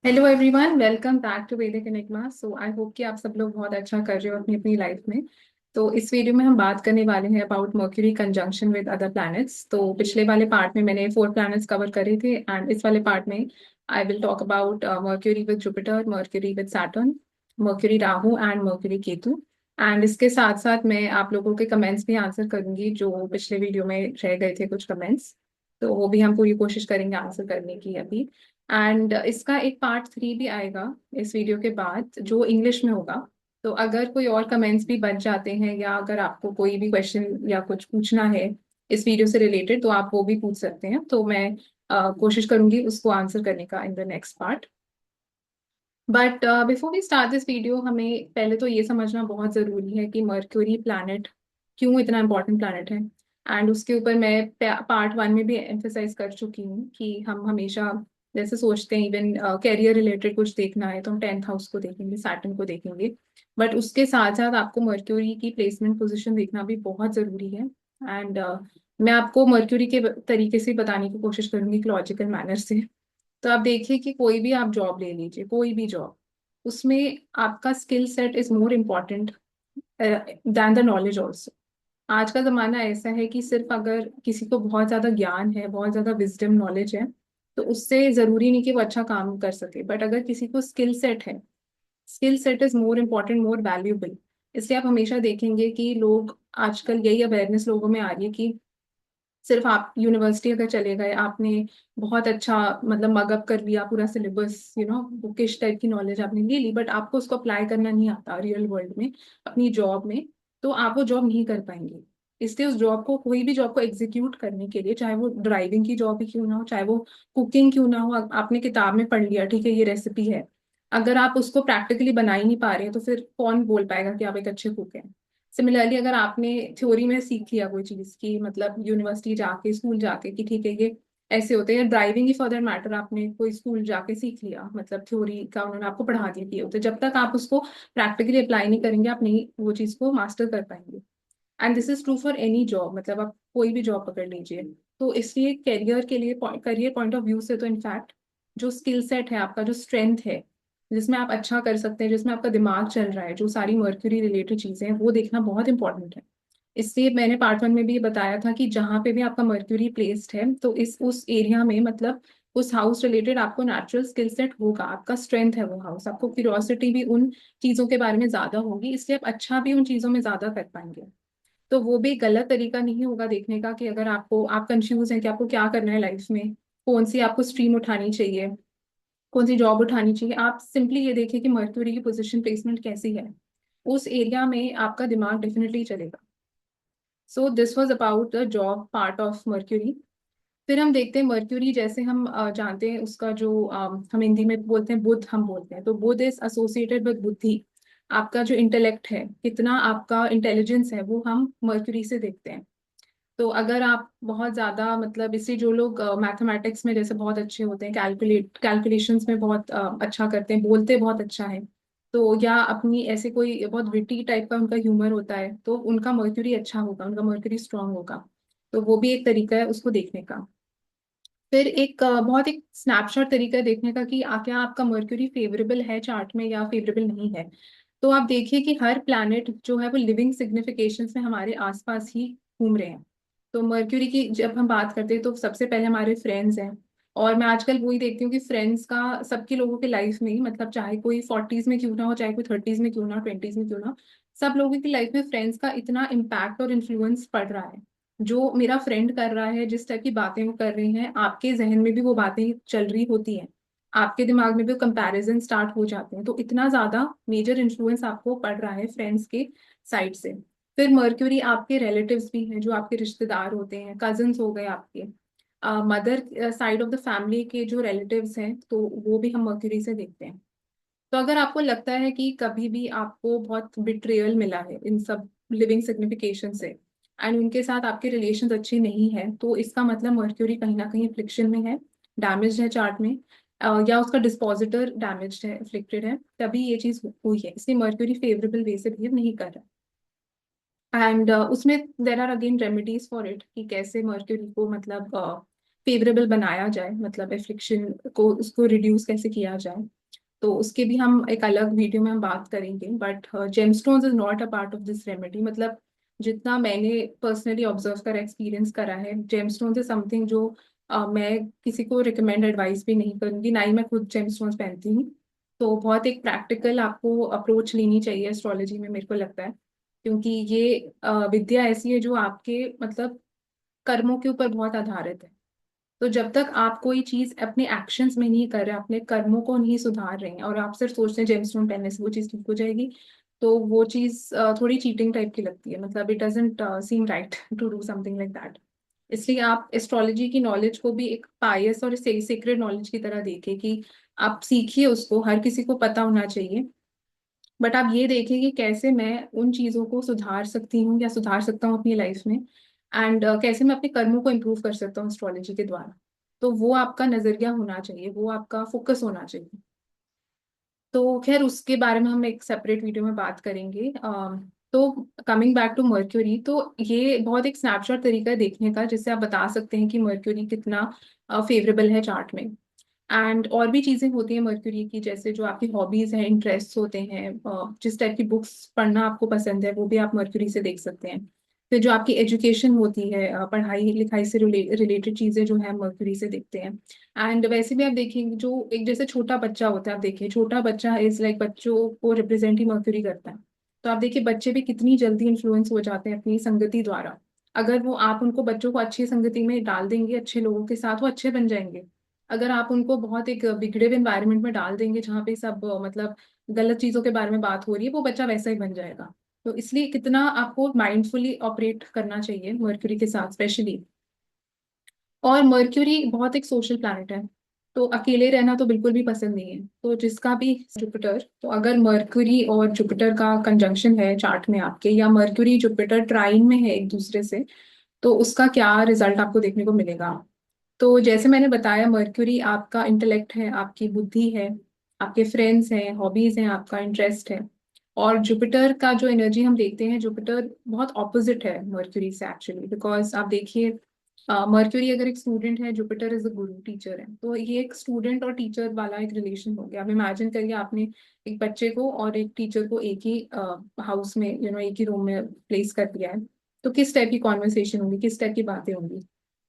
Hello everyone, welcome back to Vedic Enigma. So I hope कि आप सब लोग बहुत अच्छा कर रहे हो अपनी अपनी लाइफ में। तो इस वीडियो में हम बात करने वाले हैं about mercury conjunction with other planets. तो पिछले वाले पार्ट में मैंने 4 प्लैनेट्स कवर करे थे एंड इस वाले पार्ट में I will talk about mercury with Jupiter, mercury with Saturn, mercury Rahu and mercury Ketu. And इसके साथ साथ मैं आप लोगों के कमेंट्स भी आंसर करूंगी जो पिछले वीडियो में रह गए थे कुछ कमेंट्स। तो वो भी हम पूरी कोशिश करेंगे आंसर करने की अभी। एंड इसका एक पार्ट 3 भी आएगा इस वीडियो के बाद जो इंग्लिश में होगा। तो अगर कोई और कमेंट्स भी बच जाते हैं या अगर आपको कोई भी क्वेश्चन या कुछ पूछना है इस वीडियो से रिलेटेड तो आप वो भी पूछ सकते हैं। तो मैं कोशिश करूंगी उसको आंसर करने का in the next part. But before we start this video हमें पहले तो ये समझना बहुत ज़रूरी है कि मर्क्यूरी प्लैनेट क्यों इतना इम्पोर्टेंट प्लैनेट है। एंड उसके ऊपर मैं पार्ट 1 में भी एम्फेसाइज कर चुकी हूँ कि हम हमेशा जैसे सोचते हैं इवन कैरियर रिलेटेड कुछ देखना है तो हम 10th हाउस को देखेंगे, सैटर्न को देखेंगे। बट उसके साथ साथ आपको मर्क्यूरी की प्लेसमेंट पोजिशन देखना भी बहुत ज़रूरी है। एंड मैं आपको मर्क्यूरी के तरीके से बताने की कोशिश करूंगी लॉजिकल मैनर से। तो आप देखिए कि कोई भी आप जॉब ले लीजिए, कोई भी जॉब, उसमें आपका skill set is more important than the knowledge also. आज का जमाना ऐसा है कि सिर्फ अगर किसी को बहुत ज्यादा ज्ञान है, बहुत ज्यादा विजडम नॉलेज है, तो उससे जरूरी नहीं कि वो अच्छा काम कर सके। बट अगर किसी को स्किल सेट है, skill set is more important, more valuable. इसलिए आप हमेशा देखेंगे कि लोग आजकल यही अवेयरनेस लोगों में आ रही है कि सिर्फ आप यूनिवर्सिटी अगर चले गए, आपने बहुत अच्छा मतलब मगअप कर लिया पूरा सिलेबस, बुकिश टाइप की नॉलेज आपने ले ली, बट आपको उसको अप्लाई करना नहीं आता रियल वर्ल्ड में अपनी जॉब में, तो आप वो जॉब नहीं कर पाएंगे। इसलिए उस जॉब को, कोई भी जॉब को एग्जीक्यूट करने के लिए, चाहे वो ड्राइविंग की जॉब ही क्यों ना हो, चाहे वो कुकिंग क्यों ना हो, आपने किताब में पढ़ लिया ठीक है ये रेसिपी है, अगर आप उसको प्रैक्टिकली बना ही नहीं पा रहे हैं तो फिर कौन बोल पाएगा कि आप एक अच्छे कुक हैं। सिमिलरली अगर आपने थ्योरी में सीख लिया कोई चीज की, मतलब यूनिवर्सिटी जाके, स्कूल जाके कि ठीक है ये ऐसे होते हैं, driving he for that matter आपने कोई स्कूल जाके सीख लिया, मतलब थ्योरी का उन्होंने आपको पढ़ा दिया कि ये होते हैं, जब तक आप उसको प्रैक्टिकली अप्लाई नहीं करेंगे आप नहीं वो चीज को मास्टर कर पाएंगे। And this is true for any job, मतलब आप कोई भी जॉब पकड़ लीजिए। तो इसलिए करियर के लिए, करियर पॉइंट ऑफ व्यू से तो इनफैक्ट जो स्किल सेट है आपका, जो स्ट्रेंथ है, जिसमें आप अच्छा कर सकते हैं, जिसमें आपका दिमाग चल रहा है, जो सारी मर्क्यूरी रिलेटेड चीजें हैं वो देखना बहुत इंपॉर्टेंट है। इसलिए मैंने पार्ट 1 में भी ये बताया था कि जहाँ पे भी आपका मर्क्यूरी प्लेस्ड है तो इस उस एरिया में, मतलब उस हाउस रिलेटेड आपको नेचुरल स्किल सेट होगा, आपका स्ट्रेंथ है वो हाउस, आपको क्यूरियोसिटी भी उन चीजों के बारे में ज्यादा होगी, इसलिए आप अच्छा भी उन चीजों में ज्यादा कर पाएंगे। तो वो भी गलत तरीका नहीं होगा देखने का कि अगर आपको, आप कंफ्यूज हैं कि आपको क्या करना है लाइफ में, कौन सी आपको स्ट्रीम उठानी चाहिए, कौन सी जॉब उठानी चाहिए, आप सिंपली ये देखिए कि मर्क्यूरी की पोजीशन प्लेसमेंट कैसी है, उस एरिया में आपका दिमाग डेफिनेटली चलेगा। सो this was about the job part of mercury. फिर हम देखते हैं मर्क्यूरी, जैसे हम जानते हैं उसका जो हम हिंदी में बोलते हैं बुध, हम बोलते हैं तो बुध इज एसोसिएटेड विद बुद्धि। आपका जो इंटेलेक्ट है, कितना आपका इंटेलिजेंस है, वो हम मर्क्यूरी से देखते हैं। तो अगर आप बहुत ज्यादा, मतलब इससे जो लोग मैथमेटिक्स में जैसे बहुत अच्छे होते हैं, कैलकुलेशंस में बहुत अच्छा करते हैं, बोलते बहुत अच्छा है, तो या अपनी ऐसे कोई बहुत विटी टाइप का उनका ह्यूमर होता है, तो उनका मर्क्यूरी अच्छा होगा, उनका मर्क्यूरी स्ट्रांग होगा। तो वो भी एक तरीका है उसको देखने का। फिर एक बहुत एक स्नैपशॉट तरीका है देखने का कि क्या आपका मर्क्यूरी फेवरेबल है चार्ट में या फेवरेबल नहीं है। तो आप देखिए कि हर प्लैनेट जो है वो लिविंग सिग्निफिकेशंस में हमारे आसपास ही घूम रहे हैं। तो मर्क्यूरी की जब हम बात करते हैं तो सबसे पहले हमारे फ्रेंड्स हैं। और मैं आजकल वही देखती हूँ कि फ्रेंड्स का सबके लोगों के लाइफ में ही, मतलब चाहे कोई 40s में क्यों ना हो, चाहे कोई 30s में क्यों ना हो, 20s में क्यों ना हो, सब लोगों की लाइफ में फ्रेंड्स का इतना इम्पैक्ट और इन्फ्लुएंस पड़ रहा है। जो मेरा फ्रेंड कर रहा है, जिस टाइप की बातें वो कर रही हैं, आपके जहन में भी वो बातें चल रही होती हैं, आपके दिमाग में भी कंपैरिजन स्टार्ट हो जाते हैं। तो इतना ज्यादा मेजर इन्फ्लुएंस आपको पड़ रहा है फ्रेंड्स के साइड से। फिर मर्क्यूरी आपके रिलेटिव्स भी हैं, जो आपके रिश्तेदार होते हैं, कजन्स हो गए आपके, mother side of the family के जो रिलेटिव्स हैं, तो वो भी हम मर्क्यूरी से देखते हैं। तो अगर आपको लगता है कि कभी भी आपको बहुत बिट्रेयल मिला है इन सब लिविंग सिग्निफिकेशन से एंड उनके साथ आपके रिलेशन अच्छे नहीं है, तो इसका मतलब मर्क्यूरी कहीं ना कहीं अफ्लिक्शन में है, डैमेज है चार्ट में, या उसका डिस्पोजिटर डैमेज है, अफ्लिक्टेड है, तभी ये चीज हुई है। इसलिए मर्क्यूरी फेवरेबल वे से बिहेव नहीं कर रहा। एंड उसमें there are again remedies for it कि कैसे मर्क्यूरी को, मतलब फेवरेबल बनाया जाए, मतलब एफ्लिक्शन को उसको रिड्यूस कैसे किया जाए। तो उसके भी हम एक अलग वीडियो में हम बात करेंगे, but gemstones is not a part of this remedy. मतलब जितना मैंने पर्सनली ऑब्जर्व करा, एक्सपीरियंस करा है, जेमस्टोन्स इज समथिंग जो मैं किसी को रिकमेंड एडवाइस भी नहीं करूंगी, ना ही मैं खुद जेमस्टोन्स पहनती हूँ। तो बहुत एक प्रैक्टिकल आपको अप्रोच लेनी चाहिए एस्ट्रोलॉजी में, मेरे को लगता है, क्योंकि ये विद्या ऐसी है जो आपके मतलब कर्मों के ऊपर बहुत आधारित है। तो जब तक आप कोई चीज अपने एक्शंस में नहीं कर रहे, अपने कर्मों को नहीं सुधार रहे हैं, और आप सिर्फ सोचते हैं जेमस्टोन पहनने से वो चीज ठीक हो जाएगी, तो वो चीज थोड़ी चीटिंग टाइप की लगती है। मतलब it doesn't seem right to do something like that. इसलिए आप एस्ट्रोलॉजी की नॉलेज को भी एक पायस और सीक्रेट नॉलेज की तरह देखें, कि आप सीखिए उसको, हर किसी को पता होना चाहिए, बट आप ये देखिए कि कैसे मैं उन चीजों को सुधार सकती हूँ या सुधार सकता हूँ अपनी लाइफ में, एंड कैसे मैं अपने कर्मों को इम्प्रूव कर सकता हूँ एस्ट्रोलॉजी के द्वारा। तो वो आपका नजरिया होना चाहिए, वो आपका फोकस होना चाहिए। तो खैर उसके बारे में हम एक सेपरेट वीडियो में बात करेंगे। तो कमिंग बैक टू मर्क्यूरी, तो ये बहुत एक स्नैपशॉट तरीका है देखने का, जिससे आप बता सकते हैं कि मर्क्यूरी कितना फेवरेबल है चार्ट में। एंड और भी चीजें होती हैं मर्क्यूरी की, जैसे जो आपकी हॉबीज हैं, इंटरेस्ट होते हैं, जिस टाइप की बुक्स पढ़ना आपको पसंद है, वो भी आप मर्क्यूरी से देख सकते हैं। फिर जो आपकी एजुकेशन होती है, पढ़ाई लिखाई से रिलेटेड चीजें जो है मर्क्यूरी से देखते हैं। एंड वैसे भी आप देखेंगे, जो एक जैसे छोटा बच्चा होता है, आप देखिए छोटा बच्चा इज लाइक, बच्चों को रिप्रेजेंट ही मर्क्यूरी करता है। तो आप देखिए बच्चे भी कितनी जल्दी इन्फ्लुएंस हो जाते हैं अपनी संगति द्वारा। अगर वो आप उनको बच्चों को अच्छी संगति में डाल देंगे, अच्छे लोगों के साथ, वो अच्छे बन जाएंगे। अगर आप उनको बहुत एक बिगड़े हुए एनवायरनमेंट में डाल देंगे, जहाँ पे सब मतलब गलत चीजों के बारे में बात हो रही है, वो बच्चा वैसा ही बन जाएगा। तो इसलिए कितना आपको माइंडफुली ऑपरेट करना चाहिए मर्क्यूरी के साथ स्पेशली। और मर्क्यूरी बहुत एक सोशल प्लैनेट है, तो अकेले रहना तो बिल्कुल भी पसंद नहीं है। तो जिसका भी जुपिटर, तो अगर मर्क्यूरी और जुपिटर का कंजंक्शन है चार्ट में आपके, या मर्क्यूरी जुपिटर ट्राइन में है एक दूसरे से, तो उसका क्या रिजल्ट आपको देखने को मिलेगा। तो जैसे मैंने बताया, मर्क्यूरी आपका इंटेलेक्ट है, आपकी बुद्धि है, आपके फ्रेंड्स हैं, हॉबीज हैं, आपका इंटरेस्ट है। और जुपिटर का जो एनर्जी हम देखते हैं, जुपिटर बहुत ऑपोजिट है मर्क्यूरी से एक्चुअली, बिकॉज आप देखिए मर्क्यूरी अगर एक स्टूडेंट है, Jupiter is a Guru teacher है, तो ये एक स्टूडेंट और टीचर वाला एक रिलेशन हो गया। आप इमेजिन करिए, आपने एक बच्चे को और एक टीचर को एक ही हाउस में, एक ही रूम में प्लेस कर दिया है। तो किस टाइप की कॉन्वर्सेशन होंगी, किस टाइप की बातें होंगी।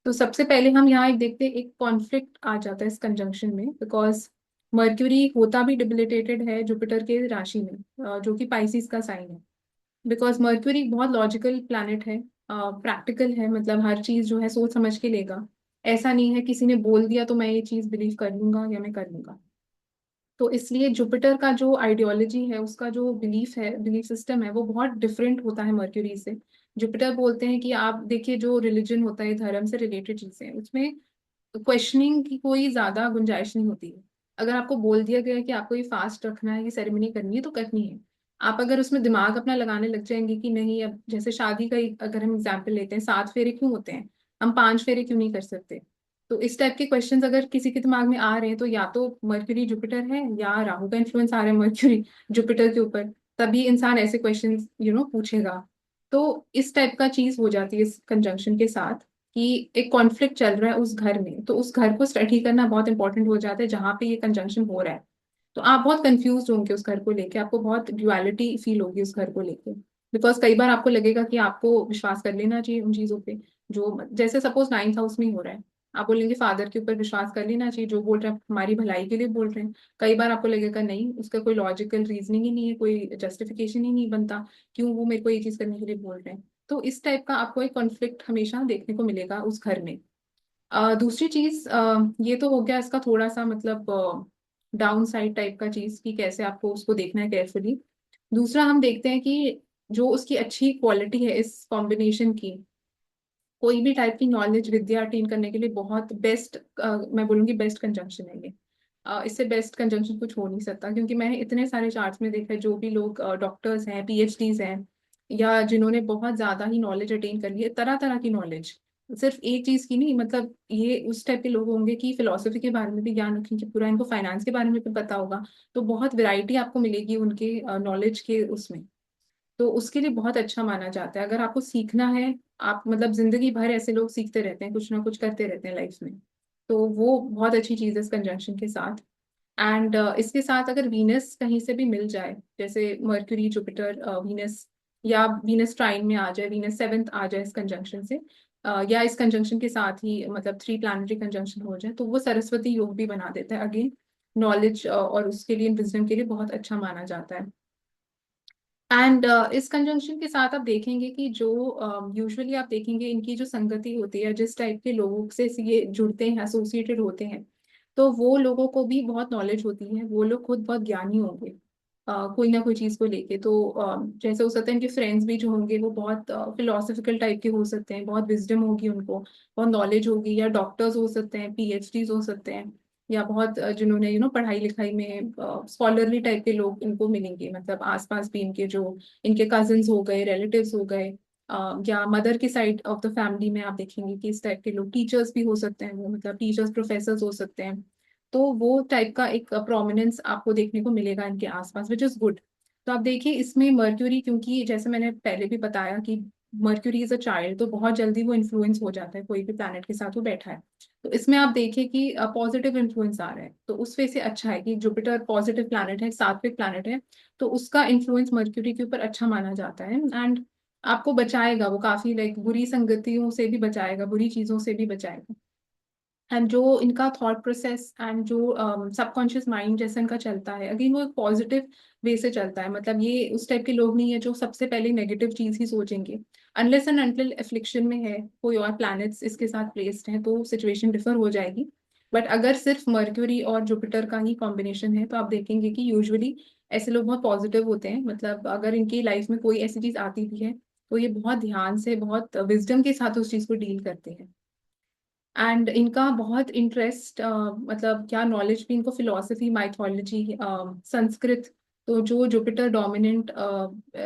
तो सबसे पहले हम यहाँ एक देखते हैं, एक कॉन्फ्लिक्ट आ जाता है इस कंजंक्शन में, बिकॉज मर्क्यूरी होता भी डिबिलिटेटेड है जुपिटर के राशि में, जो कि पाइसिस का साइन है। बिकॉज मर्क्यूरी बहुत लॉजिकल प्लैनेट है, प्रैक्टिकल है, मतलब हर चीज जो है सोच समझ के लेगा। ऐसा नहीं है किसी ने बोल दिया तो मैं ये चीज बिलीव कर लूंगा या मैं कर लूंगा। तो इसलिए जुपिटर का जो आइडियोलॉजी है, उसका जो बिलीफ है, बिलीफ सिस्टम है, वो बहुत डिफरेंट होता है मर्क्यूरी से। जुपिटर बोलते हैं कि आप देखिए, जो रिलीजन होता है, धर्म से रिलेटेड चीजें, उसमें क्वेश्चनिंग की कोई ज्यादा गुंजाइश नहीं होती है। अगर आपको बोल दिया गया है कि आपको ये फास्ट रखना है, ये सेरेमनी करनी है, तो करनी है। आप अगर उसमें दिमाग अपना लगाने लग जाएंगे कि नहीं, अब जैसे शादी का ही अगर हम एग्जाम्पल लेते हैं, 7 फेरे क्यों होते हैं, हम 5 फेरे क्यों नहीं कर सकते। तो इस टाइप के क्वेश्चंस अगर किसी के दिमाग में आ रहे हैं, तो या तो मर्क्यूरी जुपिटर है, या राहु का इन्फ्लुएंस आ रहा है मर्क्यूरी जुपिटर के ऊपर, तभी इंसान ऐसे क्वेश्चंस पूछेगा। तो इस टाइप का चीज हो जाती है इस कंजंक्शन के साथ, कि एक कॉन्फ्लिक्ट चल रहा है उस घर में, तो उस घर को स्टडी करना बहुत इंपॉर्टेंट हो जाता है जहाँ पे ये कंजंक्शन हो रहा है। तो आप बहुत कंफ्यूज होंगे उस घर को लेके, आपको बहुत ड्युअलिटी फील होगी उस घर को लेके। बिकॉज कई बार आपको लगेगा कि आपको विश्वास कर लेना चाहिए उन चीजों पे, जो जैसे सपोज 9th हाउस में ही हो रहा है, आप बोलेंगे फादर के ऊपर विश्वास कर लेना चाहिए, जो बोल रहे हैं हमारी भलाई के लिए बोल रहे हैं। कई बार आपको लगेगा नहीं, उसका कोई लॉजिकल रीजनिंग ही नहीं है, कोई जस्टिफिकेशन ही नहीं बनता, क्यों वो मेरे को ये चीज करने के लिए बोल रहे हैं। तो इस टाइप का आपको एक कॉन्फ्लिक्ट हमेशा देखने को मिलेगा उस घर में। दूसरी चीज, ये तो हो गया इसका थोड़ा सा मतलब डाउन साइड टाइप का चीज, कि कैसे आपको उसको देखना है केयरफुली। दूसरा हम देखते हैं कि जो उसकी अच्छी क्वालिटी है इस कॉम्बिनेशन की, कोई भी टाइप की नॉलेज विद्या अटेन करने के लिए बहुत बेस्ट, मैं बोलूंगी बेस्ट कंजंक्शन है ये। इससे बेस्ट कंजंक्शन कुछ हो नहीं सकता, क्योंकि मैंने इतने सारे चार्ट्स में देखा है, जो भी लोग डॉक्टर्स हैं, पीएचडीज हैं, या जिन्होंने बहुत ज्यादा ही नॉलेज अटेन कर ली है, तरह तरह की नॉलेज, सिर्फ एक चीज की नहीं, मतलब ये उस टाइप के लोग होंगे कि फिलोसफी के बारे में भी ज्ञान रखेंगे पूरा, इनको फाइनेंस के बारे में भी पता होगा। तो बहुत वैरायटी आपको मिलेगी उनके नॉलेज के उसमें। तो उसके लिए बहुत अच्छा माना जाता है, अगर आपको सीखना है। आप मतलब जिंदगी भर ऐसे लोग सीखते रहते हैं, कुछ ना कुछ करते रहते हैं लाइफ में। तो वो बहुत अच्छी चीज है इस कंजंक्शन के साथ। एंड इसके साथ अगर वीनस कहीं से भी मिल जाए, जैसे मर्क्यूरी जुपिटर वीनस, या वीनस ट्राइन में आ जाए, वीनस सेवेंथ आ जाए इस कंजंक्शन से, या इस कंजंक्शन के साथ ही मतलब 3 प्लानिटरी कंजंक्शन हो जाए, तो वो सरस्वती योग भी बना देता है। अगेन नॉलेज और उसके लिए, विजडम के लिए बहुत अच्छा माना जाता है। एंड इस कंजंक्शन के साथ आप देखेंगे कि जो यूजुअली आप देखेंगे इनकी जो संगति होती है, जिस टाइप के लोगों से ये जुड़ते हैं, एसोसिएटेड होते हैं, तो वो लोगों को भी बहुत नॉलेज होती है, वो लोग खुद बहुत ज्ञानी होंगे कोई ना कोई चीज को लेके। तो जैसे हो सकता है इनके फ्रेंड्स भी जो होंगे वो बहुत फिलोसफिकल टाइप के हो सकते हैं, बहुत विजडम होगी उनको, बहुत नॉलेज होगी, या डॉक्टर्स हो सकते हैं, पीएचडीज हो सकते हैं, या बहुत जिन्होंने पढ़ाई लिखाई में स्कॉलरली टाइप के लोग इनको मिलेंगे, मतलब आसपास भी इनके जो इनके कजिन्स हो गए, रिलेटिव्स हो गए, या मदर की साइड ऑफ द फैमिली में आप देखेंगे कि इस टाइप के लोग, टीचर्स भी हो सकते हैं, वो मतलब टीचर्स प्रोफेसर्स हो सकते हैं। तो वो टाइप का एक प्रोमिनेंस आपको देखने को मिलेगा इनके आसपास, विच इज गुड। तो आप देखिए इसमें मर्क्यूरी, क्योंकि जैसे मैंने पहले भी बताया कि मर्क्यूरी इज अ चाइल्ड, तो बहुत जल्दी वो इन्फ्लुएंस हो जाता है कोई भी प्लैनेट के साथ वो बैठा है। तो इसमें आप देखिए कि पॉजिटिव इन्फ्लुएंस आ रहा है, तो उस वे से अच्छा है कि जुपिटर पॉजिटिव प्लैनेट है, सात्विक प्लैनेट है, तो उसका इन्फ्लुएंस मर्क्यूरी के ऊपर अच्छा माना जाता है। एंड आपको बचाएगा वो काफी, लाइक बुरी संगतियों से भी बचाएगा, बुरी चीजों से भी बचाएगा। एंड जो इनका थॉट प्रोसेस एंड जो सबकॉन्शियस माइंड जैसे इनका चलता है, अगेन वो एक पॉजिटिव वे से चलता है, मतलब ये उस टाइप के लोग नहीं है जो सबसे पहले नेगेटिव चीज ही सोचेंगे। अनलेस एंड अनटिल एफ्लिक्शन में है कोई और प्लैनेट्स इसके साथ प्लेस्ड है तो सिचुएशन डिफर हो जाएगी। बट अगर सिर्फ मर्क्यूरी और जुपिटर का ही कॉम्बिनेशन है तो आप देखेंगे कि यूजुअली ऐसे लोग बहुत पॉजिटिव होते हैं, मतलब अगर इनकी लाइफ में कोई ऐसी चीज आती भी है तो ये बहुत ध्यान से, बहुत विजडम के साथ उस चीज को डील करते हैं। एंड इनका बहुत इंटरेस्ट, मतलब क्या नॉलेज भी इनको, फिलोसफी, माइथोलॉजी, संस्कृत, तो जो जुपिटर डोमिनेंट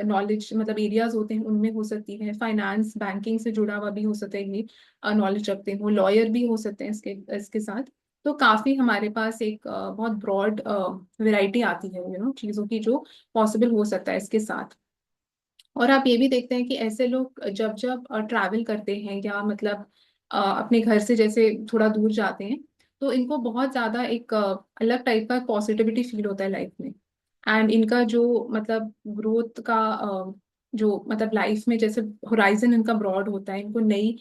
नॉलेज मतलब एरियाज होते हैं उनमें हो सकती है। फाइनेंस, बैंकिंग से जुड़ा हुआ भी हो सकता है, ये नॉलेज रखते हो, लॉयर भी हो सकते हैं इसके इसके साथ। तो काफी हमारे पास एक बहुत ब्रॉड वैरायटी आती है चीजों की जो पॉसिबल हो सकता है इसके साथ। और आप ये भी देखते हैं कि ऐसे लोग जब जब ट्रैवल करते हैं, या मतलब अपने घर से जैसे थोड़ा दूर जाते हैं, तो इनको बहुत ज्यादा एक अलग टाइप का पॉजिटिविटी फील होता है लाइफ में। एंड इनका जो मतलब ग्रोथ का जो मतलब लाइफ में जैसे होराइजन इनका ब्रॉड होता है, इनको नई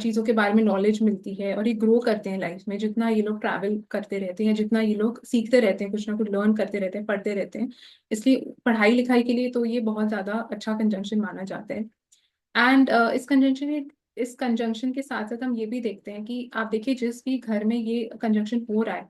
चीजों के बारे में नॉलेज मिलती है, और ये ग्रो करते हैं लाइफ में, जितना ये लोग ट्रैवल करते रहते हैं, जितना ये लोग सीखते रहते हैं, कुछ ना कुछ लर्न करते रहते हैं, पढ़ते रहते हैं। इसलिए पढ़ाई लिखाई के लिए तो ये बहुत ज्यादा अच्छा कंजंक्शन माना जाता है। एंड इस कंजंक्शन के साथ साथ हम ये भी देखते हैं कि आप देखिए जिस भी घर में ये कंजंक्शन हो रहा है,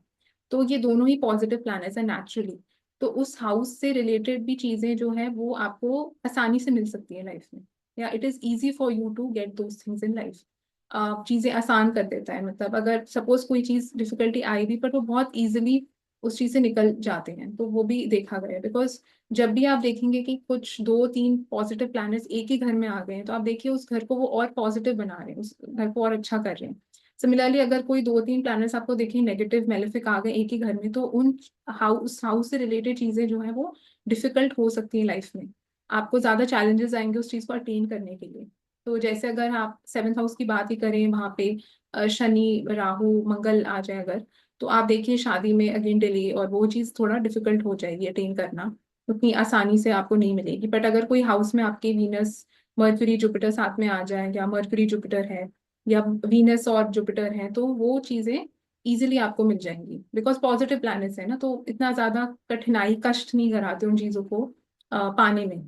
तो ये दोनों ही पॉजिटिव प्लैनेट्स हैं नेचुरली। तो उस हाउस से रिलेटेड भी चीजें जो है वो आपको आसानी से मिल सकती है लाइफ में, या it is easy for you to get those things in life. चीजें आसान कर देता है, मतलब अगर सपोज कोई चीज डिफिकल्टी आई भी, पर वो बहुत इजीली उस चीज से निकल जाते हैं, तो वो भी देखा गया है। बिकॉज जब भी आप देखेंगे कि कुछ 2-3 पॉजिटिव प्लैनेट्स एक ही घर में आ गए हैं, तो आप देखिए उस घर को वो और पॉजिटिव बना रहे हैं, उस घर को और अच्छा कर रहे हैं। सिमिलरली अगर कोई 2-3 प्लैनेट्स आपको देखें नेगेटिव मेलेफिक आ गए एक ही घर में, तो उन हाउस से रिलेटेड चीजें जो है वो डिफिकल्ट हो सकती है लाइफ में, आपको ज्यादा चैलेंजेस आएंगे उस चीज को अटेन करने के लिए। तो जैसे अगर आप 7th हाउस की बात ही करें, वहां पे शनि, राहु, मंगल आ जाए अगर, तो आप देखिए शादी में अगेन डिले, और वो चीज थोड़ा डिफिकल्ट हो जाएगी अटेन करना, उतनी आसानी से आपको नहीं मिलेगी। बट अगर कोई हाउस में आपके वीनस, मर्क्यूरी, जुपिटर साथ में आ जाए, या मर्क्यूरी जुपिटर है, या वीनस और जुपिटर है, तो वो चीजें इजीली आपको मिल जाएंगी, बिकॉज पॉजिटिव प्लैनेट्स है ना, तो इतना ज्यादा कठिनाई, कष्ट नहीं कराते उन चीजों को पाने में।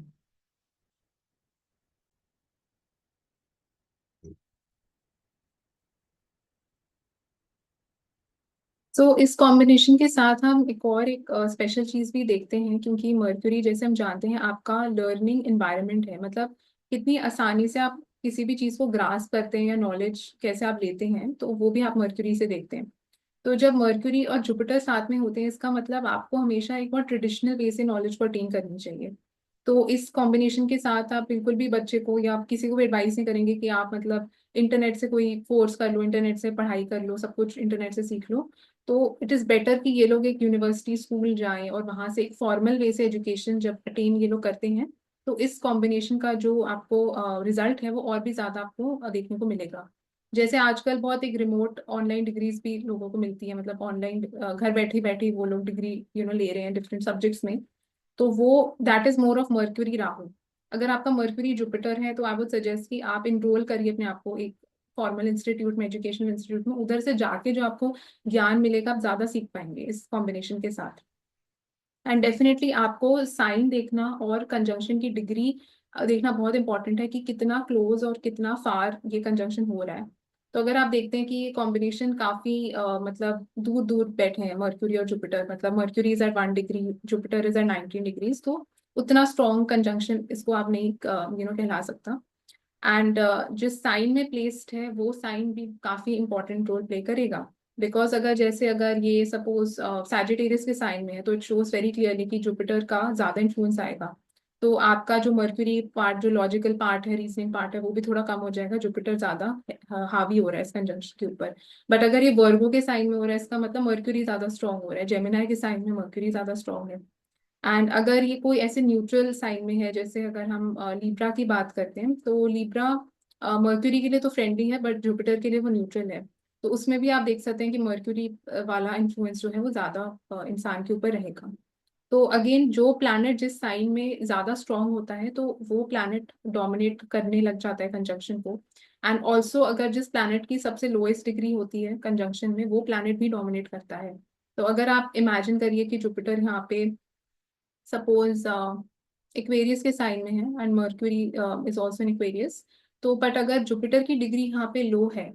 तो इस कॉम्बिनेशन के साथ हम एक और एक स्पेशल चीज भी देखते हैं, क्योंकि मर्क्यूरी जैसे हम जानते हैं आपका लर्निंग एनवायरनमेंट है, मतलब कितनी आसानी से आप किसी भी चीज को ग्रास करते हैं, या नॉलेज कैसे आप लेते हैं, तो वो भी आप मर्क्यूरी से देखते हैं। तो जब मर्क्यूरी और जुपिटर साथ में होते हैं, इसका मतलब आपको हमेशा एक बहुत ट्रेडिशनल वे से नॉलेज को अटेन करनी चाहिए। तो इस कॉम्बिनेशन के साथ आप बिल्कुल भी बच्चे को या आप किसी को भी एडवाइस नहीं करेंगे कि आप मतलब इंटरनेट से कोई कोर्स कर लो, इंटरनेट से पढ़ाई कर लो, सब कुछ इंटरनेट से सीख लो। तो इट इज़ बेटर कि ये लोग एक यूनिवर्सिटी, स्कूल जाएं, और वहां से एक फॉर्मल वे से एजुकेशन जब अटेन ये लोग करते हैं, तो इस कॉम्बिनेशन का जो आपको रिजल्ट है वो और भी ज्यादा आपको देखने को मिलेगा। जैसे आजकल बहुत एक रिमोट ऑनलाइन डिग्रीज भी लोगों को मिलती है, मतलब ऑनलाइन घर बैठे बैठे वो लोग डिग्री ले रहे हैं डिफरेंट सब्जेक्ट्स में। तो वो that is more of mercury Rahu. अगर आपका मर्क्यूरी जुपिटर है तो आई वुड सजेस्ट कि आप इनरोल करिए अपने आप को एक फॉर्मल इंस्टीट्यूट में, एजुकेशनल इंस्टीट्यूट में। उधर से जाके जो आपको ज्ञान मिलेगा आप ज्यादा सीख पाएंगे इस कॉम्बिनेशन के साथ। एंड डेफिनेटली आपको साइन देखना और कंजंक्शन की डिग्री देखना बहुत इंपॉर्टेंट है कि कितना क्लोज और कितना फार ये कंजंक्शन हो रहा है। तो अगर आप देखते हैं कि ये कॉम्बिनेशन काफी मतलब दूर दूर बैठे हैं मर्क्यूरी और जुपिटर, मतलब Mercury is at 1 degree, Jupiter is at 19 degrees, तो उतना स्ट्रॉन्ग कंजंक्शन इसको आप नहीं कहला सकता। एंड जिस साइन में प्लेस्ड है वो साइन भी काफी इंपॉर्टेंट रोल प्ले करेगा। बिकॉज अगर ये सपोज सैजिटेरियस के साइन में है तो इट शोज वेरी क्लियरली कि जुपिटर का ज्यादा इन्फ्लुएंस आएगा। तो आपका जो मर्क्यूरी पार्ट, जो लॉजिकल पार्ट है, रीजनिंग पार्ट है, वो भी थोड़ा कम हो जाएगा, जुपिटर ज्यादा हावी हो रहा है इस कंजंक्शन के ऊपर। बट अगर ये वर्गो के साइन में हो रहा है इसका मतलब मर्क्यूरी ज्यादा स्ट्रांग हो रहा है, जेमिनाई के साइन में मर्क्यूरी ज्यादा स्ट्रांग है। एंड अगर ये कोई ऐसे न्यूट्रल साइन में है, जैसे अगर हम लीब्रा की बात करते हैं, तो लीब्रा मर्क्यूरी के लिए तो फ्रेंडली है बट जुपिटर के लिए वो न्यूट्रल है। तो उसमें भी आप देख सकते हैं कि मर्क्यूरी वाला इन्फ्लुएंस जो है वो ज्यादा इंसान के ऊपर रहेगा। तो अगेन जो प्लैनेट जिस साइन में ज्यादा स्ट्रांग होता है तो वो प्लैनेट डोमिनेट करने लग जाता है कंजंक्शन को। एंड ऑल्सो अगर जिस प्लैनेट की सबसे लोएस्ट डिग्री होती है कंजंक्शन में वो प्लैनेट भी डोमिनेट करता है। तो अगर आप इमेजिन करिए कि जुपिटर यहाँ पे सपोज एक्वेरियस के साइन में है and Mercury is also in Aquarius. तो बट अगर जुपिटर की डिग्री यहाँ पे लो है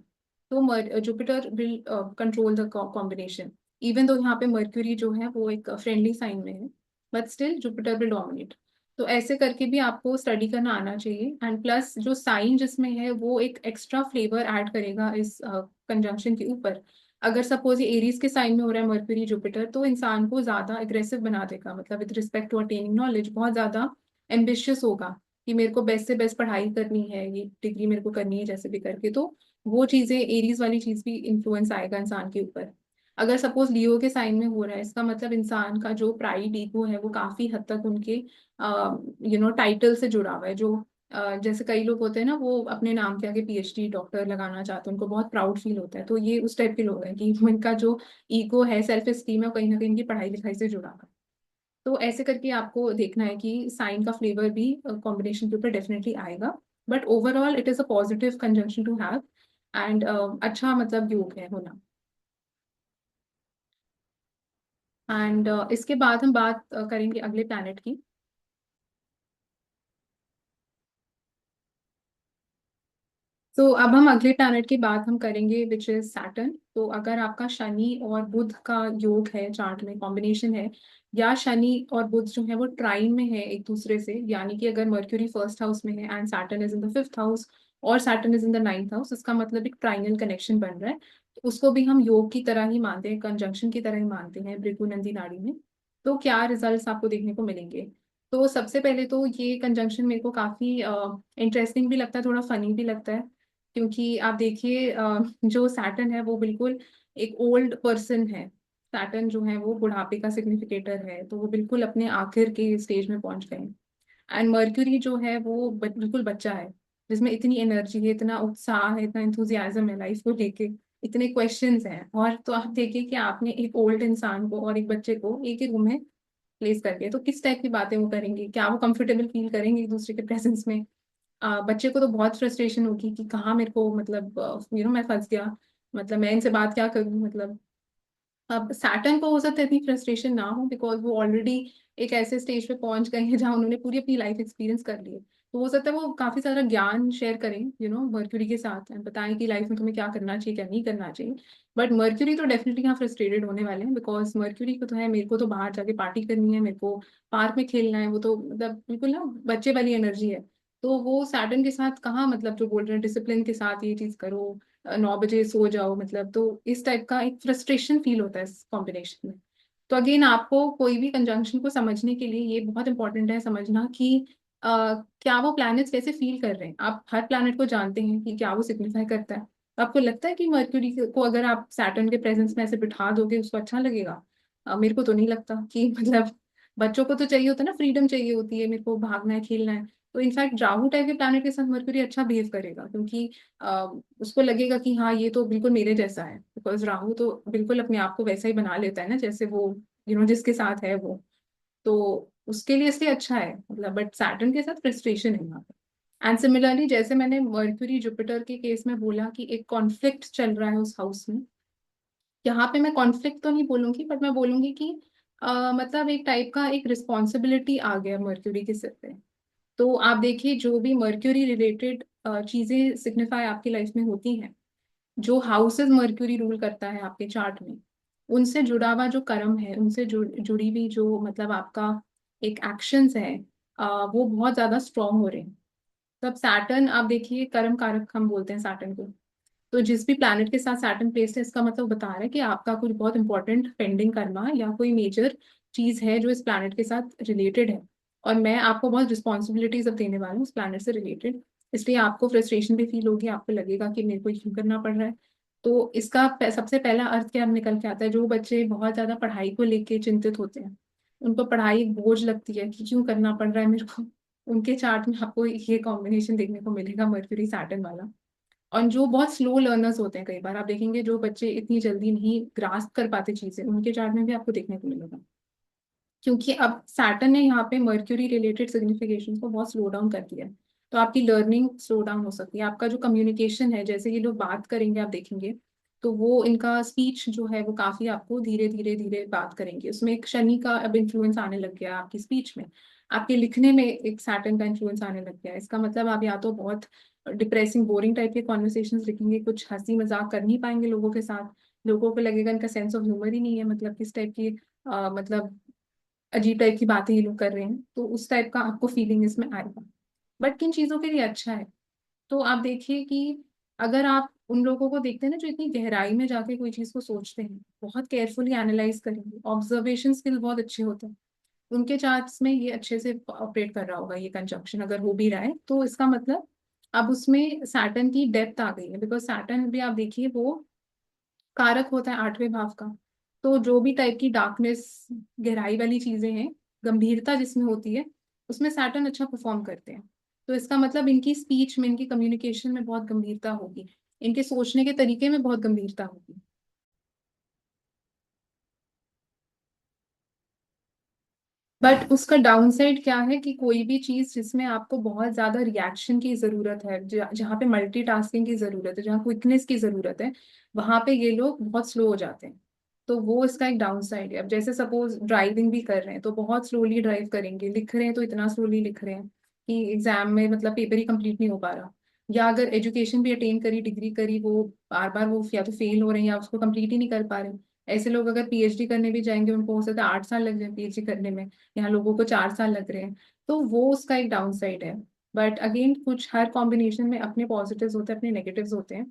तो Jupiter will control the combination, even though यहाँ पे मर्क्यूरी जो है वो एक फ्रेंडली साइन में है, but still Jupiter will dominate. तो ऐसे करके भी आपको स्टडी करना आना चाहिए। एंड प्लस जो साइन जिसमें है वो एक एक्स्ट्रा फ्लेवर ऐड करेगा इस कंजंक्शन के ऊपर। अगर सपोज ये एरीज के साइन में हो रहा है मर्क्यूरी जुपिटर, तो इंसान को ज्यादा एग्रेसिव बना देगा, मतलब with respect to attaining knowledge बहुत ज्यादा एम्बिशियस होगा कि मेरे को बेस्ट से बेस्ट पढ़ाई करनी है, ये डिग्री मेरे को करनी है जैसे भी करके। तो वो चीजें, एरीज वाली चीज भी इन्फ्लुएंस आएगा इंसान के ऊपर। अगर सपोज लियो के साइन में हो रहा है इसका मतलब इंसान का जो प्राइड ईगो है वो काफी हद तक उनके टाइटल से जुड़ा हुआ है। जो जैसे कई लोग होते हैं ना, वो अपने नाम के आगे पीएचडी डॉक्टर लगाना चाहते हैं, उनको बहुत प्राउड फील होता है। तो ये उस टाइप के लोग हैं कि उनका जो ईगो है, सेल्फ एस्टीम है, कहीं ना कहीं इनकी पढ़ाई लिखाई से जुड़ा हुआ है। तो ऐसे करके आपको देखना है कि साइन का फ्लेवर भी कॉम्बिनेशन के ऊपर डेफिनेटली आएगा। But overall it is a positive conjunction to have. And अच्छा मतलब योग है होना। एंड इसके बाद हम बात करेंगे अगले प्लैनेट की। तो अब हम अगले प्लैनेट की बात हम करेंगे विच इज सैटर्न। तो अगर आपका शनि और बुध का योग है, चार्ट में कॉम्बिनेशन है, या शनि और बुध जो है वो ट्राइन में है एक दूसरे से, यानी कि अगर मर्क्यूरी फर्स्ट हाउस में है and Saturn is in the fifth house और Saturn is in the ninth house, इसका मतलब एक ट्राइनल कनेक्शन बन रहा है। तो उसको भी हम योग की तरह ही मानते हैं, कंजंक्शन की तरह ही मानते हैं भृगु नंदी नाड़ी में। तो क्या रिजल्ट्स आपको देखने को मिलेंगे? तो सबसे पहले तो ये कंजंक्शन मेरे को काफी इंटरेस्टिंग भी लगता है, थोड़ा फनी भी लगता है। क्योंकि आप देखिए जो सैटर्न है वो बिल्कुल एक ओल्ड पर्सन है। सैटर्न जो है वो बुढ़ापे का सिग्निफिकेटर है, तो वो बिल्कुल अपने आखिर के स्टेज में पहुंच गए। एंड मर्क्यूरी जो है वो बिल्कुल बच्चा है, जिसमें इतनी एनर्जी है, इतना उत्साह है, इतना इंथुजियाज्म है लाइफ को लेके, इतने क्वेश्चंस हैं। और तो आप देखिए कि आपने एक ओल्ड इंसान को और एक बच्चे को एक ही रूम में प्लेस करके, तो किस टाइप की बातें वो करेंगे, क्या वो कंफर्टेबल फील करेंगे एक दूसरे के प्रेजेंस में? बच्चे को तो बहुत फ्रस्ट्रेशन होगी कि कहाँ मेरे को, मतलब मैं फंस गया, मतलब मैं इनसे बात क्या करूँ, मतलब। अब सैटर्न को हो सकता है इतनी फ्रस्ट्रेशन ना हो बिकॉज वो ऑलरेडी एक ऐसे स्टेज पे पहुंच गए हैं जहाँ उन्होंने पूरी अपनी लाइफ एक्सपीरियंस कर ली है। तो हो सकता है वो काफी सारा ज्ञान शेयर करें मर्क्यूरी के साथ, एंड बताएं कि लाइफ में तुम्हें क्या करना चाहिए क्या नहीं करना चाहिए। बट मर्क्यूरी तो डेफिनेटली यहाँ फ्रस्ट्रेटेड होने वाले हैं, बिकॉज मर्क्यूरी को तो है मेरे को तो बाहर जाके पार्टी करनी है, मेरे को पार्क में खेलना है, वो तो मतलब बिल्कुल ना बच्चे वाली एनर्जी है। तो वो सैटर्न के साथ कहाँ, मतलब जो बोल रहे हैं डिसिप्लिन के साथ ये चीज करो, 9 बजे सो जाओ, मतलब तो इस टाइप का एक फ्रस्ट्रेशन फील होता है इस कॉम्बिनेशन में। तो अगेन आपको कोई भी कंजंक्शन को समझने के लिए ये बहुत इंपॉर्टेंट है समझना कि क्या वो प्लैनेट्स कैसे फील कर रहे हैं। आप हर प्लैनेट को जानते हैं कि क्या वो सिग्निफाई करता है। तो आपको लगता है कि मर्क्यूरी को अगर आप सैटर्न के प्रेजेंस में ऐसे बिठा दोगे उसको अच्छा लगेगा? मेरे को तो नहीं लगता कि मतलब बच्चों को तो चाहिए होता है ना, फ्रीडम चाहिए होती है, मेरे को भागना है खेलना है। तो इनफैक्ट राहु टाइप के प्लैनेट के साथ मरकरी अच्छा बिहेव करेगा, क्योंकि उसको लगेगा कि हाँ ये तो बिल्कुल मेरे जैसा है, बिकॉज राहु तो बिल्कुल अपने आप को वैसा ही बना लेता है ना जैसे वो जिसके साथ है वो। तो उसके लिए इसलिए अच्छा है मतलब, बट सैटर्न के साथ फ्रस्ट्रेशन है यहाँ पे। एंड सिमिलरली जैसे मैंने मर्क्यूरी जुपिटर के केस में बोला कि एक कॉन्फ्लिक्ट चल रहा है उस हाउस में, यहाँ पे मैं कॉन्फ्लिक्ट तो नहीं बोलूंगी, बट मैं बोलूंगी कि मतलब एक टाइप का एक रिस्पॉन्सिबिलिटी आ गया मर्क्यूरी के सिर पे। तो आप देखिए जो भी मर्क्यूरी रिलेटेड चीजें सिग्निफाई आपकी लाइफ में होती हैं, जो हाउसेस मर्क्यूरी रूल करता है आपके चार्ट में, उनसे जुड़ा हुआ जो कर्म है, उनसे जुड़ी हुई जो मतलब आपका एक एक्शंस है, वो बहुत ज्यादा स्ट्रांग हो रहे हैं। तब सैटर्न आप देखिए कर्म कारक हम बोलते हैं सैटर्न को। तो जिस भी प्लैनेट के साथ सैटर्न प्लेस है, इसका मतलब बता रहा है कि आपका कुछ बहुत इंपॉर्टेंट पेंडिंग कर्मा या कोई मेजर चीज है जो इस प्लैनेट के साथ रिलेटेड है। और मैं आपको बहुत रिस्पॉन्सिबिलिटीज अब देने वाला हूँ उस प्लैनेट से रिलेटेड। इसलिए आपको फ्रस्ट्रेशन भी फील होगी, आपको लगेगा कि मेरे को क्यों करना पड़ रहा है। तो इसका सबसे पहला अर्थ क्या निकल के आता है, जो बच्चे बहुत ज्यादा पढ़ाई को लेके चिंतित होते हैं, उनको पढ़ाई एक बोझ लगती है कि क्यों करना पड़ रहा है मेरे को, उनके चार्ट में आपको ये कॉम्बिनेशन देखने को मिलेगा, मर्क्यूरी सैटर्न वाला। और जो बहुत स्लो लर्नर्स होते हैं, कई बार आप देखेंगे जो बच्चे इतनी जल्दी नहीं ग्रास्प कर पाते चीजें, उनके चार्ट में भी आपको देखने को मिलेगा। क्योंकि अब सैटर्न ने यहाँ पे मर्क्यूरी रिलेटेड सिग्निफिकेशन को बहुत स्लो डाउन कर दिया है। तो आपकी लर्निंग स्लो डाउन हो सकती है, आपका जो कम्युनिकेशन है, जैसे ये लोग बात करेंगे आप देखेंगे, तो वो इनका स्पीच जो है वो काफी आपको धीरे धीरे धीरे बात करेंगे। उसमें एक शनि का अब इन्फ्लुएंस आने लग गया है आपकी स्पीच में, आपके लिखने में एक सैटर्न का इन्फ्लुएंस आने लग गया है। इसका मतलब आप या तो बहुत डिप्रेसिंग बोरिंग टाइप के कॉन्वर्सेशन लिखेंगे, कुछ हंसी मजाक कर नहीं पाएंगे लोगों के साथ, लोगों को लगेगा इनका सेंस ऑफ ह्यूमर ही नहीं है, मतलब किस टाइप की मतलब अजीब टाइप की बातें ये लोग कर रहे हैं, तो उस टाइप का आपको फीलिंग इसमें आएगा। बट किन चीजों के लिए अच्छा है, तो आप देखिए कि अगर आप उन लोगों को देखते हैं ना जो इतनी गहराई में जाके कोई चीज को सोचते हैं, बहुत केयरफुली एनालाइज करेंगे, ऑब्जर्वेशन स्किल बहुत अच्छे होते हैं, उनके चार्ट्स में ये अच्छे से ऑपरेट कर रहा होगा ये कंजंक्शन, अगर हो भी रहा है तो इसका मतलब अब उसमें सैटर्न की डेप्थ आ गई है। बिकॉज सैटर्न भी आप देखिए वो कारक होता है आठवें भाव का। तो जो भी टाइप की डार्कनेस, गहराई वाली चीजें हैं, गंभीरता जिसमें होती है, उसमें सैटर्न अच्छा परफॉर्म करते हैं। तो इसका मतलब इनकी स्पीच में, इनकी कम्युनिकेशन में बहुत गंभीरता होगी, इनके सोचने के तरीके में बहुत गंभीरता होगी। बट उसका डाउनसाइड क्या है कि कोई भी चीज जिसमें आपको बहुत ज्यादा रिएक्शन की जरूरत है, जहाँ पे मल्टीटास्किंग की जरूरत है, जहाँ क्विकनेस की जरूरत है, वहां पे ये लोग बहुत स्लो हो जाते हैं। तो वो इसका एक डाउनसाइड है। अब जैसे सपोज ड्राइविंग भी कर रहे हैं तो बहुत स्लोली ड्राइव करेंगे, लिख रहे हैं तो इतना स्लोली लिख रहे हैं कि एग्जाम में मतलब पेपर ही कंप्लीट नहीं हो पा रहा। या अगर एजुकेशन भी अटेन करी, डिग्री करी, वो बार बार वो या तो फेल हो रहे हैं या उसको कंप्लीट ही नहीं कर पा रहे हैं। ऐसे लोग अगर पीएचडी करने भी जाएंगे, उनको हो सकता है 8 साल लग जाए पीएचडी करने में, यहाँ लोगों को 4 साल लग रहे हैं। तो वो उसका एक डाउन साइड है। बट अगेन कुछ हर कॉम्बिनेशन में अपने पॉजिटिव्स होते हैं, अपने नेगेटिव्स होते हैं।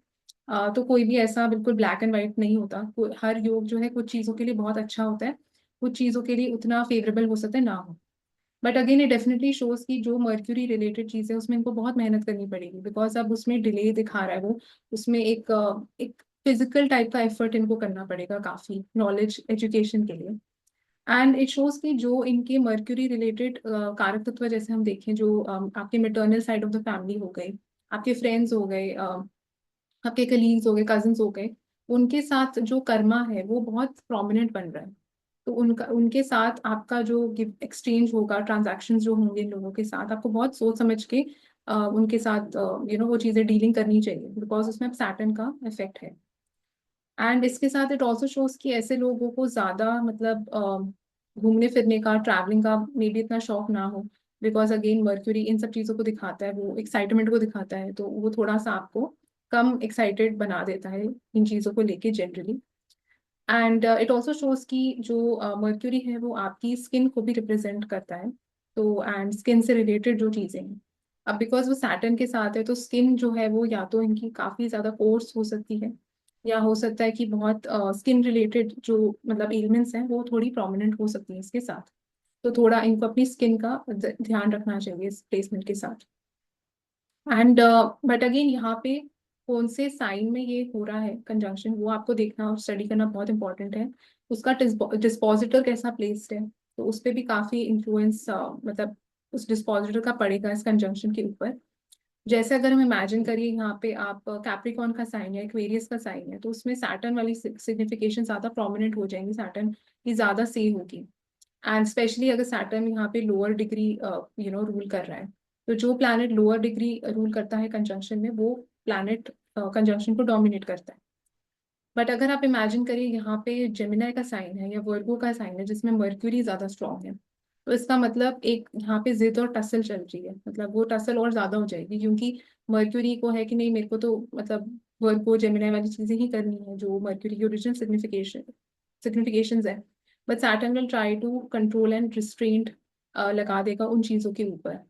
तो कोई भी ऐसा बिल्कुल ब्लैक एंड वाइट नहीं होता, हर योग जो है कुछ चीज़ों के लिए बहुत अच्छा होता है, कुछ चीज़ों के लिए उतना फेवरेबल हो सकता है ना हो। बट अगेन ये डेफिनेटली शोज की जो मर्क्यूरी रिलेटेड चीज़ है उसमें इनको बहुत मेहनत करनी पड़ेगी, बिकॉज अब उसमें डिले दिखा रहा है वो, उसमें एक फिजिकल टाइप का एफर्ट इनको करना पड़ेगा काफी नॉलेज एजुकेशन के लिए। एंड इट शोज कि जो इनके मर्क्यूरी रिलेटेड कारक तत्व, जैसे हम देखें जो आपके maternal side of the family हो गए, आपके फ्रेंड्स हो गए, आपके कलीग्स हो गए, कजिन्स हो गए, उनके साथ जो कर्मा है वो बहुत प्रोमिनेंट बन रहा है। तो उनका उनके साथ आपका जो गिव एक्सचेंज होगा, ट्रांजैक्शंस जो होंगे इन लोगों के साथ, आपको बहुत सोच समझ के उनके साथ वो चीज़ें डीलिंग करनी चाहिए, बिकॉज उसमें सैटर्न का इफेक्ट है। एंड इसके साथ इट ऑल्सो शोज कि ऐसे लोगों को ज्यादा मतलब घूमने फिरने का, ट्रैवलिंग का मे भी इतना शौक ना हो, बिकॉज अगेन मर्क्यूरी इन सब चीजों को दिखाता है, वो एक्साइटमेंट को दिखाता है, तो वो थोड़ा सा आपको कम एक्साइटेड बना देता है इन चीजों को लेके generally. And it also shows कि जो मर्क्यूरी है वो आपकी स्किन को भी रिप्रेजेंट करता है। तो एंड स्किन से रिलेटेड जो चीजें हैं, अब बिकॉज वो सैटर्न के साथ है, तो स्किन जो है वो या तो इनकी काफी ज्यादा कोर्स हो सकती है, या हो सकता है कि बहुत स्किन रिलेटेड जो मतलब एलिमेंट्स हैं वो थोड़ी प्रोमिनेंट हो सकती है इसके साथ। तो थोड़ा इनको अपनी स्किन का ध्यान रखना चाहिए इस प्लेसमेंट के साथ। एंड बट अगेन यहाँ पे कौन से साइन में ये हो रहा है कंजंक्शन, वो आपको देखना और स्टडी करना बहुत इंपॉर्टेंट है। उसका डिस्पोजिटर कैसा प्लेस्ड है, तो उस पर भी काफी इंफ्लुएंस मतलब उस डिस्पोजिटर का पड़ेगा इस कंजंक्शन के ऊपर। जैसे अगर हम इमेजिन करिए यहाँ पे आप कैप्रिकॉन का साइन या एक्वेरियस का साइन है, तो उसमें सैटर्न वाली सिग्निफिकेशन ज्यादा प्रोमिनेंट हो जाएंगी, सैटर्न की ज्यादा सही होगी। एंड स्पेशली अगर सैटर्न यहाँ पे लोअर डिग्री रूल कर रहा है, तो जो प्लैनेट लोअर डिग्री रूल करता है कंजंक्शन में, वो प्लैनेट कंजंक्शन को डोमिनेट करता है। बट अगर आप इमेजिन करिए यहाँ पे जेमिनाई का साइन है या वर्गो का साइन है जिसमें मर्क्यूरी ज्यादा स्ट्रांग है, तो इसका मतलब एक यहाँ पे जिद और टसल चल रही है, मतलब वो टसल और ज्यादा हो जाएगी, क्योंकि मर्क्यूरी को है कि नहीं, मेरे को तो मतलब वर्गो जेमिनाई वाली चीजें ही करनी है जो मर्क्यूरी की ओरिजिनल सिग्निफिकेशंस है। But Saturn will try to control and restraint लगा देगा उन चीजों के ऊपर,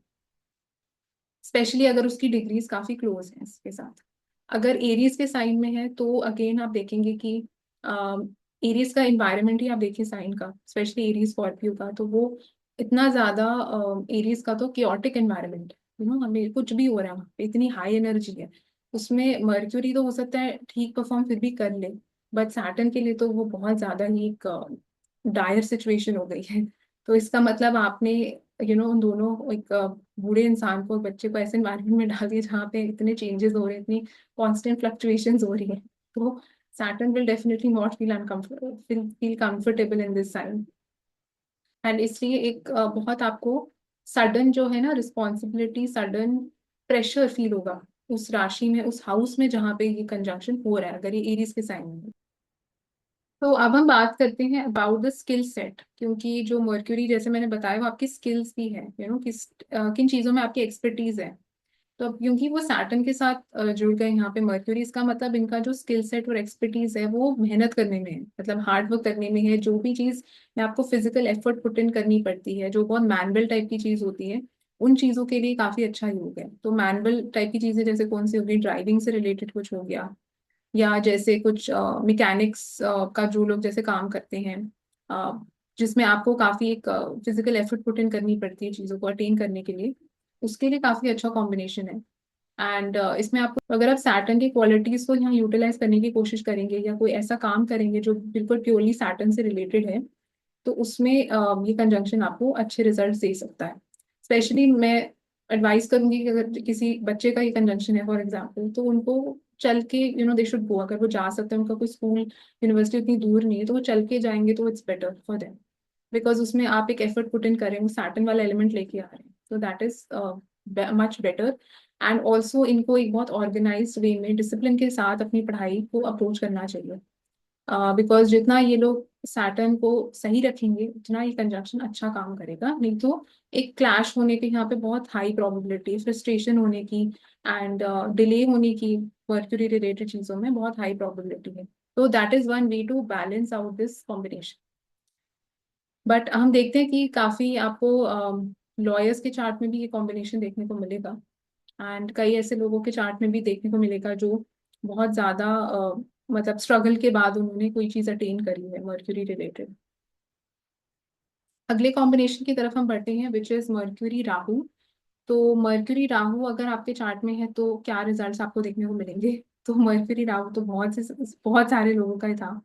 स्पेशली अगर उसकी डिग्रीज काफी क्लोज हैं इसके साथ। अगर एरीज के साइन में है तो अगेन आप देखेंगे कि एरीज का इन्वायरमेंट ही आप देखिए साइन का, स्पेशली एरीज स्कॉर्पियो का, तो वो इतना ज्यादा एरीज का तो क्योटिक एनवायरनमेंट, हमें कुछ भी हो रहा है वहाँ पे, इतनी हाई एनर्जी है उसमें। मर्क्यूरी तो हो सकता है ठीक परफॉर्म फिर भी कर ले, बट सैटर्न के लिए तो वो बहुत ज्यादा ही एक डायर सिचुएशन हो गई है। तो इसका मतलब आपने उन दोनों, एक बूढ़े इंसान को, बच्चे को ऐसे एनवायरनमेंट में डाल दिया जहाँ पे इतने चेंजेस हो रहे हैं, इतनी कांस्टेंट फ्लक्चुएशंस हो रही है, तो Saturn will definitely not feel uncomfortable, feel comfortable in this sign। And इसलिए एक बहुत आपको सडन जो है ना रिस्पॉन्सिबिलिटी, सडन प्रेशर फील होगा उस राशि में, उस हाउस में जहाँ पे ये कंजंक्शन हो रहा है, अगर ये एरीज के साइन में है। तो अब हम बात करते हैं अबाउट द स्किल सेट, क्योंकि जो मर्क्यूरी जैसे मैंने बताया वो आपकी स्किल्स भी है, किस किन चीजों में आपकी एक्सपर्टीज है। तो अब क्योंकि वो सैटर्न के साथ जुड़ गए यहाँ पे मर्क्यूरी, इसका मतलब इनका जो स्किल सेट और एक्सपर्टीज है वो मेहनत करने में है, मतलब हार्ड वर्क करने में है। जो भी चीज में आपको फिजिकल एफर्ट पुट इन करनी पड़ती है, जो बहुत मैनुअल टाइप की चीज होती है, उन चीजों के लिए काफी अच्छा योग है। तो मैनुअल टाइप की चीजें जैसे कौन सी होगी, ड्राइविंग से रिलेटेड कुछ हो गया, या जैसे कुछ मैकेनिक्स का जो लोग जैसे काम करते हैं, अ, जिसमें आपको काफी एक फिजिकल एफर्ट पुट इन करनी पड़ती है चीजों को अटेन करने के लिए, उसके लिए काफी अच्छा कॉम्बिनेशन है। एंड इसमें आपको, अगर आप सैटर्न की क्वालिटीज को यहाँ यूटिलाइज करने की कोशिश करेंगे या कोई ऐसा काम करेंगे जो बिल्कुल प्योरली सैटर्न से रिलेटेड है, तो उसमें ये कंजंक्शन आपको अच्छे रिजल्ट दे सकता है। स्पेशली मैं एडवाइस करूंगी कि अगर किसी बच्चे का ये कंजंक्शन है फॉर एग्जाम्पल, तो उनको चल के दे शुड गो, अगर वो जा सकते हैं, उनका कोई स्कूल यूनिवर्सिटी उतनी दूर नहीं है, तो वो चल के जाएंगे तो it's better for them, because उसमें आप एक एफर्ट पुट इन करें, सैटर्न वाला एलिमेंट लेके आ रहे हैं, तो that is much better. And also इनको एक बहुत ऑर्गेनाइज्ड वे में डिसिप्लिन के साथ अपनी पढ़ाई को अप्रोच करना चाहिए, बिकॉज जितना ये लोग सैटर्न को सही रखेंगे उतना ये कंजंक्शन अच्छा काम करेगा, नहीं तो एक क्लैश होने की यहाँ पे बहुत हाई प्रोबेबिलिटी, फ्रस्ट्रेशन होने की एंड डिले होने की मर्क्यूरी रिलेटेड चीजों में बहुत हाई प्रोबेबिलिटी है। तो that is one way to balance out this combination. But हम देखते हैं कि काफी आपको लॉयर्स के चार्ट में भी ये कॉम्बिनेशन देखने को मिलेगा, एंड कई ऐसे लोगों के चार्ट में भी देखने को मिलेगा जो बहुत ज्यादा मतलब स्ट्रगल के बाद उन्होंने कोई चीज अटेन करी है मर्क्यूरी रिलेटेड। अगले कॉम्बिनेशन की तरफ हम बढ़ते हैं, विच इज मर्क्यूरी राहु। तो मर्क्यूरी राहु अगर आपके चार्ट में है तो क्या रिजल्ट्स आपको देखने को मिलेंगे? तो मर्क्यूरी राहु तो बहुत सारे लोगों का ही था।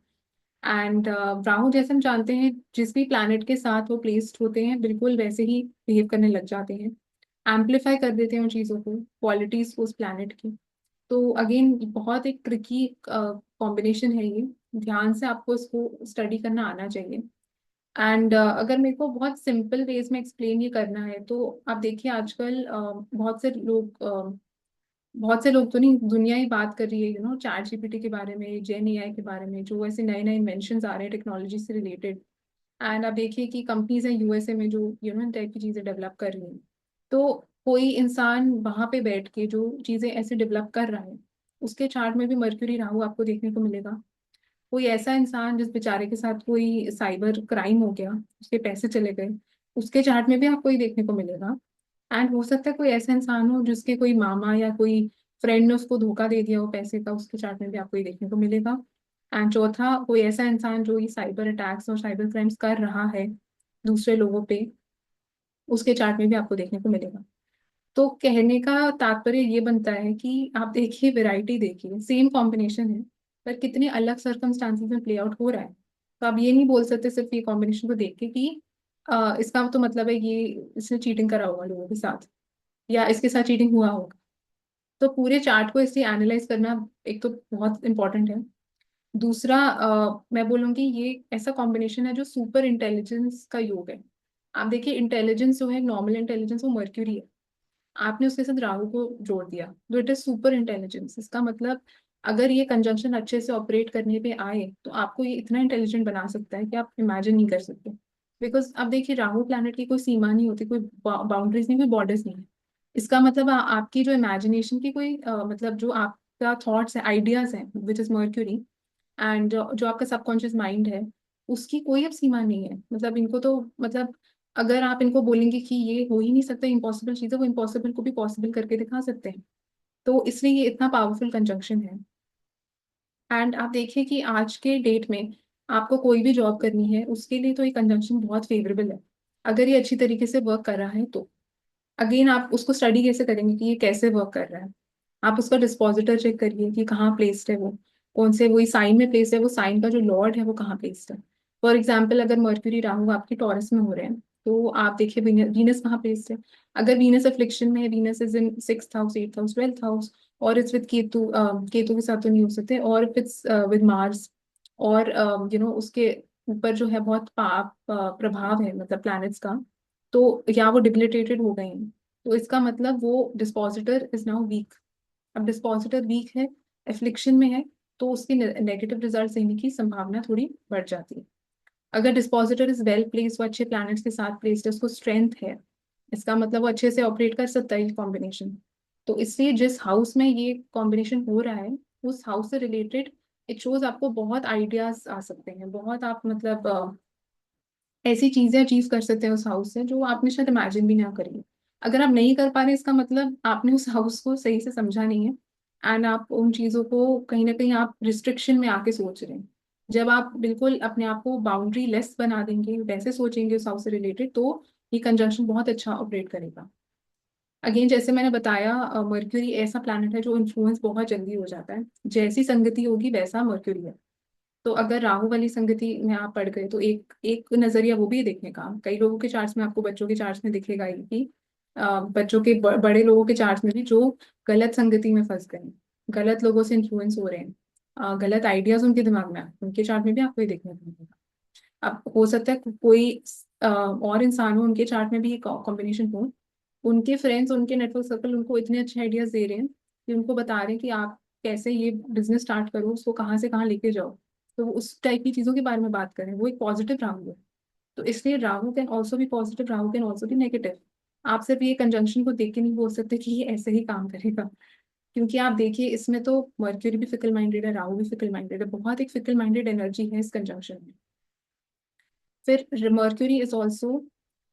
एंड राहु जैसे हम जानते हैं, जिस भी प्लैनेट के साथ वो प्लेस्ड होते हैं बिल्कुल वैसे ही बिहेव करने लग जाते हैं, एम्पलीफाई कर देते हैं उन चीज़ों को, क्वालिटीज को उस प्लैनेट की। तो अगेन बहुत एक ट्रिकी कॉम्बिनेशन है ये, ध्यान से आपको इसको स्टडी करना आना चाहिए। एंड अगर मेरे को बहुत सिंपल वेज में एक्सप्लेन ये करना है, तो आप देखिए आजकल बहुत से लोग तो नहीं, दुनिया ही बात कर रही है चैट जीपीटी के बारे में, जेन एआई के बारे में, जो ऐसे नए नए इन्वेंशन आ रहे हैं टेक्नोलॉजी से रिलेटेड। एंड आप देखिए कि कंपनीज हैं यूएसए में जो इन टाइप की चीजें डेवलप कर रही हैं। तो कोई इंसान वहां पे बैठ के जो चीजें ऐसे डेवलप कर रहा है, उसके चार्ट में भी मर्क्यूरी राहु आपको देखने को मिलेगा। कोई ऐसा इंसान जिस बेचारे के साथ कोई साइबर क्राइम हो गया, उसके पैसे चले गए, उसके चार्ट में भी आपको ये देखने को मिलेगा। एंड हो सकता है कोई ऐसा इंसान हो जिसके कोई मामा या कोई फ्रेंड ने उसको धोखा दे दिया हो पैसे का, उसके चार्ट में भी आपको ये देखने को मिलेगा। एंड चौथा, कोई ऐसा इंसान जो ये साइबर अटैक्स और साइबर क्राइम्स कर रहा है दूसरे लोगों पे, उसके चार्ट में भी आपको देखने को मिलेगा। तो कहने का तात्पर्य ये बनता है कि आप देखिए, वैरायटी देखिए, सेम कॉम्बिनेशन है पर कितने अलग सर्कमस्टांसेस में प्ले आउट हो रहा है। तो आप ये नहीं बोल सकते सिर्फ ये कॉम्बिनेशन को देख के कि इसका तो मतलब है ये इसने चीटिंग करा होगा लोगों के साथ, या इसके साथ चीटिंग हुआ होगा। तो पूरे चार्ट को इसलिए एनालाइज करना एक तो बहुत इंपॉर्टेंट है। दूसरा मैं बोलूँगी ये ऐसा कॉम्बिनेशन है जो सुपर इंटेलिजेंस का योग है। आप देखिए इंटेलिजेंस जो है, नॉर्मल इंटेलिजेंस, वो मर्क्यूरी है। आपने उसके साथ राहु को जोड़ दिया तो इट इज सुपर इंटेलिजेंस। इसका मतलब अगर ये कंजंक्शन अच्छे से ऑपरेट करने पे आए तो आपको ये इतना इंटेलिजेंट बना सकता है कि आप इमेजिन नहीं कर सकते। बिकॉज आप देखिए राहु प्लैनेट की कोई सीमा नहीं होती, कोई बाउंड्रीज नहीं, कोई बॉर्डर्स नहीं है। इसका मतलब आपकी जो इमेजिनेशन की कोई मतलब जो आपका थॉट्स है, आइडियाज हैं, विच इज मर्क्यूरी, एंड जो आपका सबकॉन्शियस माइंड है, उसकी कोई अब सीमा नहीं है। मतलब इनको तो मतलब अगर आप इनको बोलेंगे कि ये हो ही नहीं सकता, इम्पॉसिबल चीज़ है, वो इम्पॉसिबल को भी पॉसिबल करके दिखा सकते हैं। तो इसलिए ये इतना पावरफुल कंजंक्शन है। एंड आप देखिए कि आज के डेट में आपको कोई भी जॉब करनी है उसके लिए तो ये कंजंक्शन बहुत फेवरेबल है, अगर ये अच्छी तरीके से वर्क कर रहा है तो। अगेन आप उसको स्टडी कैसे करेंगे कि ये कैसे वर्क कर रहा है? आप उसका डिस्पोजिटर चेक करिए कि कहाँ प्लेस्ड है वो, कौन से वही साइन में प्लेस्ड है, वो साइन का जो लॉर्ड है वो कहाँ प्लेस्ड है। फॉर एग्जाम्पल अगर मर्क्यूरी राहु आपकी टॉरस में हो रहे हैं तो आप देखिए वीनस कहाँ प्लेस्ड है। अगर वीनस अफ्लिक्शन में है, Venus is in 6th house, 8th house, 12th house, और इट्स विद केतु, केतु के साथ तो नहीं हो सकते, और इफ इट्स विद मार्स, और उसके ऊपर जो है बहुत पाप प्रभाव है मतलब प्लैनेट्स का, तो या वो डिबिलिटेटेड हो गए हैं, तो इसका मतलब वो डिस्पोजिटर इज नाउ वीक। अब डिस्पोजिटर वीक है, एफ्लिक्शन में है, तो उसके नेगेटिव रिजल्ट देने की संभावना थोड़ी बढ़ जाती है। अगर डिस्पोजिटर इज वेल प्लेस, वो अच्छे प्लैनेट्स के साथ प्लेस्ड है, उसको स्ट्रेंथ है, इसका मतलब वो अच्छे से ऑपरेट कर सकता है ये कॉम्बिनेशन। तो इसलिए जिस हाउस में ये कॉम्बिनेशन हो रहा है उस हाउस से रिलेटेड इट शोज आपको बहुत आइडियाज आ सकते हैं, बहुत आप मतलब ऐसी चीजें अचीव कर सकते हैं उस हाउस से जो आपने शायद इमेजिन भी ना करी। अगर आप नहीं कर पा रहे इसका मतलब आपने उस हाउस को सही से समझा नहीं है, एंड आप उन चीजों को कहीं ना कहीं आप रिस्ट्रिक्शन में आके सोच रहे हैं। जब आप बिल्कुल अपने आप को बाउंड्री लेस बना देंगे, वैसे सोचेंगे उस हाउस से रिलेटेड, तो ये कंजंक्शन बहुत अच्छा ऑपरेट करेगा। अगेन जैसे मैंने बताया, मर्क्यूरी ऐसा प्लैनेट है जो इन्फ्लुएंस बहुत जल्दी हो जाता है, जैसी संगति होगी वैसा मर्क्यूरी है। तो अगर राहु वाली संगति में आप पड़ गए तो एक एक नजरिया वो भी देखने का, कई लोगों के चार्ट्स में आपको बच्चों के चार्ट्स में दिखेगा ही कि बच्चों के बड़े लोगों के चार्ट्स में भी जो गलत संगति में फंस गए हैं, गलत लोगों से इन्फ्लुएंस हो रहे हैं, गलत आइडियाज उनके दिमाग में आए, उनके चार्ट में भी आपको ये देखने को मिलेगा। अब हो सकता है कोई और इंसान हो उनके चार्ट में भी एक कॉम्बिनेशन हो, उनके फ्रेंड्स, उनके नेटवर्क सर्कल उनको इतने अच्छे आइडियाज दे रहे हैं कि उनको बता रहे हैं कि आप कैसे ये बिजनेस स्टार्ट करो, उसको कहाँ से कहाँ लेके जाओ, तो वो उस टाइप की चीजों के बारे में बात करें, वो एक पॉजिटिव राहु है। तो इसलिए राहु कैन ऑल्सो भी पॉजिटिव, राहु कैन ऑल्सो भी नेगेटिव। आप सिर्फ ये कंजंक्शन को देख के नहीं बोल सकते कि ये ऐसे ही काम करेगा, क्योंकि आप देखिए इसमें तो मर्क्यूरी भी फिकल माइंडेड है, राहु भी फिकल माइंडेड है, बहुत एक फिकल माइंडेड एनर्जी है इस कंजंक्शन में। फिर mercury is also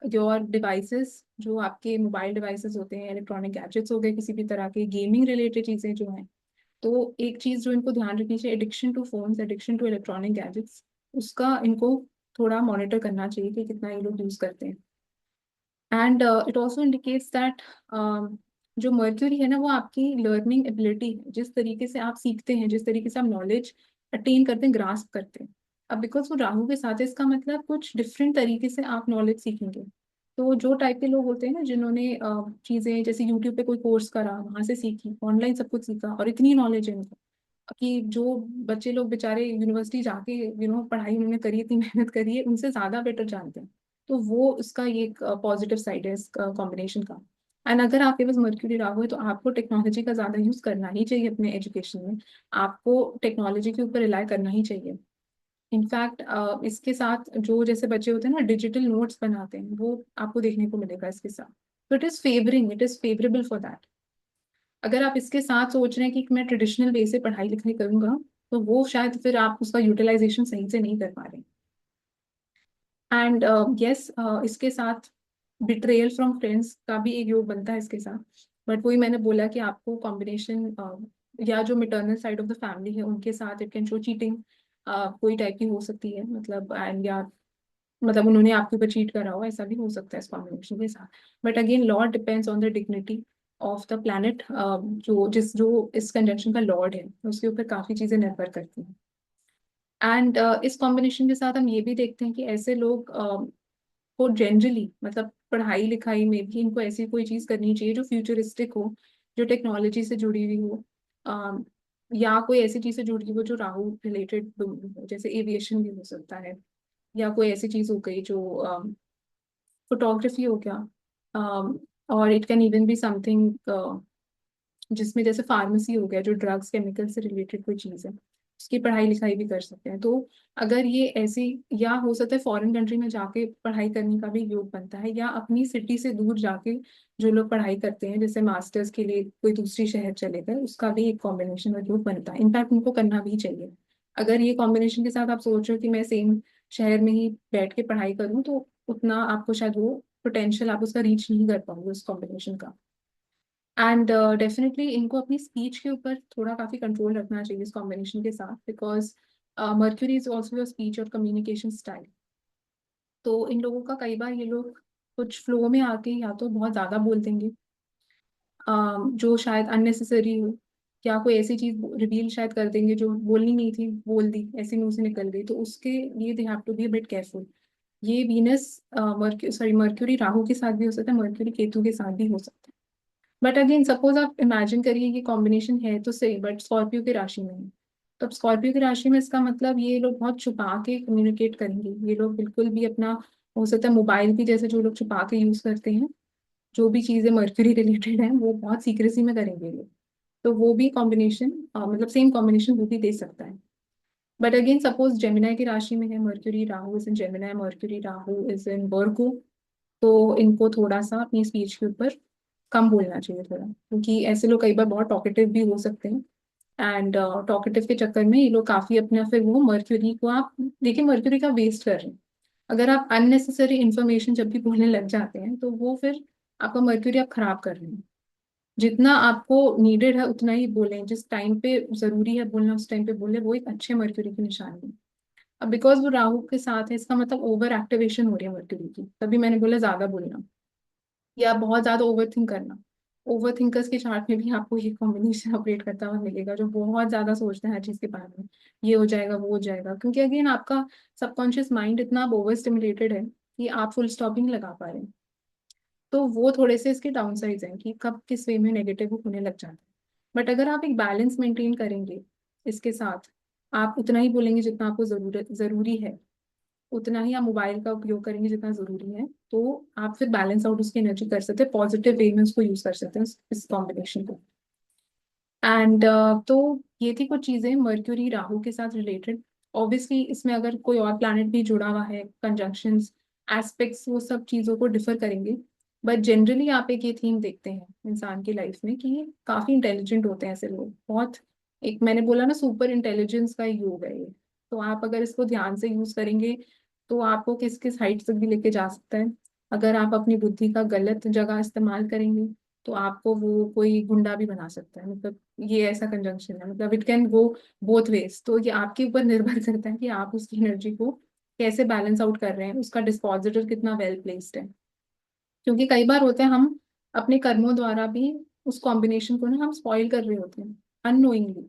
your devices, जो आपके मोबाइल डिवाइसेस होते हैं, इलेक्ट्रॉनिक गैजेट्स हो गए, किसी भी तरह के गेमिंग रिलेटेड चीजें जो हैं। तो एक चीज जो इनको ध्यान रखनी चाहिए, addiction to phones, addiction to electronic gadgets, उसका इनको थोड़ा मॉनिटर करना चाहिए कि कितना ये लोग यूज करते हैं। And it also indicates that जो मर्क्यूरी है ना, वो आपकी लर्निंग एबिलिटी है, जिस तरीके से आप सीखते हैं, जिस तरीके से आप नॉलेज अटेन करते हैं, ग्रास्प करते हैं। अब बिकॉज वो राहु के साथ है, इसका मतलब कुछ डिफरेंट तरीके से आप नॉलेज सीखेंगे। तो जो टाइप के लोग होते हैं ना जिन्होंने चीजें जैसे यूट्यूब पे कोई कोर्स करा, वहां से सीखी, ऑनलाइन सब कुछ सीखा और इतनी नॉलेज है उनको कि जो बच्चे लोग बेचारे यूनिवर्सिटी जाके पढ़ाई उन्होंने करी, इतनी मेहनत करी है, उनसे ज्यादा बेटर जानते हैं। तो वो उसका ये एक पॉजिटिव साइड है इस कॉम्बिनेशन का। एंड अगर आपके पास मर्क्यूरी राहु है तो आपको टेक्नोलॉजी का ज्यादा यूज करना ही चाहिए अपने एजुकेशन में, आपको टेक्नोलॉजी के ऊपर रिलाई करना ही चाहिए। इनफैक्ट इसके साथ जो जैसे बच्चे होते हैं ना डिजिटल नोट्स बनाते हैं, वो आपको देखने को मिलेगा इसके साथ। तो it is favouring, it is favourable for that. अगर आप इसके साथ सोच रहे हैं कि मैं ट्रेडिशनल वे से पढ़ाई लिखाई करूंगा, तो वो शायद फिर आप उसका यूटिलाइजेशन सही से नहीं कर पा रहे। एंड यस, इसके साथ बिट्रेयल फ्रॉम फ्रेंड्स का भी एक योग बनता है इसके साथ। बट वही मैंने बोला कि आपको कॉम्बिनेशन या जो मिटर्नल साइड ऑफ द फैमिली है उनके साथ इट कैन शो चीटिंग, कोई टाइप की हो सकती है, मतलब एंड या मतलब उन्होंने आपके ऊपर चीट करा हो, ऐसा भी हो सकता है इस कॉम्बिनेशन के साथ। But again Lord depends on the dignity of the planet, जो इस कंजंक्शन का लॉर्ड है उसके ऊपर काफी चीजें निर्भर करती हैं। एंड इस कॉम्बिनेशन के साथ हम ये भी देखते हैं कि ऐसे लोग को जनरली मतलब पढ़ाई लिखाई में भी इनको ऐसी कोई चीज करनी चाहिए जो फ्यूचरिस्टिक हो, जो टेक्नोलॉजी से जुड़ी हुई हो, अम, या कोई ऐसी चीज से जुड़ी हो जो राहु रिलेटेड हो, जैसे एविएशन भी हो सकता है, या कोई ऐसी चीज हो गई जो फोटोग्राफी हो गया, और it can even be something जिसमें जैसे फार्मेसी हो गया, जो ड्रग्स केमिकल से रिलेटेड कोई चीज़ है, उसकी पढ़ाई लिखाई भी कर सकते हैं। तो अगर ये ऐसी, या हो सकता है फॉरेन कंट्री में जाके पढ़ाई करने का भी योग बनता है, या अपनी सिटी से दूर जाके जो लोग पढ़ाई करते हैं जैसे मास्टर्स के लिए कोई दूसरी शहर चले गए, उसका भी एक कॉम्बिनेशन और योग बनता है। इनफैक्ट उनको करना भी चाहिए। अगर ये कॉम्बिनेशन के साथ आप सोच रहे हो कि मैं सेम शहर में ही बैठ के पढ़ाई करूँ, तो उतना आपको शायद वो पोटेंशियल आप उसका रीच नहीं कर पाओगे उस कॉम्बिनेशन का। एंड डेफिनेटली इनको अपनी स्पीच के ऊपर थोड़ा काफी कंट्रोल रखना चाहिए इस कॉम्बिनेशन के साथ, because mercury is also your speech और कम्युनिकेशन स्टाइल। तो इन लोगों का कई बार ये लोग कुछ फ्लो में आके या तो बहुत ज्यादा बोल देंगे, जो शायद अननेसेसरी हो, या कोई ऐसी चीज रिवील शायद कर देंगे जो बोलनी नहीं थी, बोल दी, ऐसे मुंह से निकल गई, तो उसके लिए they have to be a bit careful. ये वीनस मर्क्यूरी राहु के साथ भी हो सकता है, मर्क्यूरी केतु के साथ भी हो सकता है। बट अगेन सपोज आप इमेजिन करिए ये कॉम्बिनेशन है तो सही, बट स्कॉर्पियो की राशि में है। तो अब स्कॉर्पियो की राशि में इसका मतलब ये लोग बहुत छुपा के कम्युनिकेट करेंगे। ये लोग बिल्कुल भी अपना, हो सकता है मोबाइल भी जैसे जो लोग छुपा के यूज करते हैं, जो भी चीजें मर्क्यूरी रिलेटेड है वो बहुत सीक्रेसी में करेंगे ये लोग। तो वो भी कॉम्बिनेशन, मतलब सेम कॉम्बिनेशन वो भी दे सकता है। बट अगेन सपोज जेमिनाई की राशि में है Mercury, Rahu is in Gemini, Mercury Rahu is in Virgo, तो इनको थोड़ा सा अपनी स्पीच के ऊपर कम बोलना चाहिए थोड़ा, क्योंकि ऐसे लोग कई बार बहुत टॉकेटिव भी हो सकते हैं। एंड टॉकेटिव के चक्कर में ये लोग काफी अपना, फिर वो मर्क्यूरी को आप देखिए मर्क्यूरी का वेस्ट कर रहे हैं। अगर आप अननेसेसरी इंफॉर्मेशन जब भी बोलने लग जाते हैं तो वो फिर आपका मर्क्यूरी आप खराब कर रहे हैं। जितना आपको नीडेड है उतना ही बोलें, जिस टाइम पे जरूरी है बोलना उस टाइम पे बोले, वो एक अच्छे मर्क्यूरी की निशानी है। अब बिकॉज वो राहु के साथ है, इसका मतलब ओवर एक्टिवेशन हो रही है मर्क्यूरी की, तभी मैंने बोला ज्यादा बोलना या बहुत ज्यादा ओवर थिंक करना। ओवर थिंकर्स के चार्ट में भी आपको ये कॉम्बिनेशन ऑपरेट करता हुआ मिलेगा, जो बहुत ज्यादा सोचते हैं हर चीज के बारे में, ये हो जाएगा वो हो जाएगा, क्योंकि अगेन आपका सबकॉन्शियस माइंड इतना ओवर स्टिमुलेटेड है कि आप फुल स्टॉप ही नहीं लगा पा रहे हैं। तो वो थोड़े से इसके डाउन साइड्स हैं कि कब किस वे में नेगेटिव होने लग जाता है। बट अगर आप एक बैलेंस मेंटेन करेंगे इसके साथ, आप उतना ही बोलेंगे जितना आपको जरूरी है, उतना ही आप मोबाइल का उपयोग करेंगे जितना जरूरी है, तो आप फिर बैलेंस आउट उसकी एनर्जी कर सकते हैं, पॉजिटिव वे में उसको यूज कर सकते हैं इस कॉम्बिनेशन को। एंड तो ये थी कुछ चीजें मर्क्यूरी राहु के साथ रिलेटेड। ऑब्वियसली इसमें अगर कोई और प्लैनेट भी जुड़ा हुआ है, कंजंक्शंस, एस्पेक्ट्स, वो सब चीजों को डिफर करेंगे। बट जनरली आप एक ये थीम देखते हैं इंसान की लाइफ में कि ये काफी इंटेलिजेंट होते हैं ऐसे लोग, बहुत, एक मैंने बोला ना सुपर इंटेलिजेंस का योग है ये। तो आप अगर इसको ध्यान से यूज करेंगे तो आपको किस किस हाइट तक भी लेके जा सकता है। अगर आप अपनी बुद्धि का गलत जगह इस्तेमाल करेंगे तो आपको वो कोई गुंडा भी बना सकता है। मतलब ये ऐसा कंजंक्शन है, मतलब it can go both ways. तो ये आपके ऊपर निर्भर करता है कि आप उसकी एनर्जी को कैसे बैलेंस आउट कर रहे हैं, उसका डिस्पोजिटर कितना वेल प्लेस्ड है। क्योंकि कई बार होता है हम अपने कर्मों द्वारा भी उस कॉम्बिनेशन को ना हम स्पॉइल कर रहे होते हैं अननोइंगली।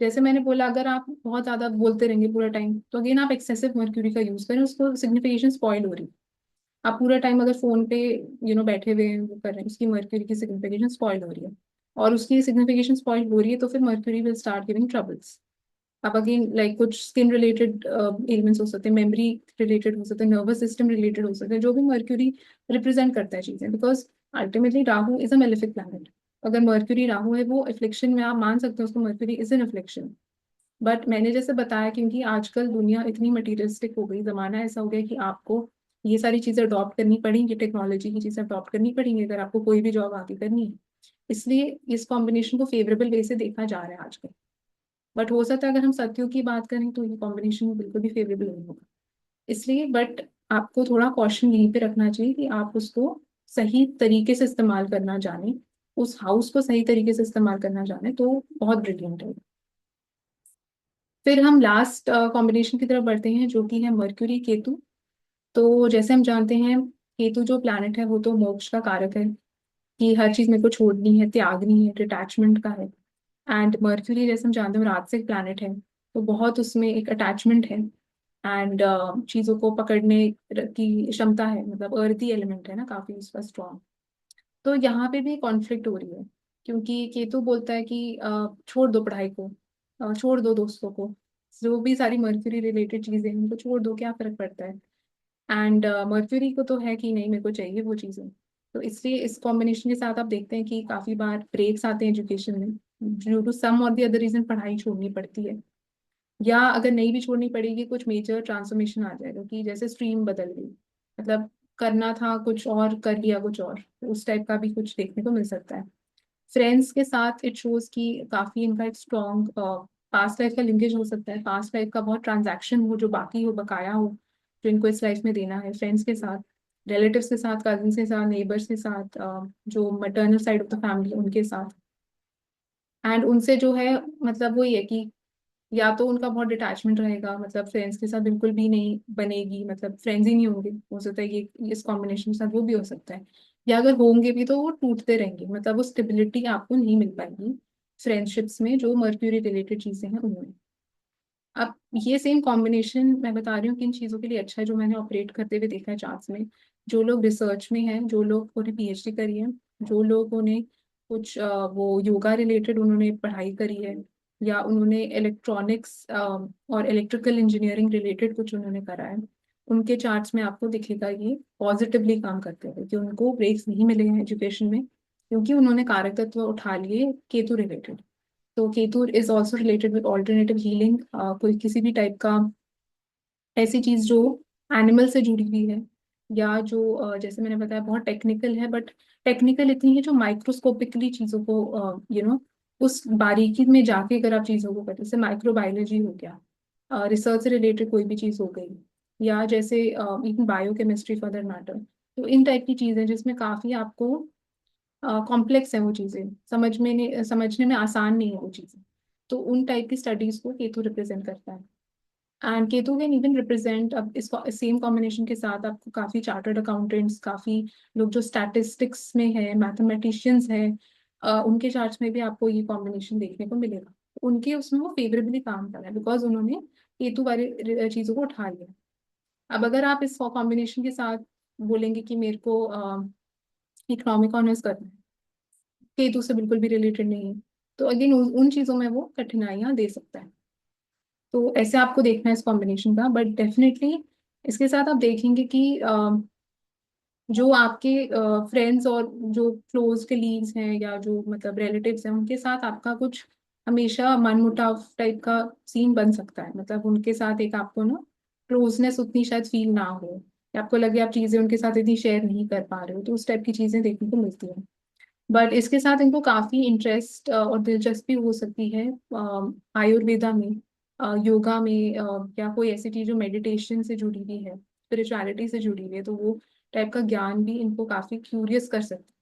जैसे मैंने बोला, अगर आप बहुत ज्यादा बोलते रहेंगे पूरा टाइम, तो अगेन आप एक्सेसिव मर्क्यूरी का यूज करें, उसको सिग्निफिकेशन स्पॉइल हो रही है। आप पूरा टाइम अगर फोन पे बैठे हुए हैं, वो कर रहे हैं, उसकी मर्क्यूरी की सिग्निफिकेशन स्पॉइल हो रही है। और उसकी सिग्निफिकेशन स्पॉइल हो रही है तो फिर mercury will start giving troubles. अब अगेन लाइक कुछ स्किन रिलेटेड एलिमेंट्स हो सकते हैं, मेमोरी रिलेटेड हो सकते हैं, नर्वस सिस्टम रिलेटेड हो सकते हैं, जो भी मर्क्यूरी रिप्रेजेंट करता है चीजें, because ultimately Rahu is a malefic planet. अगर मर्क्यूरी राहु है वो अफ्लिक्शन में, आप मान सकते हो उसको, mercury is an affliction. But मैंने जैसे बताया, क्योंकि आजकल दुनिया इतनी मटीरियलिस्टिक हो गई, जमाना ऐसा हो गया कि आपको ये सारी चीजें अडॉप्ट करनी पड़ेंगी, टेक्नोलॉजी की चीजें अडॉप्ट करनी पड़ेंगी अगर आपको कोई भी जॉब आगे करनी है। इसलिए इस कॉम्बिनेशन को फेवरेबल वे से देखा जा रहा है आजकल। बट हो सकता है अगर हम सत्यों की बात करें तो ये कॉम्बिनेशन बिल्कुल भी फेवरेबल नहीं होगा। इसलिए बट आपको थोड़ा कॉशन यहीं पे रखना चाहिए कि आप उसको सही तरीके से इस्तेमाल करना जाने, उस हाउस को सही तरीके से इस्तेमाल करना जाने, तो बहुत ब्रिलियंट है। फिर हम लास्ट कॉम्बिनेशन की तरफ बढ़ते हैं, जो कि है मर्क्यूरी केतु। तो जैसे हम जानते हैं, केतु जो प्लैनेट है वो तो मोक्ष का कारक है, कि हर चीज मेरे को छोड़नी है, त्यागनी है, डिटैचमेंट का है। एंड मर्क्यूरी जैसे हम जानते हैं राजसिक प्लैनेट है, तो बहुत उसमें एक अटैचमेंट है। एंड चीज़ों को पकड़ने की क्षमता है, मतलब अर्थी एलिमेंट है ना काफ़ी उसका स्ट्रॉन्ग। तो यहाँ पे भी कॉन्फ्लिक्ट हो रही है, क्योंकि केतु बोलता है कि छोड़ दो पढ़ाई को, छोड़ दो दोस्तों को, जो भी सारी मर्क्यूरी रिलेटेड चीजें हैं उनको छोड़ दो, क्या फर्क पड़ता है। एंड मर्क्यूरी को तो है कि नहीं, मेरे को चाहिए वो चीजें। तो इसलिए इस कॉम्बिनेशन के साथ आप देखते हैं कि काफी बार ब्रेक्स आते हैं एजुकेशन में, ड्यू टू सम और द अदर रीजन पढ़ाई छोड़नी पड़ती है। या अगर नहीं भी छोड़नी पड़ेगी, कुछ मेजर ट्रांसफॉर्मेशन आ जाएगा कि जैसे स्ट्रीम बदल गई, मतलब करना था कुछ और कर लिया कुछ और, तो उस टाइप का भी कुछ देखने को मिल सकता है। फ्रेंड्स के साथ इट शोज कि काफी इनका एक स्ट्रॉन्ग पास्ट लाइफ का लिंकेज हो सकता है, पास्ट लाइफ का बहुत ट्रांजैक्शन हो जो बाकी हो, बकाया हो, जो इनको इस लाइफ में देना है फ्रेंड्स के साथ, रिलेटिव्स के साथ, कजिन्स के साथ, नेबर्स के साथ, जो maternal side of the family उनके साथ। एंड उनसे जो है, मतलब वही है कि या तो उनका बहुत डिटैचमेंट रहेगा, मतलब फ्रेंड्स के साथ बिल्कुल भी नहीं बनेगी, मतलब फ्रेंड्स ही नहीं होंगे, हो सकता है ये इस कॉम्बिनेशन के साथ वो भी हो सकता है। या अगर होंगे भी तो वो टूटते रहेंगे, मतलब वो स्टेबिलिटी आपको नहीं मिल पाएगी फ्रेंडशिप्स में जो मर्क्यूरी रिलेटेड चीजें हैं उनमें। अब ये सेम कॉम्बिनेशन मैं बता रही हूँ किन चीज़ों के लिए अच्छा है, जो मैंने ऑपरेट करते हुए देखा है चार्ट्स में। जो लोग रिसर्च में हैं, जो लोग उन्हें पीएचडी करी है, जो लोग उन्हें कुछ वो योगा रिलेटेड उन्होंने पढ़ाई करी है, या उन्होंने इलेक्ट्रॉनिक्स और इलेक्ट्रिकल इंजीनियरिंग रिलेटेड कुछ उन्होंने करा है, उनके चार्ट्स में आपको दिखेगा ये पॉजिटिवली काम करते हैं कि उनको ब्रेक्स नहीं मिले हैं एजुकेशन में, क्योंकि उन्होंने कारक तत्व उठा लिए केतु रिलेटेड। तो Ketu is also related with alternative healing, कोई किसी भी टाइप का ऐसी चीज जो एनिमल से जुड़ी हुई है, या जो जैसे मैंने बताया बहुत टेक्निकल है, बट टेक्निकल इतनी है जो माइक्रोस्कोपिकली चीजों को उस बारीकी में जाके अगर आप चीजों को करते, जैसे माइक्रोबायोलॉजी हो गया, रिसर्च से रिलेटेड कोई भी चीज हो गई, या जैसे even biochemistry for that matter. तो इन टाइप की चीजें जिसमें काफी आपको कॉम्प्लेक्स है वो चीजें, समझने में आसान नहीं है वो चीजें, तो उन टाइप की स्टडीज को केतु रिप्रेजेंट करता है। And Ketu can even represent, अब इसको सेम कॉम्बिनेशन के साथ आपको काफी चार्टर्ड अकाउंटेंट्स, काफी लोग जो स्टैटिस्टिक्स में है, मैथमेटिशियंस हैं, उनके चार्ट्स में भी आपको ये कॉम्बिनेशन देखने को मिलेगा। उनके उसमें वो फेवरेबली काम कर रहा है बिकॉज उन्होंने केतु वाली चीजों को उठा लिया। अब अगर आप इस कॉम्बिनेशन के साथ बोलेंगे कि मेरे को इकोनॉमिक ऑनर्स करना है, केतु से बिल्कुल भी रिलेटेड नहीं है, तो अगेन उन चीजों में वो कठिनाइयां दे सकता है। तो ऐसे आपको देखना है इस कॉम्बिनेशन का, बट डेफिनेटली इसके साथ आप देखेंगे कि जो आपके फ्रेंड्स और जो क्लोज कलीग्स हैं या जो मतलब रिलेटिव्स हैं, उनके साथ आपका कुछ हमेशा मनमुटाव टाइप का सीन बन सकता है, मतलब उनके साथ एक आपको ना क्लोजनेस उतनी शायद फील ना हो, या आपको लगे आप चीजें उनके साथ इतनी शेयर नहीं कर पा रहे हो, तो उस टाइप की चीजें देखने को मिलती हैं। बट इसके साथ इनको काफी इंटरेस्ट और दिलचस्पी हो सकती है आयुर्वेदा में, योगा में, या कोई ऐसी चीज जो मेडिटेशन से जुड़ी हुई है, स्पिरिचुअलिटी से जुड़ी हुई है, तो वो टाइप का ज्ञान भी इनको काफी क्यूरियस कर सकता है।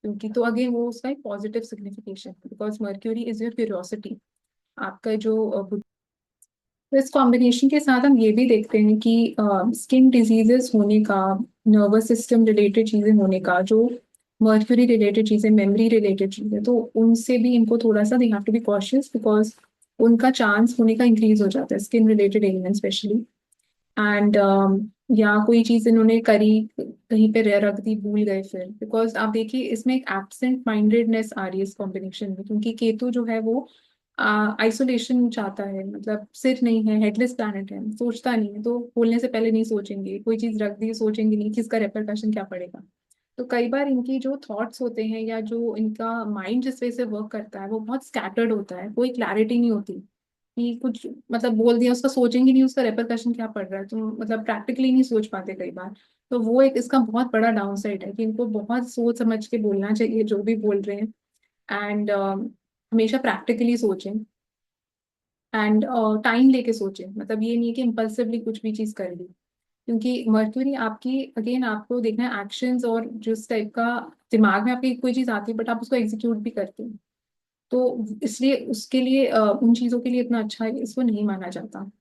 क्योंकि तो अगेन वो उसका एक पॉजिटिव सिग्निफिकेशन है, because mercury is your curiosity, आपका जो तो इस कॉम्बिनेशन के साथ हम ये भी देखते हैं कि स्किन डिजीजेस होने का, नर्वस सिस्टम रिलेटेड चीजें होने का, जो मर्क्यूरी रिलेटेड चीजें, मेमोरी रिलेटेड चीजें, तो उनसे भी इनको थोड़ा सा they have to be cautious, because उनका चांस होने का इंक्रीज हो जाता है, skin related element specially. And या कोई चीज इन्होंने करी, कहीं पे रख दी, भूल गए फिर, बिकॉज आप देखिए इसमें एक एब्सेंट माइंडेडनेस आ रही है इस कॉम्बिनेशन में, क्योंकि केतु जो है वो आइसोलेशन चाहता है, मतलब सिर नहीं है, हेडलेस प्लैनेट है, सोचता नहीं है, तो बोलने से पहले नहीं सोचेंगे, कोई चीज रख दी सोचेंगे नहीं कि इसका रेपरकशन क्या पड़ेगा। तो कई बार इनकी जो थॉट्स होते हैं या जो इनका माइंड जिस वे से वर्क करता है वो बहुत स्कैटर्ड होता है, कोई क्लैरिटी नहीं होती कि कुछ मतलब बोल दिया, उसका सोचेंगे नहीं उसका रेपरकशन क्या पड़ रहा है, तो मतलब प्रैक्टिकली नहीं सोच पाते कई बार। तो वो एक इसका बहुत बड़ा डाउन साइड है कि इनको बहुत सोच समझ के बोलना चाहिए जो भी बोल रहे हैं। एंड हमेशा प्रैक्टिकली सोचें, एंड टाइम लेके सोचें, मतलब ये नहीं है कि इम्पल्सिवली कुछ भी चीज कर ली, क्योंकि मर्क्यूरी आपकी अगेन आपको देखना है एक्शंस, और जिस टाइप का दिमाग में आपकी कोई चीज आती है बट आप उसको एग्जीक्यूट भी करते हैं, तो इसलिए उसके लिए उन चीजों के लिए इतना अच्छा इसको नहीं माना जाता।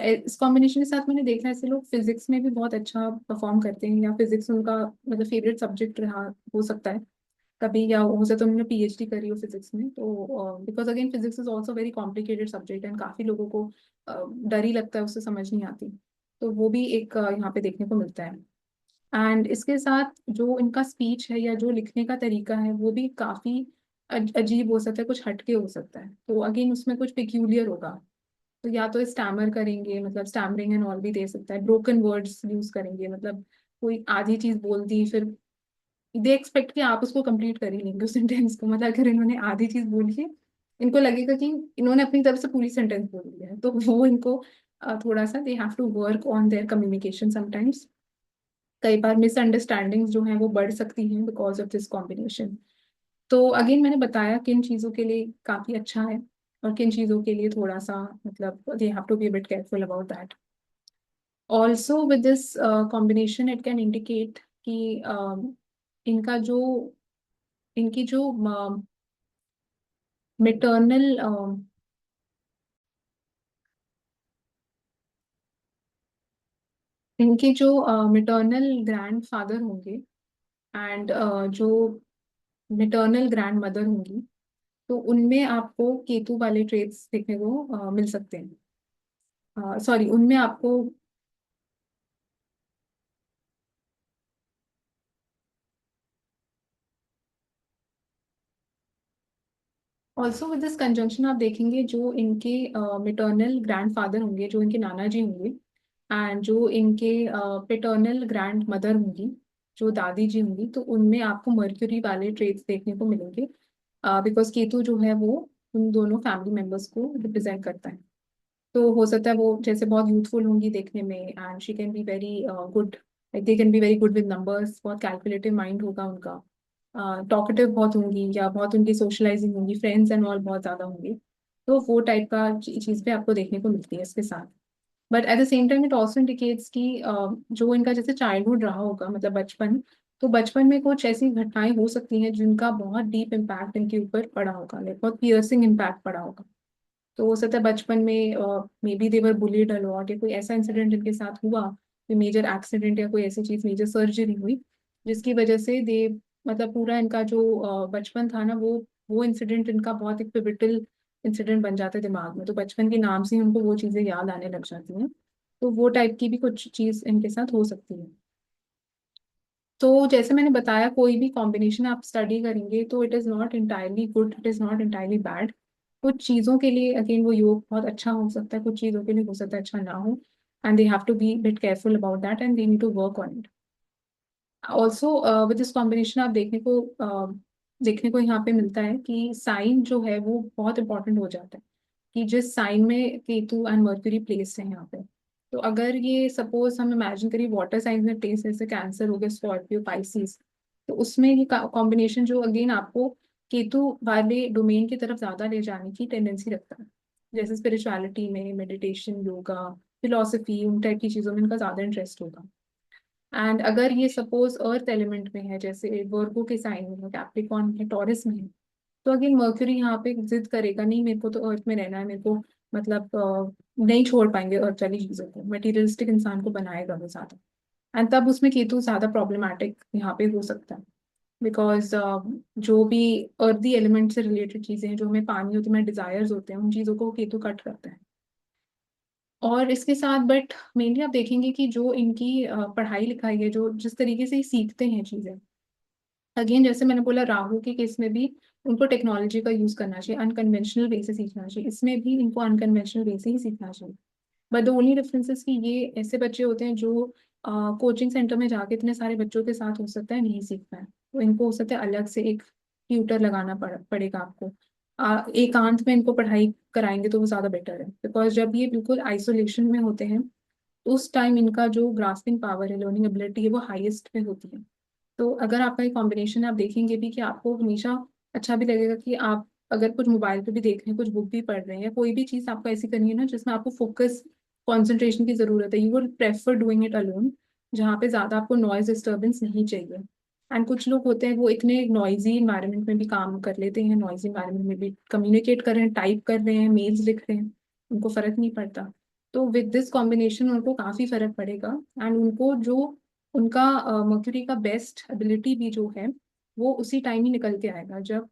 इस कॉम्बिनेशन के साथ मैंने देखा है ऐसे लोग फिजिक्स में भी बहुत अच्छा परफॉर्म करते हैं, या फिजिक्स उनका मतलब फेवरेट सब्जेक्ट रहा हो सकता है, कभी, या हो सकता है उन्होंने पीएचडी करी हो फिजिक्स में। तो because again physics is also very complicated subject and काफी लोगों को डर ही लगता है, उससे समझ नहीं आती। तो वो भी एक यहाँ पे देखने को मिलता है। एंड इसके साथ जो इनका स्पीच है या जो लिखने का तरीका है वो भी काफी अजीब हो सकता है, कुछ हटके हो सकता है। तो अगेन उसमें कुछ पिक्यूलियर होगा। तो या तो स्टैमर करेंगे, मतलब स्टैमरिंग एंड ऑल भी दे सकता है, ब्रोकन वर्ड्स यूज करेंगे, मतलब कोई आधी चीज बोल दी, फिर दे एक्सपेक्ट कि आप उसको कंप्लीट कर ही लेंगे उस सेंटेंस को। मतलब अगर इन्होंने आधी चीज बोली है, इनको लगेगा कि इन्होंने अपनी तरफ से पूरी सेंटेंस बोल दिया है। तो वो इनको थोड़ा सा they have to work on their communication sometimes. कई बार मिसअंडरस्टैंडिंग्स जो हैं वो बढ़ सकती हैं बिकॉज ऑफ दिस कॉम्बिनेशन। तो अगेन मैंने बताया किन चीज़ों के लिए काफ़ी अच्छा है और किन चीज़ों के लिए थोड़ा सा, मतलब they have to be a bit careful about that. Also with this combination it can indicate कि इनका जो इनकी जो मिटर्नल इनके जो मिटर्नल ग्रैंड फादर होंगे एंड जो मिटर्नल ग्रैंड मदर होंगी, तो उनमें आपको केतु वाले ट्रेड्स देखने को मिल सकते हैं। सॉरी, उनमें आपको। ऑल्सो विद दिस कंजंक्शन आप देखेंगे जो इनके मिटर्नल ग्रैंड फादर होंगे, जो इनके नाना जी होंगे, एंड जो इनके पेटर्नल ग्रैंड मदर होंगी, जो दादी जी होंगी, तो उनमें आपको मर्क्यूरी वाले ट्रेड्स देखने को मिलेंगे। बिकॉज केतु जो है वो उन दोनों फैमिली मेंबर्स को रिप्रेजेंट करता है। तो हो सकता है वो जैसे बहुत यूथफुल होंगी देखने में, and she can be very good, like they can be very good with numbers, बहुत कैलकुलेटिव माइंड होगा उनका, टॉकेटिव बहुत होंगी, या बहुत उनकी सोशलाइजिंग होंगी, फ्रेंड्स एंड ऑल बहुत ज्यादा होंगे। तो वो टाइप का चीज़ भी आपको देखने को मिलती है इसके साथ। But at the same time it also indicates कि जो इनका जैसे चाइल्डहुड रहा होगा, मतलब बचपन, तो बचपन में कुछ ऐसी घटनाएं हो सकती हैं जिनका बहुत डीप इम्पैक्ट इनके ऊपर पड़ा होगा, लाइक बहुत पियर्सिंग इम्पैक्ट पड़ा होगा। तो हो सकता है बचपन में maybe they were bullied a lot, या कोई ऐसा इंसिडेंट इनके साथ हुआ, कोई मेजर एक्सीडेंट या कोई ऐसी चीज, मेजर सर्जरी हुई, जिसकी वजह से दे, मतलब पूरा इनका जो बचपन था ना, वो इंसिडेंट इनका बहुत एक पिविटल इंसिडेंट बन जाता है दिमाग में। तो बचपन के नाम से ही उनको वो चीजें याद आने लग जाती हैं। तो वो टाइप की भी कुछ चीज इनके साथ हो सकती है। तो जैसे मैंने बताया, कोई भी कॉम्बिनेशन आप स्टडी करेंगे तो it is not entirely good, it is not entirely bad. कुछ चीज़ों के लिए अगेन वो योग बहुत अच्छा हो सकता है, कुछ चीज़ों के लिए हो सकता है अच्छा ना हो, and they have to be bit careful about that and they need to work on it. Also with this combination आप देखने को यहाँ पे मिलता है कि साइन जो है वो बहुत इंपॉर्टेंट हो जाता है, कि जिस साइन में केतु एंड मर्क्यूरी प्लेस है यहाँ पे। तो अगर ये सपोज हम इमेजिन करिए वाटर साइन में प्लेस है, जैसे कैंसर हो गया, स्कॉर्पियो, पाइसिस, तो उसमें ये कॉम्बिनेशन जो अगेन आपको केतु वाले डोमेन की तरफ ज्यादा ले जाने की टेंडेंसी रखता है, जैसे स्पिरिचुअलिटी में, मेडिटेशन, योगा, फिलोसफी, उन टाइप की चीजों में इनका ज्यादा इंटरेस्ट होगा। एंड अगर ये सपोज अर्थ एलिमेंट में है, जैसे वर्गो के साइन में है, कैप्रिकॉर्न है, टॉरस में है, तो अगेन मर्क्यूरी यहाँ पे जिद करेगा, नहीं मेरे को तो अर्थ में रहना है, मेरे को मतलब नहीं छोड़ पाएंगे अर्थ वाली चीजों को, मटीरियलिस्टिक इंसान को बनाएगा वो ज्यादा। एंड तब उसमें केतु ज्यादा प्रॉब्लमैटिक यहाँ पे हो सकता है, बिकॉज जो भी अर्दी एलिमेंट से रिलेटेड चीजें हैं, जो हमें पानी होती है, डिजायर्स होते हैं, उन चीजों को केतु कट करता है। और इसके साथ बट मेनली आप देखेंगे कि जो इनकी पढ़ाई लिखाई है, जो जिस तरीके से ये सीखते हैं चीजें, अगेन जैसे मैंने बोला राहु के केस में भी उनको टेक्नोलॉजी का यूज करना चाहिए, अनकन्वेंशनल वे से सीखना चाहिए, इसमें भी इनको अनकन्वेंशनल वे से ही सीखना चाहिए। But the only difference is कि ये ऐसे बच्चे होते हैं जो कोचिंग सेंटर में जाके इतने सारे बच्चों के साथ हो सकता है नहीं सीख पाए, तो इनको हो सकता है अलग से एक ट्यूटर लगाना पड़ेगा आपको। एकांत में इनको पढ़ाई कराएंगे तो वो ज्यादा बेटर है, बिकॉज जब ये बिल्कुल आइसोलेशन में होते हैं, तो उस टाइम इनका जो ग्रास्पिंग पावर है, लर्निंग एबिलिटी है, वो हाईएस्ट पे होती है। तो अगर आपका ये कॉम्बिनेशन आप देखेंगे भी कि आपको हमेशा अच्छा भी लगेगा कि आप अगर कुछ मोबाइल पे भी देख रहे हैं, कुछ बुक भी पढ़ रहे हैं, या कोई भी चीज़ आपको ऐसी करनी है ना जिसमें आपको फोकस, कंसंट्रेशन की जरूरत है, you will prefer doing it alone, जहाँ पे ज्यादा आपको नॉइज डिस्टर्बेंस नहीं चाहिए। एंड कुछ लोग होते हैं वो इतने नॉइजी इन्वायरमेंट में भी काम कर लेते हैं, नॉइजी इन्वायरमेंट में भी कम्युनिकेट कर रहे हैं, टाइप कर रहे हैं, मेल्स लिख रहे हैं, उनको फर्क नहीं पड़ता। तो विद दिस कॉम्बिनेशन उनको काफी फर्क पड़ेगा। एंड उनको जो उनका मर्क्यूरी का बेस्ट एबिलिटी भी जो है वो उसी टाइम ही निकल के आएगा जब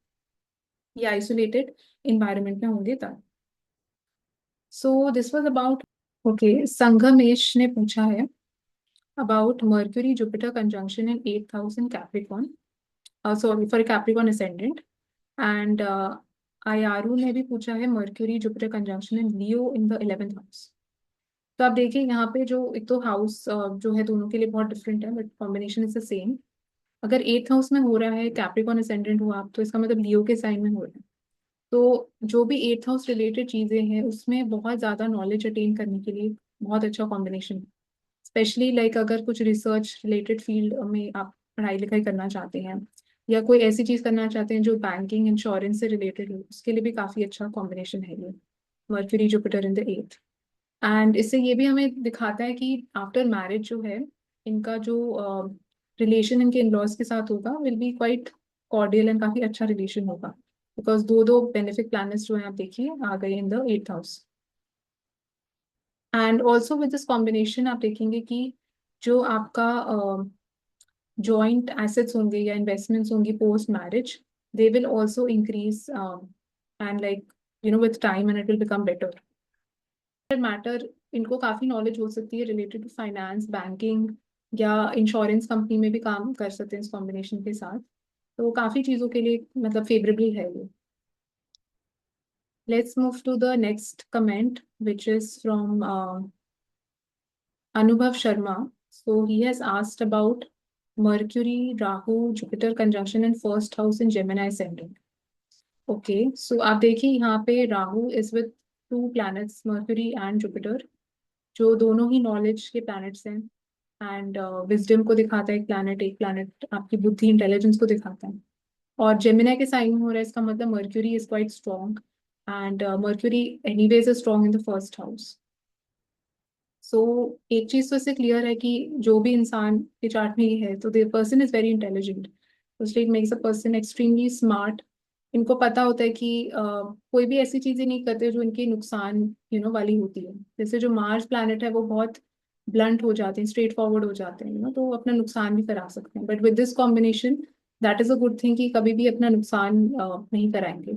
ये आइसोलेटेड इन्वायरमेंट में होंगे तब। So this was about. Okay, Sangamesh ने पूछा है about Mercury Jupiter conjunction in 8th house in Capricorn, sorry for Capricorn ascendant, and Ayaru ने भी पूछा है Mercury Jupiter conjunction in Leo in the 11th house. तो आप देखिए यहाँ पे जो एक तो हाउस जो है दोनों के लिए बहुत डिफरेंट है, but combination is the same. अगर 8th हाउस में हो रहा है कैप्रिकॉन असेंडेंट हुआ आप, तो इसका मतलब लियो के साइन में हो रहा है। तो जो भी 8th हाउस रिलेटेड चीजें हैं उसमें बहुत ज्यादा नॉलेज अटेन करने के लिए बहुत अच्छा कॉम्बिनेशन है। स्पेशली लाइक अगर कुछ रिसर्च रिलेटेड फील्ड में आप पढ़ाई लिखाई करना चाहते हैं, या कोई ऐसी चीज करना चाहते हैं जो बैंकिंग इंश्योरेंस से रिलेटेड हो, उसके लिए भी काफी अच्छा कॉम्बिनेशन है ये mercury Jupiter in the 8th। And इससे ये भी हमें दिखाता है कि आफ्टर मैरिज जो है इनका जो रिलेशन इनके इन लॉज के साथ होगा will be quite cordial and काफी अच्छा रिलेशन होगा, बिकॉज दो दो बेनिफिक प्लैनेट्स जो है आप देखिए आ गए इन the 8th house. And also with this combination आप देखेंगे कि जो आपका जॉइंट एसेट्स होंगे या इन्वेस्टमेंट्स होंगी post marriage, they will also increase and like with time and it will become better matter. इनको काफी नॉलेज हो सकती है रिलेटेड टू फाइनेंस, बैंकिंग या इंश्योरेंस कंपनी में भी काम कर सकते हैं इस कॉम्बिनेशन के साथ। तो काफी चीजों के लिए मतलब फेवरेबल है ये। Let's move to the next comment which is from Anubhav Sharma. So he has asked about Mercury Rahu Jupiter conjunction in first house in Gemini ascendant। Okay, so आप देखिए यहाँ पे Rahu is with two planets Mercury and Jupiter, जो दोनों ही knowledge के planets हैं। And wisdom को दिखाता है एक प्लैनेट आपकी बुद्धि इंटेलिजेंस को दिखाता है। और जेमिनी के साइन में हो रहा है, इसका मतलब Mercury is quite strong, and Mercury anyways is strong in the first house. So एक चीज तो इससे क्लियर है कि जो भी इंसान के चार्ट में ये है तो the person is very intelligent, it makes a person extremely smart. इनको पता होता है कि कोई भी ऐसी चीजें नहीं करते जो इनके नुकसान वाली होती है। जैसे जो मार्स प्लैनेट है वो बहुत ब्लंट हो जाते हैं, स्ट्रेट फॉरवर्ड हो जाते हैं तो वो अपना नुकसान भी करा सकते हैं, but with this combination that is a good thing कि कभी भी अपना नुकसान नहीं कराएंगे।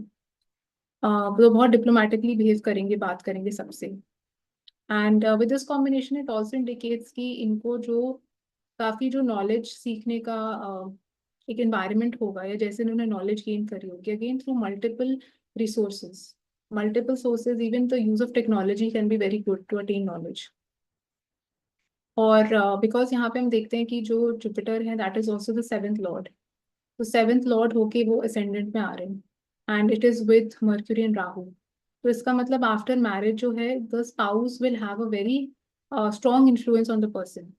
वो बहुत डिप्लोमेटिकली बिहेव करेंगे, बात करेंगे सबसे। And with this combination it also indicates कि इनको जो काफी जो नॉलेज सीखने का एक एनवायरनमेंट होगा, या जैसे इन्होंने नॉलेज गेन करी होगी again through multiple sources, even the use of technology can be very good to attain knowledge. और बिकॉज यहाँ पे हम देखते हैं कि जो जुपिटर है that is also the 7th lord, तो 7th लॉर्ड होके वो असेंडेंट में आ रहे हैं and it is with mercury and Rahu. तो इसका मतलब आफ्टर मैरिज जो है the spouse will have a very strong influence on the person.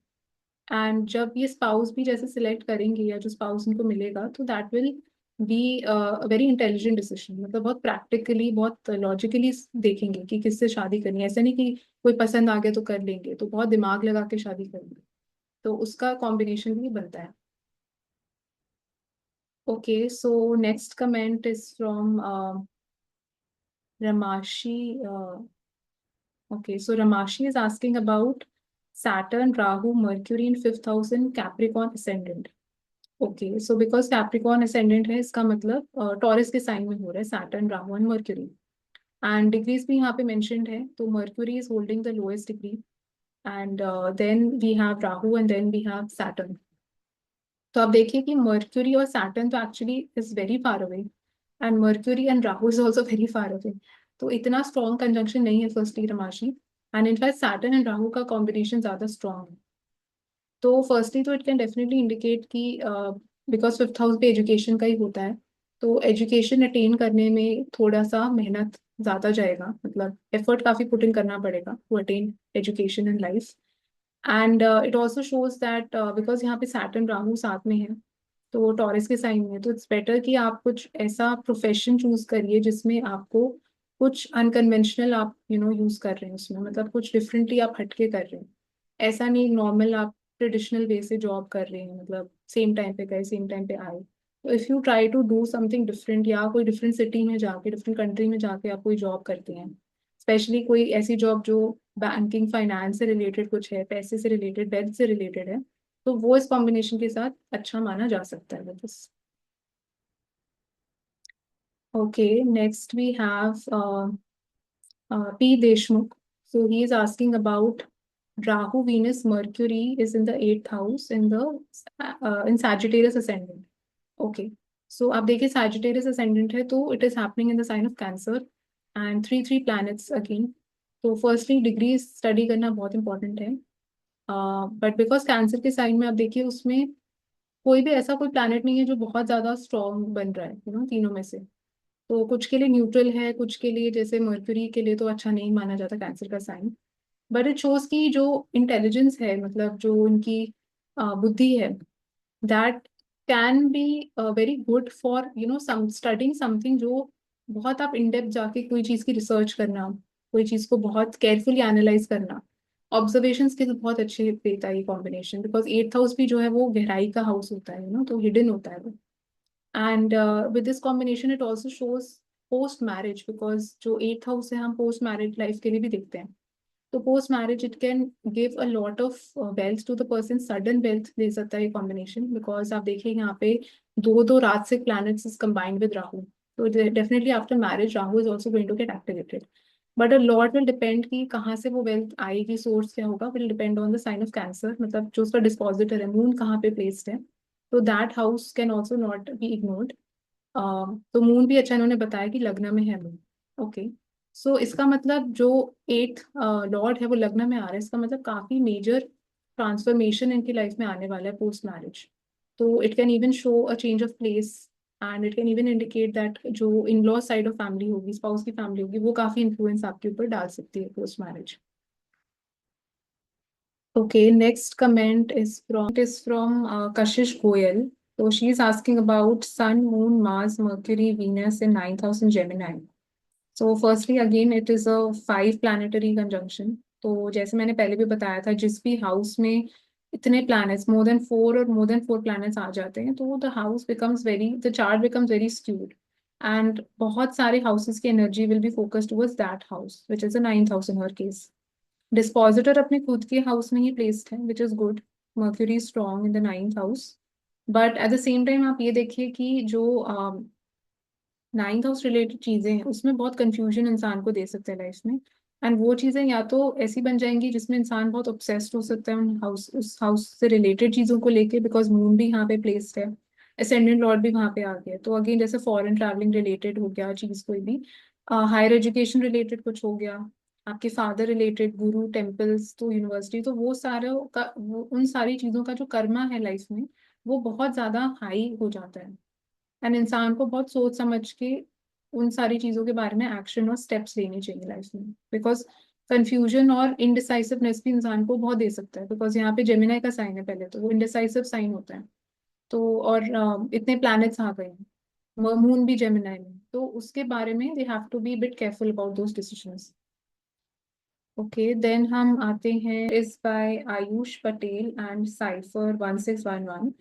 And जब ये स्पाउस भी जैसे सिलेक्ट करेंगे या जो स्पाउस उनको मिलेगा तो that will be very intelligent decision, मतलब बहुत प्रैक्टिकली बहुत लॉजिकली देखेंगे कि किससे शादी करनी है। ऐसा नहीं कि कोई पसंद आ गया तो कर लेंगे, तो बहुत दिमाग लगा के शादी करेंगे। तो उसका कॉम्बिनेशन भी बनता है। Okay, so next comment is from Ramashi. Okay, so Ramashi is asking about Saturn, Rahu, Mercury in 5th house in Capricorn ascendant. Okay, so because Capricorn ascendant है इसका मतलब टॉरस के साइन में हो रहा है Saturn, Rahu and Mercury। And degrees भी यहाँ पे मेंशन्ड है, तो Mercury is holding the lowest degree and then we have Rahu and then we have Saturn। तो आप देखिए कि Mercury और Saturn तो actually is very far away, and Mercury and Rahu is also very far away। तो इतना strong conjunction नहीं है firstly Ramashi, and in fact Saturn and Rahu का कॉम्बिनेशन ज्यादा स्ट्रॉन्ग है। तो फर्स्टली तो इट कैन डेफिनेटली इंडिकेट कि बिकॉज 5th हाउस पे एजुकेशन का ही होता है, तो एजुकेशन अटेन करने में थोड़ा सा मेहनत ज्यादा जाएगा, मतलब एफर्ट काफी पुट इन करना पड़ेगा to attain education in life. And it also shows that because यहाँ पे सैटर्न राहु साथ में है तो टॉरस के साइन में, तो इट्स बेटर कि आप कुछ ऐसा प्रोफेशन चूज करिए जिसमें आपको कुछ अनकन्वेंशनल आप यूज कर रहे हैं उसमें, मतलब कुछ डिफरेंटली आप हटके कर रहे हैं। ऐसा नहीं नॉर्मल आप ट्रेडिशनल वे से जॉब कर रहे हैं, मतलब सेम टाइम पे गए सेम टाइम पे आए। तो if you try to do something different, या कोई डिफरेंट सिटी में जाके डिफरेंट कंट्री में जाके आप कोई जॉब करते हैं, स्पेशली कोई ऐसी जॉब जो बैंकिंग फाइनेंस से रिलेटेड कुछ है, पैसे से रिलेटेड, वेल्थ से रिलेटेड है, तो वो इस कॉम्बिनेशन के साथ अच्छा माना जा सकता है बस। Okay, next we have P. Deshmukh. So he is asking about Rahu, Venus, Mercury is in the eighth house in the in Sagittarius ascendant. Okay. So आप देखिए Sagittarius ascendant है तो it is happening in the sign of Cancer and three planets again. तो firstly degree study करना बहुत important है. But because cancer के sign में आप देखिए उसमें कोई भी ऐसा कोई प्लैनेट नहीं है जो बहुत ज्यादा स्ट्रॉन्ग बन रहा है तीनों में से. तो कुछ के लिए न्यूट्रल है, कुछ के लिए जैसे मर्क्यूरी के लिए तो अच्छा नहीं माना जाता कैंसर का साइन. बट इट शोज की जो इंटेलिजेंस है, मतलब जो उनकी बुद्धि है, that can be very good for some studying something. जो बहुत आप इन डेप्थ जाके कोई चीज़ की रिसर्च करना, कोई चीज़ को बहुत केयरफुली एनालाइज करना, ऑब्जर्वेशंस के तो बहुत अच्छे देता है ये कॉम्बिनेशन. बिकॉज एट्थ हाउस भी जो है वो गहराई का हाउस होता है तो हिडन होता है वो. And with this combination it also shows post marriage, because जो एट्थ हाउस है हम पोस्ट मैरिज लाइफ के लिए भी देखते हैं. तो post marriage it can give a lot of wealth to the person, sudden wealth दे सकता है ये कॉम्बिनेशन. बिकॉज आप देखिए यहाँ पे दो दो रात से planets is combined with Rahu. तो definitely after marriage Rahu is also going to get activated. But a lot will depend कि कहाँ से वो वेल्थ आएगी, सोर्स क्या होगा, will depend on the sign of Cancer. मतलब जो उसका डिस्पोजिटर है, मून कहाँ पे प्लेस्ड है. तो that house can also not be ignored. तो मून भी अच्छा इन्होंने बताया कि लग्न में है मून. ओके. सो इसका मतलब जो एट्थ लॉर्ड है वो लग्न में आ रहा है, इसका मतलब काफी मेजर ट्रांसफॉर्मेशन इनकी लाइफ में आने वाला है पोस्ट मैरिज. तो it can even show a change of place and it can even indicate that जो in law side of family होगी, स्पाउस की फैमिली होगी, वो काफी इन्फ्लुएंस आपके ऊपर डाल सकती है post marriage. Okay, next comment is from Kashish Goyal. So she is asking about Sun, Moon, Mars, Mercury, Venus in ninth house in Gemini. So firstly again it is a five planetary conjunction. तो जैसे मैंने पहले भी बताया था, जिस भी house में इतने planets, more than four planets आ जाते हैं, तो the chart becomes very skewed. And बहुत सारे houses की energy will be focused towards that house, which is the ninth house in her case. Dispositor अपने खुद के हाउस में ही प्लेस्ड है, which is good. Mercury strong in the ninth house. But at the same time आप ये देखिए कि जो नाइन्थ हाउस रिलेटेड चीजें हैं उसमें बहुत कंफ्यूजन इंसान को दे सकते हैं लाइफ में. एंड वो चीजें या तो ऐसी बन जाएंगी जिसमें इंसान बहुत ऑब्सेस्ड हो सकता है उस हाउस से रिलेटेड चीजों को लेके, बिकॉज मून भी यहाँ पे प्लेस्ड है, असेंडेंट लॉर्ड भी वहाँ पे आ गया. तो अगेन जैसे फॉरेन ट्रैवलिंग रिलेटेड हो गया चीज, कोई भी हायर एजुकेशन रिलेटेड कुछ हो गया, आपके फादर रिलेटेड, गुरु, टेम्पल्स, तो यूनिवर्सिटी, तो वो सारे उन सारी चीजों का जो कर्मा है लाइफ में, वो बहुत ज्यादा हाई हो जाता है. एंड इंसान को बहुत सोच समझ के उन सारी चीजों के बारे में एक्शन और स्टेप्स लेने चाहिए लाइफ में. बिकॉज कंफ्यूजन और इनडिसाइसिवनेस भी इंसान को बहुत दे सकता है, बिकॉज यहाँ पे जेमिनाई का साइन है पहले, तो वो इनडिसाइसिव साइन होता है. तो और इतने प्लैनेट्स आ गए हैं, मून भी जेमिनाई में, तो उसके बारे में they have to be bit careful about those decisions. Okay, then हम आते हैं is by Ayush Patel and cipher 1611.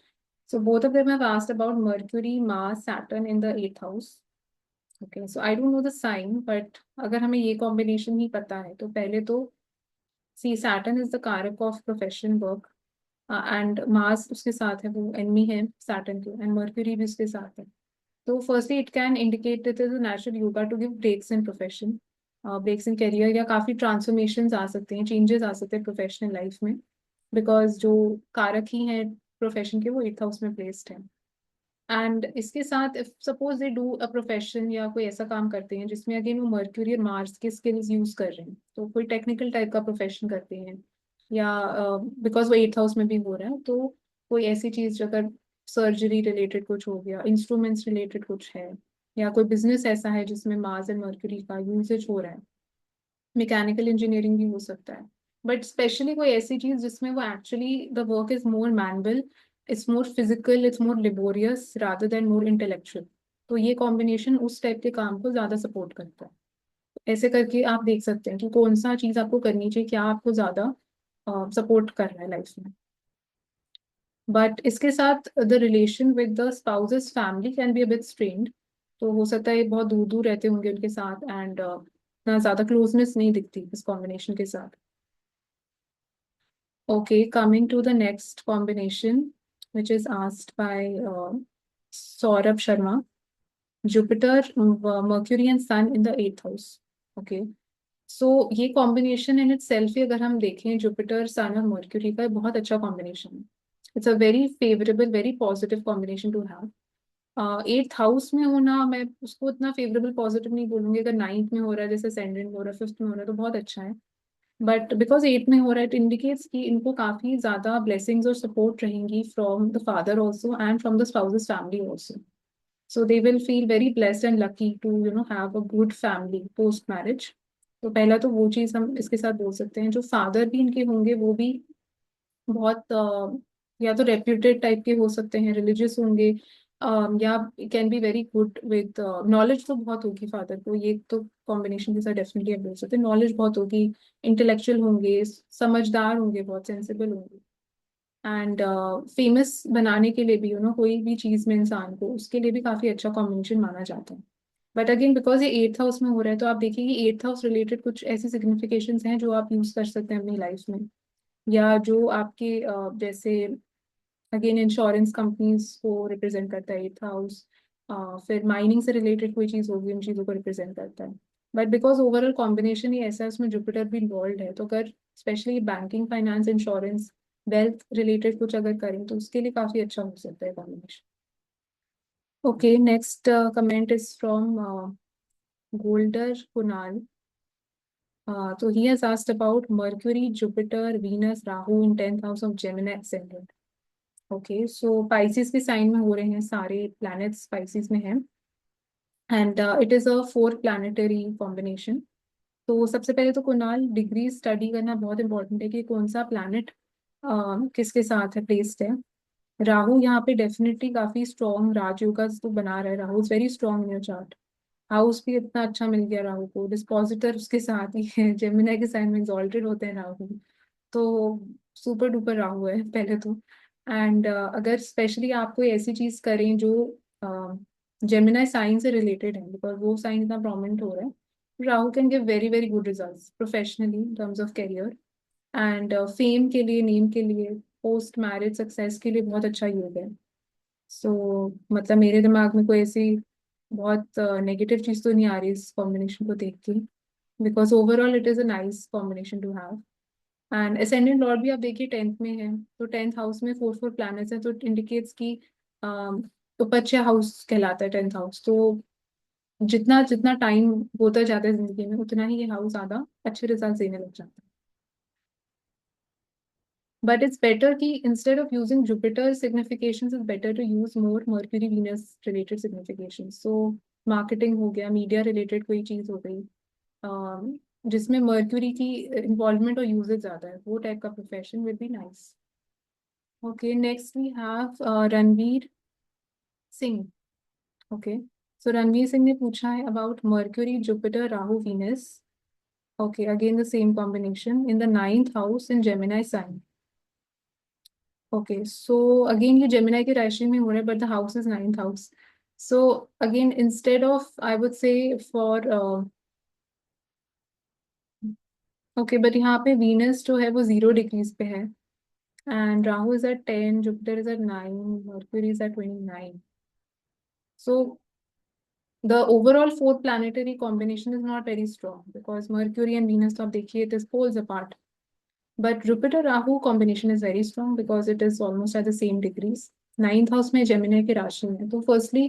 So both of them have asked about Mercury, Mars, Saturn in the eighth house. Okay, so I don't know the sign, but अगर हमें ये combination ही पता है तो पहले तो see Saturn is the कारक of profession work, and Mars उसके साथ है, वो enemy है Saturn के, and Mercury भी उसके साथ है. तो firstly it can indicate that there is a natural yoga to give breaks in profession, breaks in career, या काफी transformations आ सकते हैं, changes आ सकते हैं professional life में, because जो कारक ही हैं प्रोफेशन के वो एट्थ हाउस में प्लेस्ड है. एंड इसके साथ if suppose they do a profession या कोई ऐसा काम करते हैं जिसमें अगेन वो मर्क्यूरी और मार्स के स्किल्स यूज कर रहे हैं, तो कोई टेक्निकल टाइप का प्रोफेशन करते हैं, या बिकॉज वो एट्थ हाउस में भी हो रहा है, तो कोई ऐसी चीज अगर सर्जरी रिलेटेड कुछ हो गया, इंस्ट्रूमेंट्स रिलेटेड कुछ है, या कोई बिजनेस ऐसा है जिसमें मार्स एंड मर्क्यूरी का यूजेज हो रहा है, मैकेनिकल इंजीनियरिंग भी हो सकता है. बट स्पेशली कोई ऐसी चीज जिसमें वो actually the work is more manual, it's more physical, it's more laborious rather than more intellectual. तो ये कॉम्बिनेशन उस टाइप के काम को ज्यादा सपोर्ट करता है. ऐसे करके आप देख सकते हैं कि कौन सा चीज आपको करनी चाहिए, क्या आपको ज्यादा सपोर्ट कर रहा है लाइफ में. बट इसके साथ the relation with the spouses family can be a bit strained. तो हो सकता है ये बहुत दूर दूर रहते होंगे उनके साथ, एंड ना ज्यादा क्लोजनेस नहीं दिखती इस कॉम्बिनेशन के साथ. Okay, coming to the next combination, which is asked by Saurabh Sharma. Jupiter, Mercury and Sun in the 8th house. Okay, so ये कॉम्बिनेशन इन इट सेल्फ ही अगर हम देखें, जुपिटर सन और मर्क्यूरी का बहुत अच्छा कॉम्बिनेशन है। It's a very favourable, very positive combination to have. 8th house में होना, मैं उसको इतना फेवरेबल पॉजिटिव नहीं बोलूंगी। अगर 9th में हो रहा है, जैसे असेंडेंट हो रहा है, 5th में हो रहा है, तो बहुत अच्छा है। बट बिकॉज 8th में हो रहा है, इट इंडिकेट्स कि इनको काफी ज्यादा ब्लेसिंग्स और सपोर्ट रहेंगी from the father also and from the spouses family also. So they will feel very blessed and lucky to have a good family post marriage। तो पहला तो वो चीज हम इसके साथ बोल सकते हैं। जो फादर भी इनके होंगे वो भी बहुत या तो रेप्यूटेड टाइप के हो सकते हैं, रिलीजियस होंगे, या can be very good with knowledge. तो बहुत होगी फादर को, ये तो कॉम्बिनेशन के साथ डेफिनेटली आप बोल सकते हैं। नॉलेज बहुत होगी, इंटेलेक्चुअल होंगे, समझदार होंगे, बहुत सेंसिबल होंगे। एंड फेमस बनाने के लिए भी कोई भी चीज में इंसान को, उसके लिए भी काफी अच्छा कॉम्बिनेशन माना जाता है। बट अगेन बिकॉज ये 8th हाउस में हो रहा है, तो आप देखिए कि 8th हाउस रिलेटेड कुछ ऐसी सिग्निफिकेशंस हैं जो आप यूज कर सकते हैं अपनी लाइफ में, या जो आपके जैसे अगेन इंश्योरेंस कंपनीज को रिप्रेजेंट करता है 8th हाउस। फिर माइनिंग से रिलेटेड कोई चीज होगी, उन चीजों को रिप्रेजेंट करता है। बट बिकॉज ओवरऑल कॉम्बिनेशन ही ऐसा है, उसमें जुपिटर भी इन्वॉल्व है, तो अगर specially banking, finance, insurance, wealth related कुछ अगर करें तो उसके लिए काफी अच्छा हो सकता है combination. Okay, next comment is from Golder Kunal. तो he has asked about Mercury, Jupiter, Venus, Rahu in 10th house of Gemini ascendant। Okay, so Pisces के साइन में हो रहे हैं, सारे प्लैनेट्स पाइसिस में हैं। And it is a 4 planetary combination. तो सबसे पहले तो कुणाल, डिग्री स्टडी करना बहुत इंपॉर्टेंट है कि कौन सा प्लैनेट किसके साथ है, प्लेस्ड है। राहु यहाँ पे डेफिनेटली काफी स्ट्रॉन्ग राजयोग का तो बना रहा है। Rahu is very strong in your chart. House भी इतना अच्छा मिल गया राहु को, डिस्पोजिटर उसके साथ ही है, जेमिनी के साइन में एक्सॉल्टेड होते हैं राहु। तो सुपर डुपर राहु है पहले तो। एंड अगर स्पेशली आप कोई ऐसी चीज करें जो जेमिनी साइन से रिलेटेड है, बिकॉज वो साइन इतना प्रोमिनेंट हो रहा है, Rahu can give very very good results professionally in terms of career and fame के लिए, नेम के लिए, पोस्ट मैरिज सक्सेस के लिए बहुत अच्छा योग है। सो मतलब मेरे दिमाग में कोई ऐसी बहुत नेगेटिव चीज तो नहीं आ रही इस कॉम्बिनेशन को देख के, because overall it is a nice combination to have. And ascendant lord भी आप देखिए 10th में है, तो 10th हाउस में 4 4 प्लैनेट्स हैं, तो इट इंडिकेट्स की उपच्य हाउस कहलाता है 10th हाउस। तो जितना जितना टाइम होता जाता है जिंदगी में, उतना ही ये हाउस ज्यादा अच्छे रिजल्ट देने लग जाता है। बट इट्स बेटर कि instead of using Jupiter significations, it's better to use more Mercury Venus related significations. So marketing हो गया, मीडिया रिलेटेड कोई चीज हो गई, जिसमें मर्क्यूरी की इन्वॉल्वमेंट और यूजेज ज्यादा है, वो टाइप का profession will be nice. Okay, next we have Ranveer Singh. Okay, so Ranveer Singh ने पूछा है about Mercury, Jupiter, Rahu, Venus. Okay, again the same combination in the 9th house in Gemini sign. Okay, so again ये Gemini के राशि में हो रहा है, but the house is 9th house. So again instead of I would say for okay, but यहाँ पे Venus जो है वो 0 डिग्रीज पे है, and Rahu is at 10, Jupiter is at 9, Mercury is at 29। So the overall fourth planetary combination is not very strong because Mercury and Venus, तो आप देखिए, it is poles apart. But Jupiter Rahu combination is very strong because it is almost at the same degrees. 9th house में Gemini के राशि में, तो firstly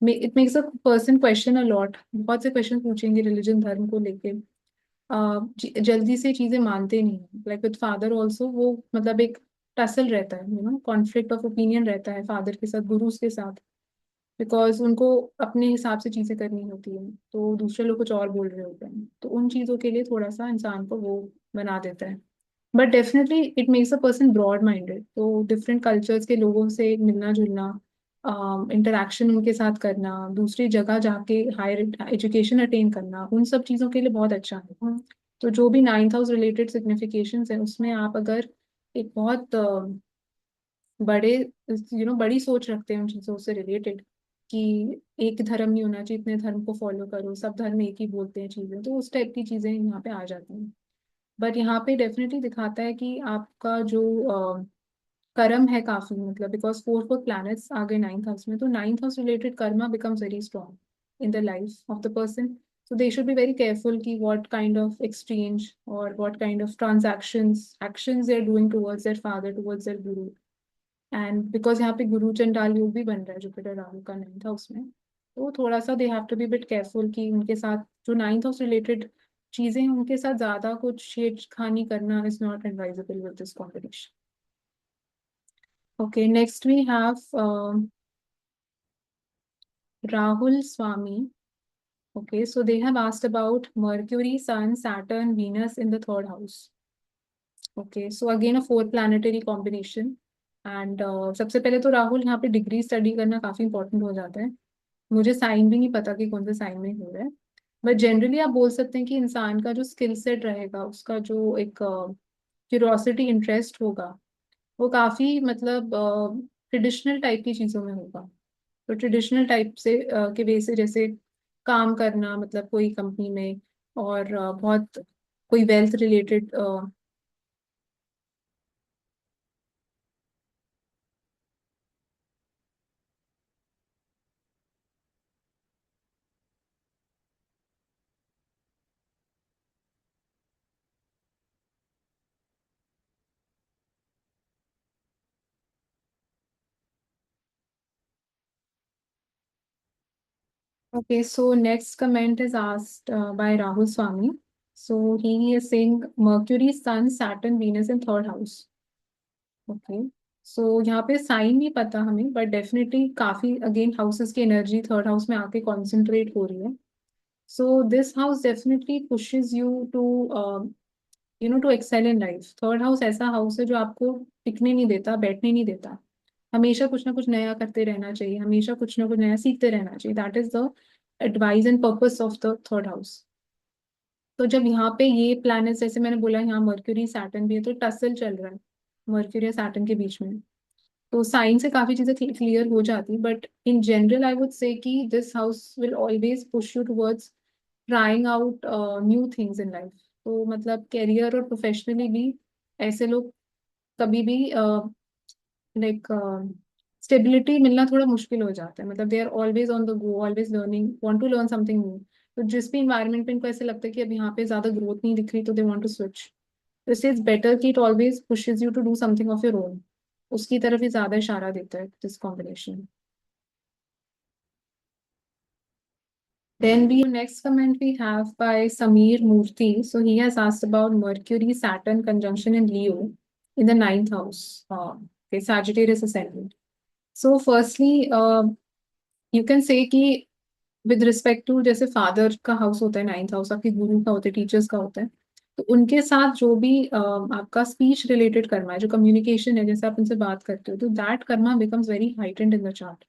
it makes a person question a lot। बहुत से क्वेश्चन पूछेंगे religion, धर्म को लेके। जल्दी से चीजें मानते नहीं है, लाइक विद फादर ऑल्सो, वो मतलब एक टसल रहता है, कॉन्फ्लिक्ट ऑफ ओपिनियन रहता है फादर के साथ, गुरुज के साथ। बिकॉज उनको अपने हिसाब से चीजें करनी होती है, तो दूसरे लोग कुछ और बोल रहे होते हैं, तो उन चीजों के लिए थोड़ा सा इंसान को वो बना देता है। But definitely it makes a person broad minded, तो डिफरेंट कल्चर्स के लोगों से मिलना जुलना, इंटरेक्शन उनके साथ करना, दूसरी जगह जाके हायर एजुकेशन अटेन करना, उन सब चीज़ों के लिए बहुत अच्छा है। तो जो भी 9th हाउस रिलेटेड सिग्निफिकेशंस है, उसमें आप अगर एक बहुत बड़े बड़ी सोच रखते हैं उन चीज़ों से रिलेटेड, कि एक धर्म नहीं होना चाहिए, इतने धर्म को फॉलो करो, सब धर्म एक ही बोलते हैं चीज़ें, तो उस टाइप की चीज़ें यहाँ पे आ जाती हैं। बट यहाँ पे डेफिनेटली दिखाता है कि आपका जो कर्म है काफी, मतलब बिकॉज फोर फोर प्लैनेट्स आ गए नाइन्थ हाउस में, तो ninth house related Karma becomes very strong in the life of the person. So they should be very careful ki what kind of exchange or what kind of actions they're doing towards their father, towards their guru. And because यहाँ पे गुरु चंडाल योग भी बन रहा है Jupiter Rahu का ninth house में, तो थोड़ा सा they have to be bit careful कि उनके साथ जो नाइन्थ हाउस रिलेटेड चीजें हैं उनके साथ ज्यादा कुछ छेड़खानी करना is not advisable with this combination. Okay, next we have Rahul Swami. Okay, so they have asked about Mercury, Sun, Saturn, Venus in the third house. Okay, so again a four planetary combination. And सबसे पहले तो राहुल यहाँ पे degree study करना काफी important हो जाता है. मुझे साइन भी नहीं पता कि कौन से साइन में हो रहा है, बट जनरली आप बोल सकते हैं कि इंसान का जो स्किल सेट रहेगा, उसका जो एक क्यूरोसिटी इंटरेस्ट होगा, वो काफी मतलब ट्रेडिशनल टाइप की चीजों में होगा. तो ट्रेडिशनल टाइप से के वे से जैसे काम करना, मतलब कोई कंपनी में, और बहुत कोई wealth related. Okay, so next comment is asked by Rahul Swami. So he is saying Mercury, Sun, Saturn, Venus in third house. Okay, so यहाँ पे साइन नहीं पता हमें, बट डेफिनेटली काफी अगेन हाउसेस की एनर्जी थर्ड हाउस में आके concentrate हो रही है. So this house definitely pushes you to to excel in life. Third house ऐसा हाउस है जो आपको टिकने नहीं देता, बैठने नहीं देता. हमेशा कुछ ना कुछ नया करते रहना चाहिए, हमेशा कुछ ना कुछ नया सीखते रहना चाहिए. That is the advice and purpose of the third house. तो जब यहाँ पे ये प्लैनेट्स, जैसे मैंने बोला यहाँ मर्क्यूरी सैटर्न भी है, तो टसल चल रहा है मर्क्यूरी और सैटर्न के बीच में. तो साइंस से काफी चीजें क्लियर हो जाती, but in general I would say कि this house will always push you towards trying out new things in life. तो मतलब कैरियर और प्रोफेशनली भी ऐसे लोग कभी भी लाइक स्टेबिलिटी मिलना थोड़ा मुश्किल हो जाता है. मतलब they are always on the go, always learning, want to learn something new. तो जिस भी इन्वायरमेंट पे इनको ऐसे लगता है कि अब यहाँ पे ज्यादा ग्रोथ नहीं दिख रही, तो दे वांट टू स्विच. तो इससे इट्स बेटर कि it always pushes you to do something of your own. उसकी तरफ ही ज्यादा इशारा देता है this combination. Then we next comment we have by Samir Murthy. So he has asked about Mercury Saturn conjunction in Leo in the ninth house. Okay, Sagittarius ascendant. So firstly, you can say कि with respect to जैसे father का house होता है ninth house, आपके गुरु का होता है, teachers का होता है, तो उनके साथ जो भी आपका स्पीच रिलेटेड कर्मा है, जो कम्युनिकेशन है, जैसे आप उनसे बात करते हो, तो that karma becomes very heightened in the chart.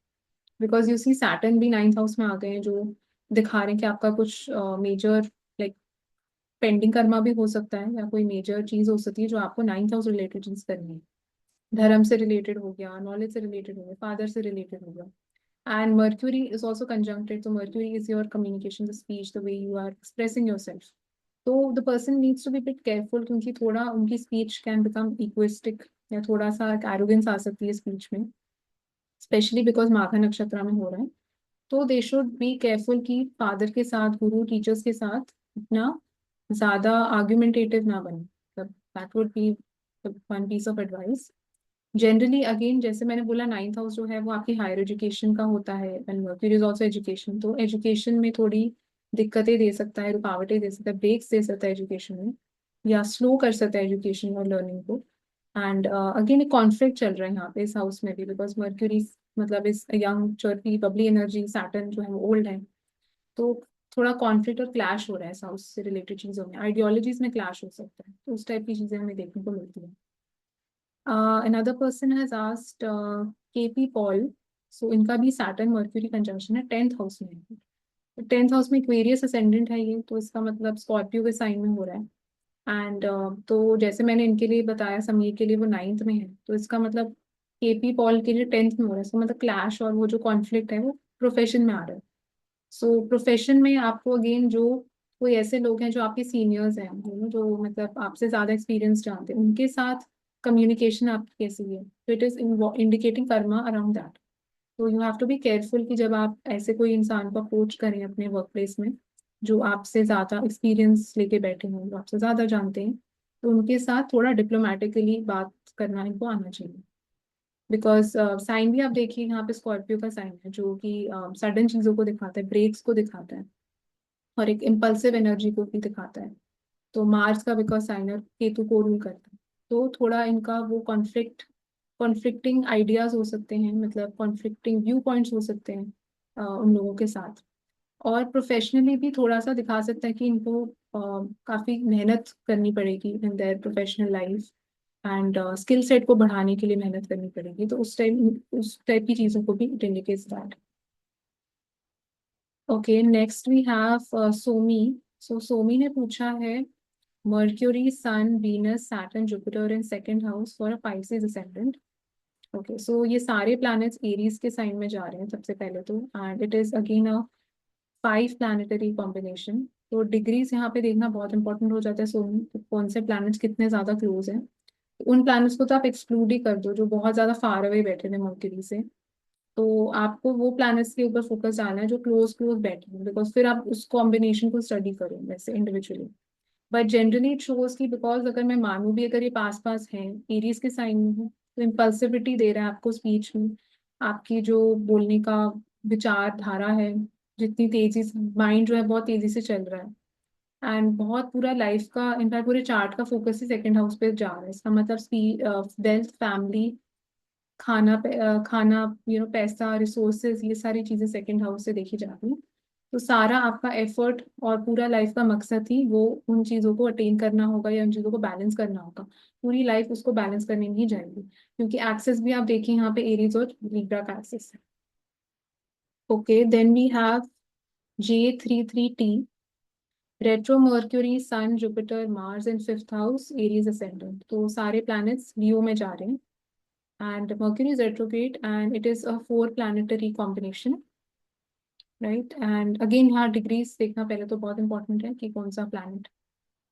Because you see Saturn भी नाइन्थ हाउस में आ गए हैं, जो दिखा रहे हैं कि आपका कुछ मेजर लाइक पेंडिंग कर्मा भी हो सकता है, या कोई मेजर चीज हो सकती है जो आपको नाइन्थ हाउस रिलेटेड चीज करनी है. धर्म से रिलेटेड हो गया, नॉलेज से रिलेटेड हो गया, फादर से रिलेटेड हो गया. And Mercury is also conjuncted. So Mercury is your communication, the speech, the way you are expressing yourself. So the person needs to be a bit careful क्योंकि थोड़ा उनकी speech can become egoistic, या थोड़ा सा arrogance आ सकती है speech में, especially because माघा नक्षत्र में हो रहा है. तो दे शुड बी केयरफुल कि फादर के साथ, गुरु टीचर्स के साथ इतना ज्यादा आर्ग्यूमेंटेटिव ना बने. मतलब that would be one piece of advice. Generally again जैसे मैंने बोला नाइन्थ हाउस जो है वो आपकी हायर एजुकेशन का होता है, and Mercury is also education. तो एजुकेशन में थोड़ी दिक्कतें दे सकता है, रुकावटें दे सकता है, ब्रेक्स दे सकता है एजुकेशन में, या स्लो कर सकता है एजुकेशन और लर्निंग को. एंड अगेन एक कॉन्फ्लिक्ट चल रहा है यहाँ पे इस हाउस में भी, बिकॉज मर्क्यूरी मतलब इस young chirpy Babli energy, Saturn जो है वो ओल्ड है. तो थोड़ा कॉन्फ्लिक्ट और क्लैश हो रहा है इस हाउस से रिलेटेड चीजों में, आइडियोलॉजीज में क्लैश हो सकता है. तो उस टाइप की चीजें हमें देखने को मिलती है. Another person has asked KP Paul. So इनका भी Saturn Mercury conjunction है टेंथ हाउस में. तो टेंथ हाउस में एक्वेरियस असेंडेंट है ये, तो इसका मतलब स्कॉर्पियो के साइन में हो रहा है. एंड तो जैसे मैंने इनके लिए बताया, समीर के लिए वो नाइन्थ में है, तो इसका मतलब केपी पॉल के लिए टेंथ में हो रहा है. इसका मतलब क्लैश और वो जो कॉन्फ्लिक्ट है वो प्रोफेशन में आ रहा है. सो प्रोफेशन में आपको अगेन जो कोई ऐसे लोग हैं जो आपके सीनियर्स हैं, जो मतलब आपसे ज्यादा एक्सपीरियंस जानते हैं, उनके साथ कम्युनिकेशन आपकी कैसी है. तो it is indicating karma around that. तो you have to be careful कि जब आप ऐसे कोई इंसान को अप्रोच करें अपने वर्क प्लेस में, जो आपसे ज़्यादा एक्सपीरियंस लेके बैठे हों, जो आपसे ज़्यादा जानते हैं, तो उनके साथ थोड़ा डिप्लोमेटिकली बात करना इनको आना चाहिए। बिकॉज साइन भी आप देखिए, यहाँ पे स्कॉर्पियो का साइन है जो कि सडन चीज़ों को दिखाता है, ब्रेक्स को दिखाता है, और एक इम्पल्सिव एनर्जी को भी दिखाता है। तो मार्स का बिकॉज साइन है, केतु को रूल करता है, तो थोड़ा इनका वो कॉन्फ्लिक्टिंग आइडियाज हो सकते हैं, मतलब कॉन्फ्लिक्टिंग व्यू पॉइंट्स हो सकते हैं उन लोगों के साथ। और प्रोफेशनली भी थोड़ा सा दिखा सकता है कि इनको काफ़ी मेहनत करनी पड़ेगी in their professional life, and skill set को बढ़ाने के लिए मेहनत करनी पड़ेगी, तो उस टाइप की चीज़ों को भी it indicates that. Okay, next we have Somi. So Somi ने पूछा है Mercury Sun Venus Saturn Jupiter in second house for a Pisces ascendant. Okay, so ये सारे प्लैनेट्स एरीज के साइन में जा रहे हैं सबसे पहले तो, and it is again a 5 planetary combination. तो डिग्रीज यहाँ पे देखना बहुत इंपॉर्टेंट हो जाता है, सो कौन से प्लैनेट्स कितने ज्यादा क्लोज हैं। उन प्लैनेट्स को तो आप एक्सक्लूड ही कर दो जो बहुत ज्यादा फार अवे बैठे थे मर्क्यूरी से। तो आपको वो प्लैनेट्स के ऊपर फोकस डालना है जो क्लोज क्लोज बैठे हैं, बिकॉज फिर आप उस कॉम्बिनेशन को स्टडी करो वैसे individually. But generally it shows की, बिकॉज अगर मैं मानूं भी अगर ये पास पास है, एरीज के साइन में है, तो इम्पल्सिविटी दे रहा है आपको स्पीच में, आपकी जो बोलने का विचारधारा है, जितनी तेजी से माइंड जो है बहुत तेजी से चल रहा है, एंड बहुत पूरा लाइफ का इनफैक्ट पूरे चार्ट का फोकस ही सेकंड हाउस पे जा रहा है। इसका मतलब वेल्थ, फैमिली, खाना, पैसा, रिसोर्सेज, ये सारी चीजें सेकंड हाउस से देखी जाती हैं। तो सारा आपका एफर्ट और पूरा लाइफ का मकसद ही वो उन चीज़ों को अटेन करना होगा या उन चीज़ों को बैलेंस करना होगा। पूरी लाइफ उसको बैलेंस करने में ही जाएगी, क्योंकि एक्सेस भी आप देखिए यहाँ पे एरीज और लिब्रा का एक्सेस है। Okay, then we have J33T, retro Mercury sun Jupiter Mars in fifth house Aries ascendant. तो सारे प्लैनेट्स लियो में जा रहे हैं, and Mercury is retrograde and it is a 4 planetary combination, right. And again यहाँ degrees देखना पहले तो बहुत इंपॉर्टेंट है कि कौन सा प्लैनेट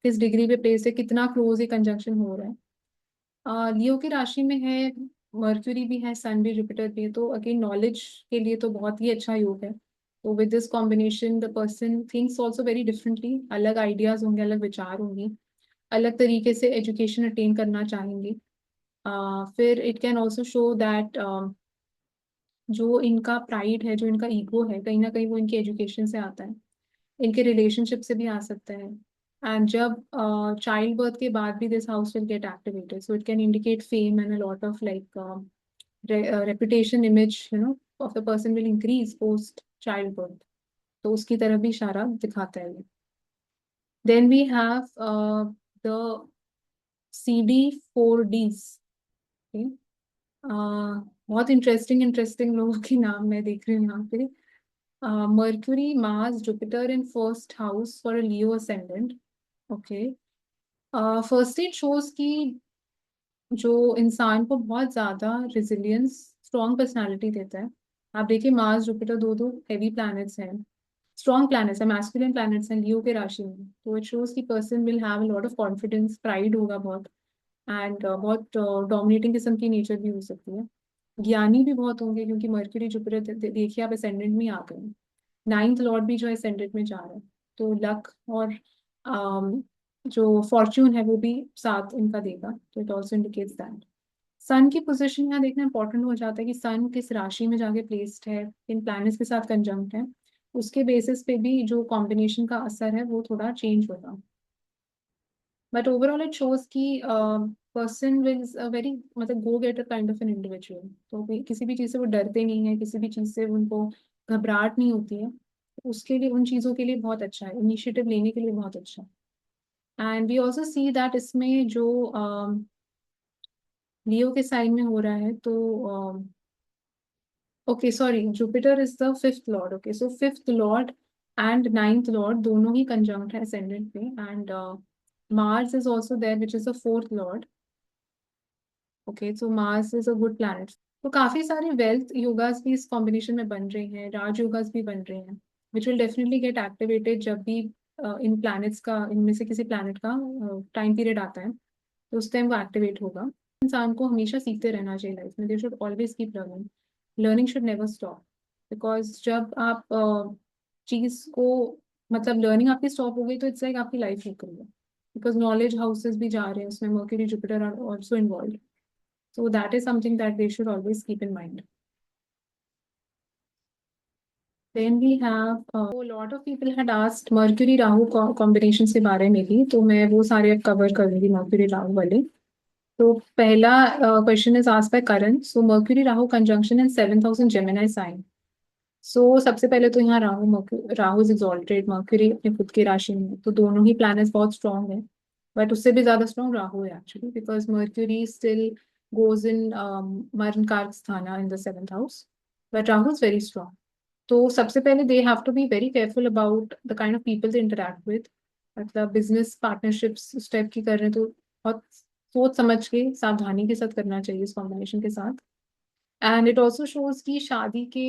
किस डिग्री पे प्लेस है, कितना क्लोज ये कंजंक्शन हो रहा है। लियो की राशि में है, मर्क्यूरी भी है, सन भी, जुपिटर भी है, तो अगेन नॉलेज के लिए तो बहुत ही अच्छा योग है। तो with this combination the person thinks also very differently, अलग आइडियाज होंगे, अलग विचार होंगे, अलग तरीके से एजुकेशन अटेन करना चाहेंगे। फिर it can also show that जो इनका प्राइड है, जो इनका ईगो है, कहीं ना कहीं वो इनके एजुकेशन से आता है, इनके रिलेशनशिप से भी आ सकता है। एंड जब चाइल्ड बर्थ के बाद भी this house will get activated, so it can indicate fame and a lot of like reputation, image of the person will increase post child birth. तो उसकी तरफ भी इशारा दिखाता है ये। Then we have the CD4Ds। बहुत इंटरेस्टिंग इंटरेस्टिंग लोगों के नाम मैं देख रही हूँ यहाँ पे। Mercury Mars Jupiter in first house for a Leo ascendant. Okay, first it shows की जो इंसान को बहुत ज्यादा रिजिलियंस, स्ट्रॉन्ग पर्सनालिटी देता है। आप देखिए मार्स जुपिटर दो दो हैवी प्लैनेट्स हैं, स्ट्रॉन्ग प्लैनेट्स हैं, मैस्कुलिन प्लैनेट्स हैं लियो के राशि में। तो इट शोज की person will have a lot of confidence, pride होगा बहुत, एंड बहुत डोमिनेटिंग किस्म की नेचर भी हो सकती है। ज्ञानी भी बहुत होंगे, क्योंकि मर्क्यूरी जुपिटर देखिए आप असेंडेंट में आ गए, नाइन्थ लॉर्ड भी जो है असेंडेंट में जा रहा है। तो लक और जो फॉर्च्यून है वो भी साथ इनका देगा, तो इट ऑल्सो इंडिकेट्स दैट। सन की पोजीशन यहाँ देखना इंपॉर्टेंट हो जाता है कि सन किस राशि में जाके प्लेस्ड है, इन प्लैनेट्स के साथ कंजंक्ट है, उसके बेसिस पे भी जो कॉम्बिनेशन का असर है वो थोड़ा चेंज होगा। बट ओवरऑल इट शोज की पर्सन विल अ वेरी, मतलब go getter kind of an individual. तो किसी भी चीज़ से वो डरते नहीं है, किसी भी चीज़ से उनको घबराहट नहीं होती है, उसके लिए उन चीज़ों के लिए बहुत अच्छा है, इनिशिएटिव लेने के लिए बहुत अच्छा है। And we also see that इसमें जो लियो के साइन में हो रहा है, तो okay sorry, Jupiter is the fifth lord. Okay, so fifth lord and ninth lord दोनों ही कंजंक्ट है असेंडेंट पे, and Mars is also there which is the fourth lord. Okay, so Mars is a good planet. तो काफी सारे wealth योगास भी इस combination में बन रहे हैं, राज योगास भी बन रहे हैं, which will definitely get activated जब भी इन प्लैनेट्स का, इनमें से किसी प्लैनेट का टाइम पीरियड आता है, तो उस टाइम वो एक्टिवेट होगा। इंसान को हमेशा सीखते रहना चाहिए लाइफ में, they should always keep learning, learning should never stop. Because जब आप चीज को, मतलब लर्निंग आपकी स्टॉप हो गई तो इट्स लाइक आपकी लाइफ रुक रही है। बिकॉज नॉलेज हाउसेस भी जा रहे हैं उसमें, Mercury Jupiter are also involve. So that is something that they should always keep in mind. Then we have a lot of people had asked Mercury Rahu combinations के बारे में भी, तो मैं वो सारे अब कवर करूंगी Mercury Rahu वाले। तो पहला question is asked by Karan. So Mercury Rahu conjunction in 7th house Gemini sign. So सबसे पहले तो यहाँ राहु इज एक्सॉल्टेड, मर्क्यूरी अपने खुद की राशि में, तो दोनों ही प्लैनेट्स बहुत स्ट्रांग है। बट उससे भी ज्यादा स्ट्रांग राहु है actually, because Mercury still goes in marana karaka sthana in the 7th house, but Rahu is very strong. तो सबसे पहले they have to be very careful about the kind of people they interact with. मतलब business partnerships उस type की कर रहे हैं तो बहुत सोच समझ के सावधानी के साथ करना चाहिए इस कॉम्बिनेशन के साथ। एंड इट ऑल्सो शोज कि शादी के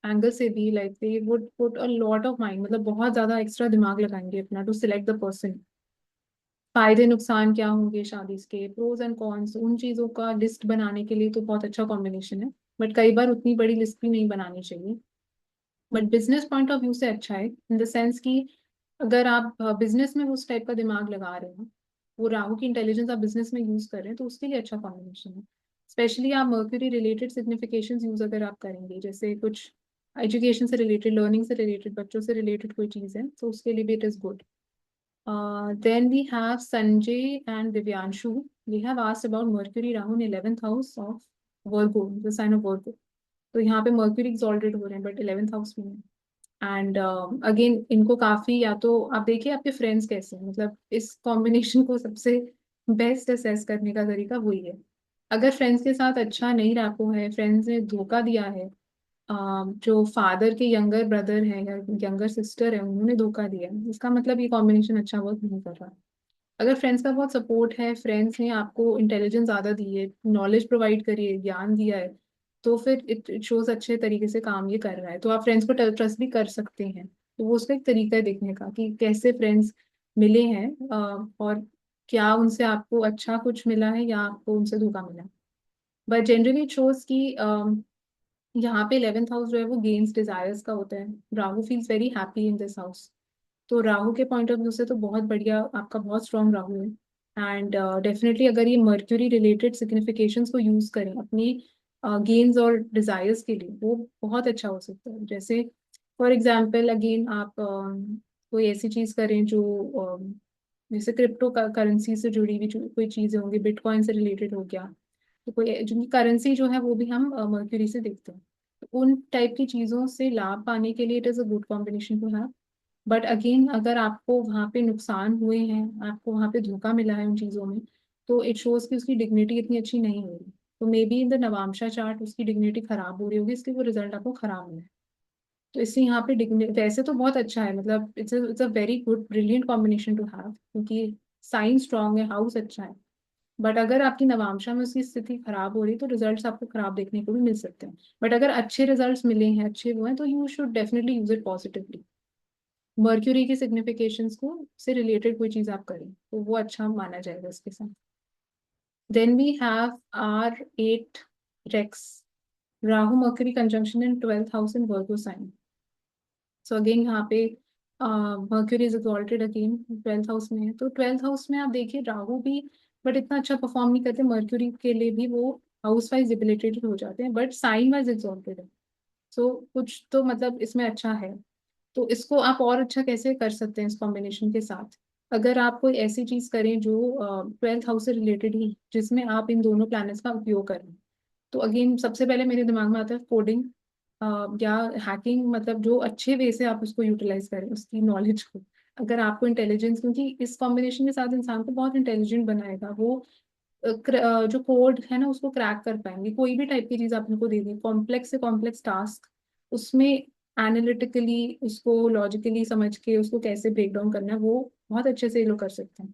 एंगल से भी like they would put a lot of mind, मतलब बहुत ज्यादा एक्स्ट्रा दिमाग लगाएंगे अपना टू सिलेक्ट द पर्सन। फायदे नुकसान क्या होंगे शादी के, प्रोज एंड कॉन्स, उन चीजों का लिस्ट बनाने के लिए तो बहुत अच्छा कॉम्बिनेशन है। बट कई बार उतनी बड़ी लिस्ट भी नहीं बनानी चाहिए। But business point of view से अच्छा है इन द सेंस कि अगर आप बिजनेस में उस टाइप का दिमाग लगा रहे हो, वो राहु की इंटेलिजेंस आप बिजनेस में यूज कर रहे हैं, तो उसके लिए अच्छा कॉम्बिनेशन है। स्पेशली आप मर्क्यूरी रिलेटेड सिग्निफिकेशन यूज अगर आप करेंगे, जैसे कुछ एजुकेशन से रिलेटेड, लर्निंग से रिलेटेड, बच्चों से रिलेटेड कोई चीज़ है, तो उसके लिए भी it is good. Then we have Sanjay and Divyanshu. We have asked about Mercury Rahu in 11th house of Virgo, the sign of Virgo. तो यहाँ पे मर्क्यूरी एक्सॉल्टेड हो रहे हैं बट 11th हाउस में है। एंड अगेन इनको काफी, या तो आप देखिए आपके फ्रेंड्स कैसे हैं, मतलब इस कॉम्बिनेशन को सबसे बेस्ट असेस करने का तरीका वही है। अगर फ्रेंड्स के साथ अच्छा नहीं रैपो है, फ्रेंड्स ने धोखा दिया है, जो फादर के यंगर ब्रदर है या यंगर सिस्टर है उन्होंने धोखा दिया है, इसका मतलब ये कॉम्बिनेशन अच्छा वर्क नहीं कर रहा। अगर फ्रेंड्स का बहुत सपोर्ट है, फ्रेंड्स ने आपको इंटेलिजेंस ज़्यादा दी है, नॉलेज प्रोवाइड करी है, ज्ञान दिया है, तो फिर इट शोज अच्छे तरीके से काम ये कर रहा है, तो आप फ्रेंड्स को ट्रस्ट भी कर सकते हैं। तो वो उसका एक तरीका है देखने का कि कैसे फ्रेंड्स मिले हैं, और क्या उनसे आपको अच्छा कुछ मिला है या आपको उनसे धोखा मिला है। बट जनरली इट शोज कि यहाँ पे 11th हाउस जो है वो गेन्स डिजायर्स का होता है। Rahu feels very happy in this house. तो राहु के पॉइंट ऑफ व्यू से तो बहुत बढ़िया, आपका बहुत स्ट्रॉन्ग राहु है। एंड डेफिनेटली अगर ये मर्क्यूरी रिलेटेड सिग्निफिकेशंस को यूज करें अपनी गेन्स और डिजायर्स के लिए, वो बहुत अच्छा हो सकता है। जैसे फॉर एग्जांपल अगेन आप कोई ऐसी चीज करें जो जैसे क्रिप्टो करेंसी से जुड़ी हुई कोई चीजें होंगी, बिटकॉइन से रिलेटेड हो गया, तो कोई जिनकी करेंसी जो है वो भी हम मर्क्यूरी से देखते हैं, तो उन टाइप की चीजों से लाभ पाने के लिए it is a good combination to have. But again अगर आपको वहाँ पे नुकसान हुए हैं, आपको वहाँ पे धोखा मिला है उन चीज़ों में, तो इट शोज कि उसकी डिग्निटी इतनी अच्छी नहीं हो रही। तो maybe in the Navamsha chart उसकी डिग्निटी खराब हो रही होगी, इसलिए वो रिजल्ट आपको खराब मिला है। तो इसलिए यहाँ पे डिग्निटी वैसे तो बहुत अच्छा है, मतलब it's a very good brilliant combination to have, क्योंकि साइन स्ट्रांग है, हाउस अच्छा है। बट अगर आपकी नवांशा में उसकी स्थिति खराब हो रही है तो रिजल्ट्स आपको खराब देखने को भी मिल सकते हैं। बट अगर अच्छे रिजल्ट्स मिले हैं, अच्छे वो हैं, तो you should definitely use it positively. Mercury की सिग्निफिकेशंस को से रिलेटेड कोई चीज आप करें तो वो अच्छा माना जाएगा इसके साथ। Then we have R 8 Rex. Rahu Mercury conjunction in 12th house in Virgo sign. So again यहाँ पे Mercury is exalted again 12th house में है, तो 12th हाउस में आप देखिए राहु भी बट इतना अच्छा परफॉर्म नहीं करते, मर्क्यूरी के लिए भी वो हाउस वाइज डिबिलिटेटेड हो जाते हैं, बट साइन वाइज एक्सॉल्टेड है। सो कुछ तो मतलब इसमें अच्छा है। तो इसको आप और अच्छा कैसे कर सकते हैं इस कॉम्बिनेशन के साथ, अगर आप कोई ऐसी चीज करें जो 12th हाउस से रिलेटेड ही, जिसमें आप इन दोनों प्लैनेट्स का उपयोग करें। तो अगेन सबसे पहले मेरे दिमाग में आता है कोडिंग या हैकिंग, मतलब जो अच्छे वे से आप उसको यूटिलाइज करें उसकी नॉलेज को। अगर आपको इंटेलिजेंस, क्योंकि इस कॉम्बिनेशन के साथ इंसान को बहुत इंटेलिजेंट बनाएगा वो, जो कोड है ना उसको क्रैक कर पाएंगे। कोई भी टाइप की चीज आप उनको दे दी, कॉम्प्लेक्स से कॉम्प्लेक्स टास्क, उसमें एनालिटिकली उसको लॉजिकली समझ के उसको कैसे ब्रेक डाउन करना है, वो बहुत अच्छे से ये लोग कर सकते हैं।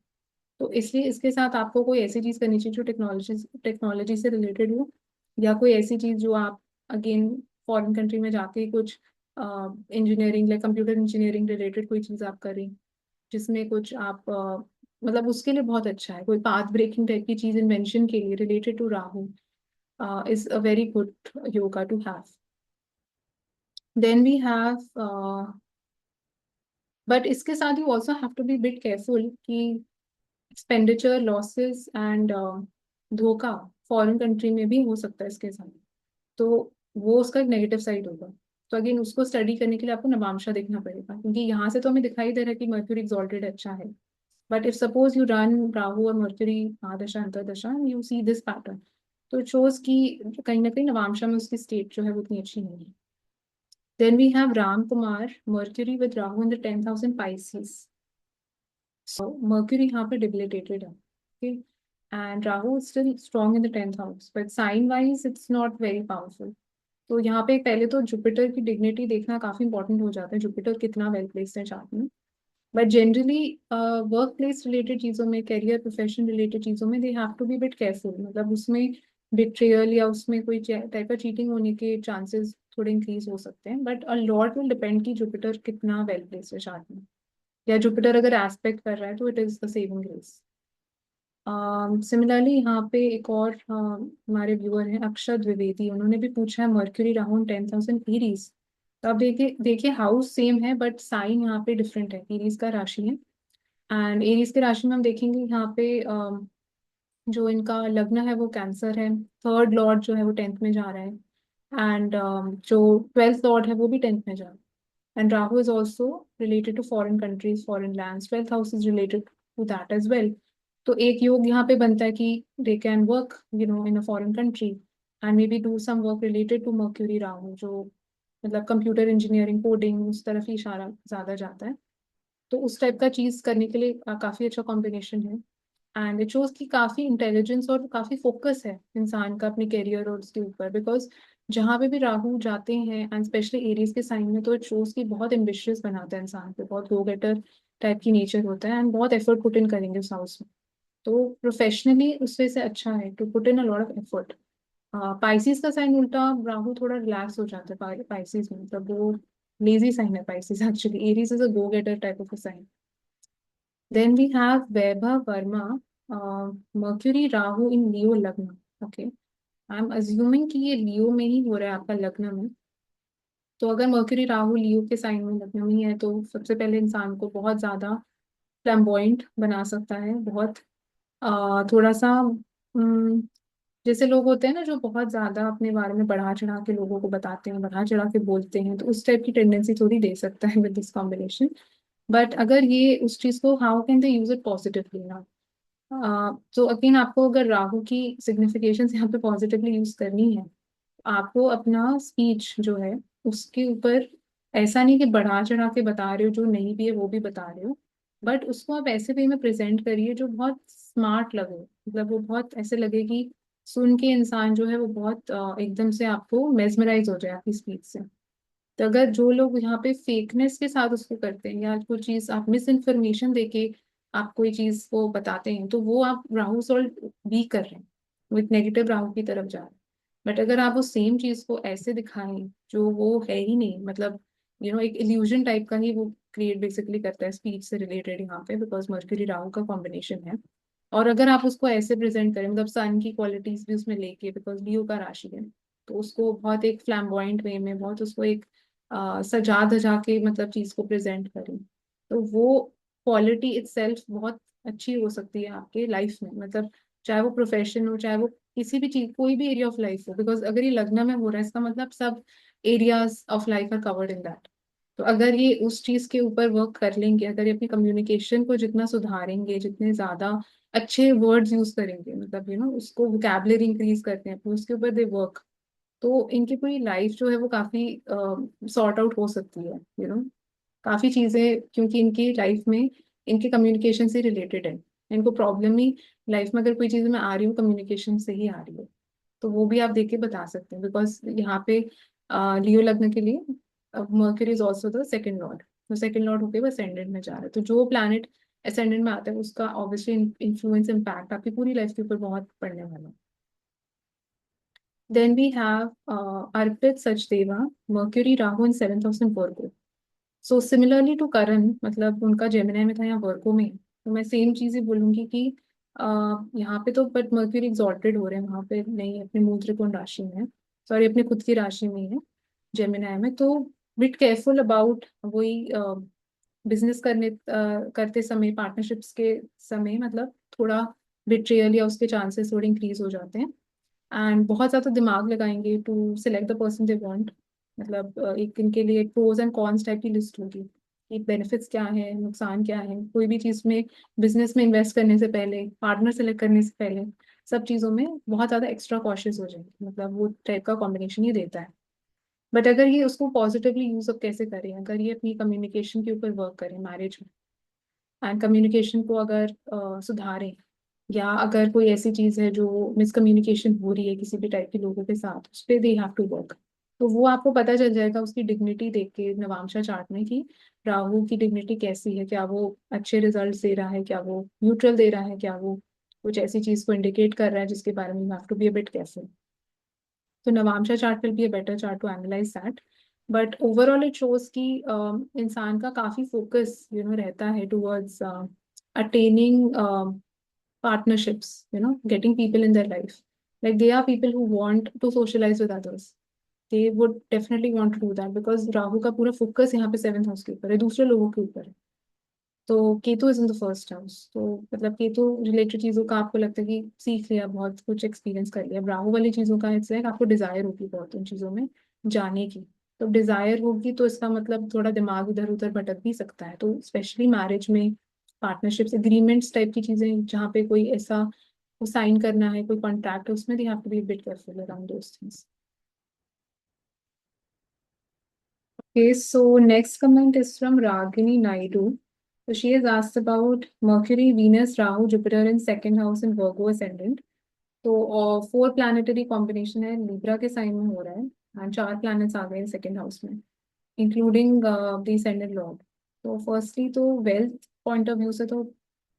तो इसलिए इसके साथ आपको कोई ऐसी चीज करनी चाहिए जो टेक्नोलॉजी टेक्नोलॉजी से रिलेटेड हो, या कोई ऐसी चीज जो आप अगेन फॉरेन कंट्री में जाके कुछ इंजीनियरिंग या कंप्यूटर इंजीनियरिंग रिलेटेड कोई चीज आप करें, जिसमें कुछ आप मतलब उसके लिए बहुत अच्छा है, कोई पाथ ब्रेकिंग टाइप की चीज इन्वेंशन के लिए related to Rahu is a very good yoga to have. Then we have, but इसके साथ you also have to be bit careful कि एक्सपेंडिचर लॉसेस एंड धोखा फॉरेन कंट्री में भी हो सकता है इसके साथ. तो वो उसका एक नेगेटिव साइड होगा. तो अगेन उसको स्टडी करने के लिए आपको नवांशा देखना पड़ेगा, क्योंकि यहाँ से तो हमें दिखाई दे रहा है कि मर्क्यूरी एक्सॉल्टेड अच्छा है. But if suppose you run Rahu और Mercury mahadasha antardasha, you see this pattern, तो इट शोज कि कहीं ना कहीं नवांशा में उसकी स्टेट जो है वो उतनी अच्छी नहीं है. Then we have Ram Kumar, Mercury with Rahu in the 10th house in Pisces. So Mercury यहाँ पे डिबिलिटेटेड है, okay, and Rahu still strong in the 10th house, but sign wise it's not very powerful. तो यहाँ पे पहले तो जुपिटर की डिग्निटी देखना काफी इंपॉर्टेंट हो जाता है, जुपिटर कितना वेल प्लेस्ड है चार्ट में. But generally work place related चीजों में, करियर प्रोफेशन रिलेटेड चीजों में, they have to be bit careful. मतलब उसमें बिट्रेयल या उसमें कोई टाइप का चीटिंग होने के चांसेस थोड़े इंक्रीज हो सकते हैं. But a lot will depend कि जुपिटर कितना वेल प्लेस्ड है चार्ट में, या जुपिटर अगर एस्पेक्ट कर रहा है तो it is the saving grace. Similarly यहाँ पे एक और हमारे व्यूअर हैं अक्षत द्विवेदी, उन्होंने भी पूछा है मर्क्यूरी राहु 10th हाउस इन एरीज. तो आप देखिए देखिए हाउस सेम है बट साइन यहाँ पे डिफरेंट है, एरीज का राशि है. एंड एरीज के राशि में हम देखेंगे यहाँ पे जो इनका लग्न है वो कैंसर है, थर्ड लॉर्ड जो है वो 10th में जा रहा है, एंड जो 12th लॉर्ड है वो भी 10th में जा रहा है. And Rahu is also related to foreign countries, foreign lands. 12th house is related to that as well. तो एक योग यहाँ पे बनता है कि they can work, in a foreign country and maybe do some work related to Mercury Rahu, जो मतलब कंप्यूटर इंजीनियरिंग कोडिंग उस तरफ ही इशारा ज्यादा जाता है. तो उस टाइप का चीज करने के लिए काफी अच्छा कॉम्बिनेशन है. एंड इट शोज कि काफी इंटेलिजेंस और काफी फोकस है इंसान का अपने करियर और उसके ऊपर, बिकॉज जहाँ पे भी राहु जाते हैं एंड स्पेशली एरीज के साइन में, तो इट शोज कि बहुत एम्बिशियस बनाता है इंसान पे, बहुत गो गेटर टाइप की नेचर होता है एंड बहुत एफर्ट पुट इन करेंगे उस हाउस में. तो प्रोफेशनली उस वजह से अच्छा है to put in a lot of effort. Pisces का साइन उल्टा, राहु थोड़ा रिलैक्स हो जाता है पाइसिस में, मतलब वो लेजी साइन है Pisces actually. Aries is a go getter type of a sign. Then we have Vaibhav Verma, Mercury Rahu in Leo Lagna. Okay, I'm assuming कि ये लियो में ही हो रहा है आपका लग्न में. तो अगर मर्क्यूरी राहु लियो के साइन में लग्न में ही है तो सबसे पहले इंसान को बहुत ज्यादा फ्लैम्बॉयंट बना सकता है, बहुत थोड़ा सा जैसे लोग होते हैं ना जो बहुत ज्यादा अपने बारे में बढ़ा चढ़ा के लोगों को बताते हैं, बढ़ा चढ़ा के बोलते हैं, तो उस टाइप की टेंडेंसी थोड़ी दे सकता है विद दिस कॉम्बिनेशन. बट अगर ये उस चीज को, how can they use it positively ना. तो अगेन आपको अगर राहु की सिग्निफिकेशन यहाँ पे पॉजिटिवली यूज करनी है, आपको अपना स्पीच जो है उसके ऊपर ऐसा नहीं कि बढ़ा चढ़ा के बता रहे हो, जो नहीं भी है वो भी बता रहे हो, बट उसको आप ऐसे वे में प्रेजेंट करिए जो बहुत स्मार्ट लगे, मतलब वो बहुत ऐसे लगे कि सुन के इंसान जो है वो बहुत एकदम से आपको मेस्मराइज हो जाए आपकी स्पीच से. तो अगर जो लोग यहाँ पे फेकनेस के साथ उसको करते हैं, या कोई चीज आप मिस इन्फॉर्मेशन देके आप कोई चीज को बताते हैं, तो वो आप राहु सॉल्ट वीक कर रहे हैं, विथ नेगेटिव राहु की तरफ जा रहे हैं. बट अगर आप वो सेम चीज को ऐसे दिखाएं जो वो है ही नहीं, मतलब एक इल्यूजन टाइप का ही वो क्रिएट बेसिकली करता है स्पीच से रिलेटेड यहाँ पे, बिकॉज मर्क्यूरी राहु का कॉम्बिनेशन है. और अगर आप उसको ऐसे प्रेजेंट करें, मतलब सन की क्वालिटीज भी उसमें लेके, बिकॉज लियो का राशि है, तो उसको बहुत एक फ्लैम्बॉइंट वे में, बहुत उसको एक सजा धजा के मतलब चीज को प्रेजेंट करें, तो वो क्वालिटी इटसेल्फ बहुत अच्छी हो सकती है आपके लाइफ में. मतलब चाहे वो प्रोफेशन हो, चाहे वो किसी भी चीज, कोई भी एरिया ऑफ लाइफ हो, बिकॉज अगर ये लग्न में हो रहा है इसका मतलब सब areas of life are covered in that. तो अगर ये उस चीज के ऊपर वर्क कर लेंगे, अगर ये अपनी कम्युनिकेशन को जितना सुधारेंगे, जितने ज्यादा अच्छे वर्ड्स यूज करेंगे, मतलब उसको वोकैबुलरी इंक्रीज करते हैं, उसके ऊपर दे वर्क, तो इनकी पूरी लाइफ जो है वो काफी सॉर्ट आउट हो सकती है. काफी चीजें, क्योंकि इनकी लाइफ में इनके कम्युनिकेशन से रिलेटेड है. इनको प्रॉब्लम ही लाइफ में अगर कोई चीज में आ रही हो, कम्युनिकेशन से ही आ रही है, तो वो भी आप देख के बता सकते हैं. बिकॉज यहाँ पे लियो लग्न के लिए mercury is also the second Lord, तो सेकंड लॉर्ड होके वो असेंडेंट में जा रहा है, तो जो प्लैनेट असेंडेंट में आता है उसका ऑब्वियसली इन्फ्लुएंस इम्पैक्ट आपकी पूरी लाइफ के ऊपर बहुत पड़ने वाला है. Then we have Arpit Sachdeva, Mercury Rahu in 7th house in Virgo. So similarly to Karan, मतलब उनका जेमिनी में था या वर्गो में, तो मैं सेम चीज़ ही बोलूंगी कि यहाँ पे तो बट मर्क्यूरी एग्जॉल्टेड हो रहे हैं, वहाँ पे नहीं, अपने मूल त्रिकोण राशि में है, सॉरी अपने खुद की राशि में ही है, जेमिनाई में। तो बिट केयरफुल अबाउट वही बिजनेस करते समय, पार्टनरशिप्स के समय, मतलब थोड़ा बिट्रेयल या उसके चांसेस थोड़े इंक्रीज हो जाते हैं। एंड बहुत ज़्यादा दिमाग लगाएंगे to select the person they want, मतलब एक इनके लिए प्रोज एंड कॉन्स टाइप की लिस्ट होगी कि बेनिफिट्स क्या है, नुकसान क्या है, कोई भी चीज़ में, बिजनेस में इन्वेस्ट करने से पहले, पार्टनर सेलेक्ट करने से पहले, सब चीज़ों में बहुत ज़्यादा एक्स्ट्रा कॉशियस हो जाएंगे, मतलब वो टाइप का कॉम्बिनेशन ही देता है। बट अगर ये उसको पॉजिटिवली यूज अप कैसे करें, अगर ये अपनी कम्युनिकेशन के ऊपर वर्क करें मैरिज में, एंड कम्युनिकेशन को अगर सुधारें, या अगर कोई ऐसी चीज़ है जो मिसकम्युनिकेशन हो रही है किसी भी टाइप के लोगों के साथ, उस पर दे हैव टू वर्क। तो वो आपको पता चल जाएगा उसकी डिग्निटी देख के नवांशा चार्ट में कि राहु की डिग्निटी कैसी है, क्या वो अच्छे रिजल्ट दे रहा है, क्या वो न्यूट्रल दे रहा है, क्या वो कुछ ऐसी चीज़ को इंडिकेट कर रहा है जिसके बारे में you have to be a bit careful. तो Navamsha chart will be a better chart to analyse that. But overall it shows कि इंसान का काफी फोकस रहता है towards attaining partnerships, getting people in their life. Like they are people who want to socialize with others. They would definitely want to do that because Rahu का पूरा focus यहाँ पे 7th हाउस के ऊपर है, दूसरे लोगों के ऊपर है। तो Ketu is in the first house, तो मतलब केतु रिलेटेड चीजों का आपको लगता है कि सीख लिया, बहुत कुछ एक्सपीरियंस कर लिया। राहु वाली चीजों का इट्स लाइक आपको डिजायर होगी बहुत उन चीजों में जाने की। तो डिजायर होगी तो इसका मतलब थोड़ा दिमाग इधर उधर भटक भी सकता है, तो स्पेशली मैरिज में, पार्टनरशिप्स एग्रीमेंट्स टाइप की चीजें जहाँ पे कोई ऐसा वो साइन करना है, कोई कॉन्ट्रैक्ट है, उसमें they have to be bit careful around those things. Okay, so next comment is from Ragini Naidu. So she has asked about Mercury, Venus, Rahu, Jupiter in second house and Virgo ascendant. तो four planetary combination है, Libra के sign में हो रहा है, and चार planets आ गए second house में, इंक्लूडिंग द ascendant लॉर्ड। तो फर्स्टली तो वेल्थ पॉइंट ऑफ व्यू से तो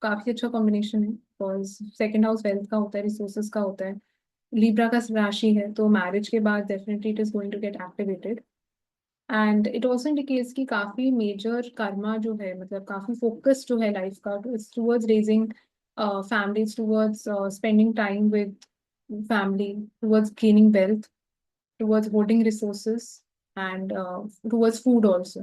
काफी अच्छा कॉम्बिनेशन है, बिकॉज सेकंड हाउस वेल्थ का होता है, रिसोर्सेज का होता है, लिब्रा का राशि है, तो मैरिज के बाद definitely it is going to get activated. And it also indicates कि काफी मेजर कर्मा जो है, मतलब काफी फोकस जो है लाइफ का, it's towards raising families, towards spending time with family, towards gaining wealth, towards hoarding resources, and towards food also.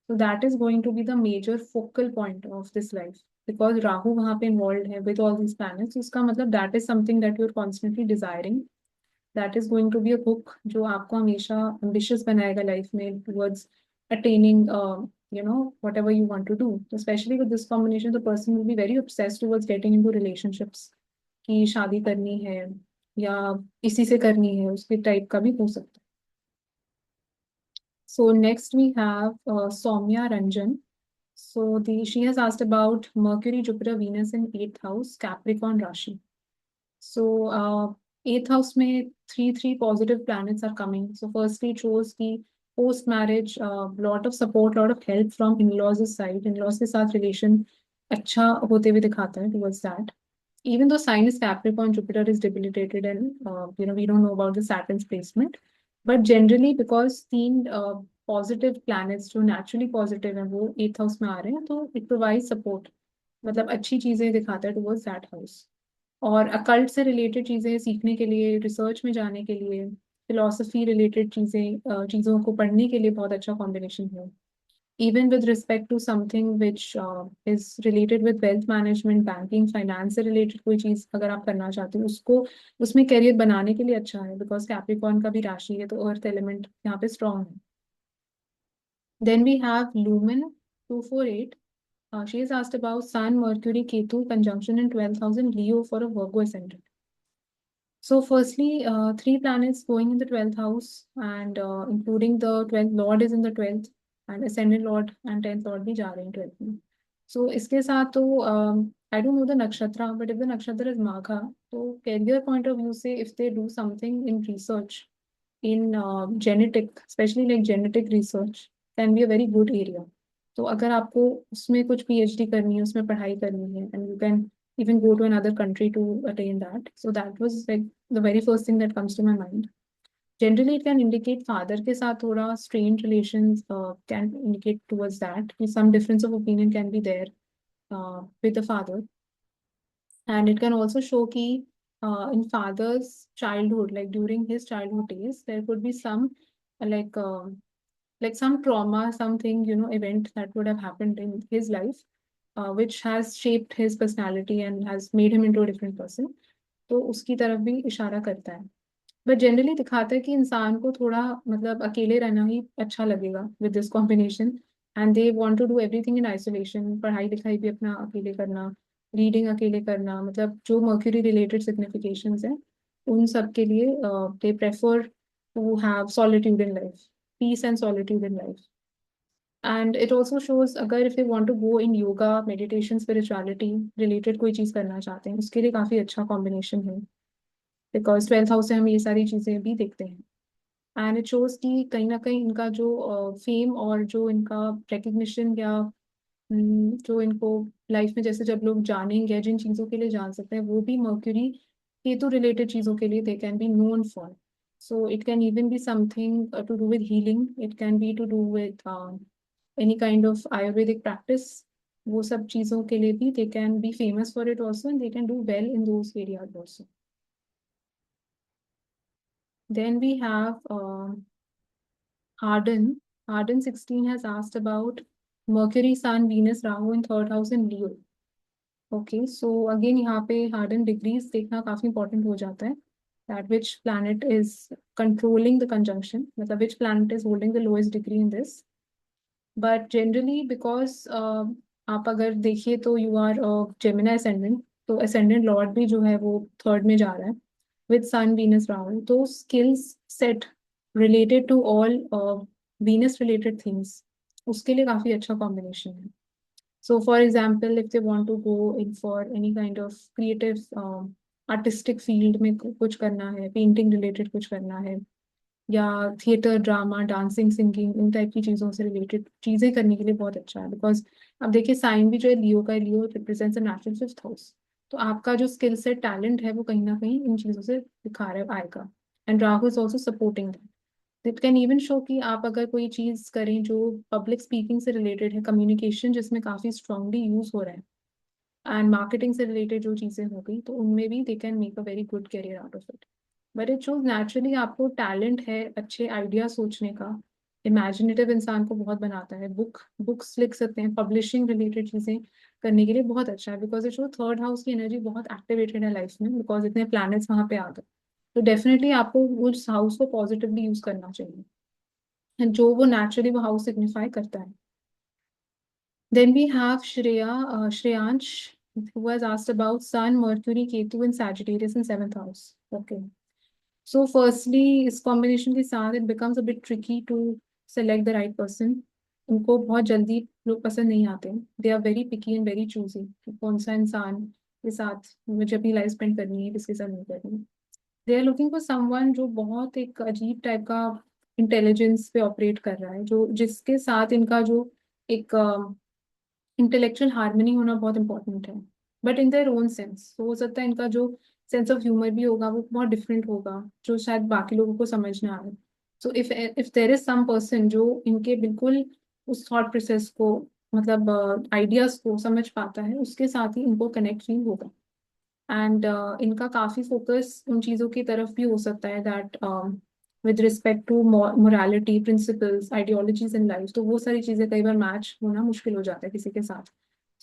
So that is going to be the major focal point of this life, because Rahu वहाँ पे involved है with all these planets, उसका मतलब that is something that you're constantly desiring, that is going to be a hook जो आपको हमेशा ambitious बनाएगा life में towards attaining whatever you want to do. So especially with this combination, the person will be very obsessed towards getting into relationships, कि शादी करनी है या इसी से करनी है, उसके टाइप का भी हो सकता है। So next we have Soumya Ranjan. So she has asked about Mercury, Jupiter, Venus in 8th house, Capricorn Rashi. So 8th house में three positive planets are coming. So firstly it shows कि post marriage lot of support, lot of help from in-laws side, in-laws के साथ relation अच्छा होते हुए दिखाता है towards that. Even though sign is Capricorn, Jupiter is debilitated, and we don't know about the Saturn's placement, but generally because तीन positive planets जो naturally positive हैं वो 8th house में आ रहे हैं, तो it provides support, मतलब अच्छी चीजें दिखाता है towards that house। और अकल्ट से रिलेटेड चीजें सीखने के लिए, रिसर्च में जाने के लिए, फिलोसफी रिलेटेड चीजों को पढ़ने के लिए बहुत अच्छा कॉम्बिनेशन है। even with respect to something which is related with wealth management, banking, finance से related कोई चीज अगर आप करना चाहते हो, उसको उसमें करियर बनाने के लिए अच्छा है, बिकॉज कैप्रिकॉर्न का भी राशि है, तो अर्थ एलिमेंट यहाँ पे स्ट्रॉन्ग है। Then we have Lumen 248. She has asked about Sun, Mercury, Ketu conjunction in 12th house in Leo for a Virgo ascendant. So firstly, three planets going in the 12th house, and including the 12th Lord is in the 12th, and ascendant Lord and 10th Lord भी जा रहे हैं 12th में। So इसके साथ तो I don't know the nakshatra, but if the nakshatra is Magha, तो career point of view से if they do something in research, in genetic, especially like genetic research, can be a very good area. तो अगर आपको उसमें कुछ PhD करनी है, उसमें पढ़ाई करनी है, and you can even go to another country to attain that. So that was like the very first thing that comes to my mind. Generally, it can indicate father के साथ थोड़ा strained relations, can indicate towards that. कि some difference of opinion can be there with the father. And it can also show कि in father's childhood, like during his childhood days, there could be some like uh, like some trauma, something, event that would have happened in his life, which has shaped his personality and has made him into a different person. तो उसकी तरफ भी इशारा करता है. But generally दिखाता है कि इंसान को थोड़ा मतलब अकेले रहना ही अच्छा लगेगा with this combination. And they want to do everything in isolation. पढ़ाई लिखाई भी अपना अकेले करना, रीडिंग अकेले करना, मतलब जो मर्क्यूरी रिलेटेड सिग्निफिकेशंस हैं उन सब के लिए they prefer to have solitude in life, peace and solitude in life. And it also shows अगर if you want to go in yoga, meditation, spirituality related कोई चीज़ करना चाहते हैं, उसके लिए काफ़ी अच्छा कॉम्बिनेशन है. बिकॉज 12th हाउस से हम ये सारी चीज़ें भी देखते हैं. एंड इट शोज कि कहीं ना कहीं इनका जो फेम और जो इनका रिकग्निशन या जो इनको लाइफ में जैसे जब लोग जानेंगे, जिन चीज़ों के लिए जान सकते हैं, वो भी मर्क्यूरी केतु रिलेटेड चीज़ों के लिए they can be known for. So it can even be something to do with healing, it can be to do with any kind of Ayurvedic practice. वो सब चीज़ों के लिए भी they can be famous for it also, and they can do well in those areas also. Then we have Arden. Arden 16 has asked about Mercury, Sun, Venus, Rahu in third house in Leo. Okay, so again यहाँ पे Arden degrees देखना काफी important हो जाता है. That which planet is controlling the conjunction, मतलब which planet is holding the lowest degree in this. But generally because आप अगर देखिए तो you are Gemini ascendant, तो ascendant lord भी जो है वो third में जा रहा है with Sun, Venus, Rahu. तो skills set related to all Venus related things, उसके लिए काफी अच्छा combination है. So for example, if they want to go in for any kind of creative artistic field में कुछ करना है, painting related कुछ करना है, या थिएटर, ड्रामा, डांसिंग, सिंगिंग, इन टाइप की चीज़ों से रिलेटेड चीज़ें करने के लिए बहुत अच्छा है. बिकॉज अब देखिए साइन भी जो है लियो का है, Leo represents a natural fifth house. तो आपका जो स्किल सेट, टैलेंट है, वो कहीं ना कहीं इन चीज़ों से दिखा रहा है, आएगा. And Rahu is also supporting that. It can even show कि आप अगर कोई चीज़ करें जो पब्लिक स्पीकिंग से रिलेटेड है, कम्युनिकेशन जिसमें काफ़ी स्ट्रांगली यूज हो रहा है, एंड मार्केटिंग से रिलेटेड जो चीज़ें हो गई, तो उनमें भी they can make a very good career out of it. But it shows naturally आपको टैलेंट है अच्छे आइडिया सोचने का. इमेजिनेटिव इंसान को बहुत बनाता है. बुक्स लिख सकते हैं, पब्लिशिंग रिलेटेड चीज़ें करने के लिए बहुत अच्छा है. Because it show third house की एनर्जी बहुत एक्टिवेटेड है लाइफ में, बिकॉज इतने प्लैनेट्स वहाँ पे आ गए. तो डेफिनेटली आपको उस हाउस को पॉजिटिवली यूज करना चाहिए, and जो वो नेचुरली वो हाउस सिग्निफाई करता है. Then we have Shreyansh, who has asked about Sun, Mercury, Ketu in Sagittarius in seventh house. Okay. So firstly, इस combination के साथ it becomes a bit tricky to select the right person. उनको बहुत जल्दी लोग पसंद नहीं आते. They are very picky and very choosy. कि कौन सा इंसान के साथ मुझे अपनी लाइफ स्पेंड करनी है, किसके साथ नहीं करनी. They are looking for someone जो बहुत एक अजीब टाइप का इंटेलिजेंस पे ऑपरेट कर रहा है, जो जिसके साथ इनका जो एक इंटेलेक्चुअल हार्मनी होना बहुत इंपॉर्टेंट है. But in their own sense. तो हो सकता है इनका जो सेंस ऑफ ह्यूमर भी होगा वो बहुत डिफरेंट होगा, जो शायद बाकी लोगों को समझ ना आए. So if there is some person जो इनके बिल्कुल उस थॉट प्रोसेस को, मतलब आइडियाज को समझ पाता है, उसके साथ ही इनको कनेक्ट फील होगा. एंड इनका काफ़ी फोकस उन चीज़ों की तरफ भी हो सकता है that with respect to morality, principles, ideologies in life. तो वो सारी चीज़ें कई बार मैच होना मुश्किल हो जाता है किसी के साथ.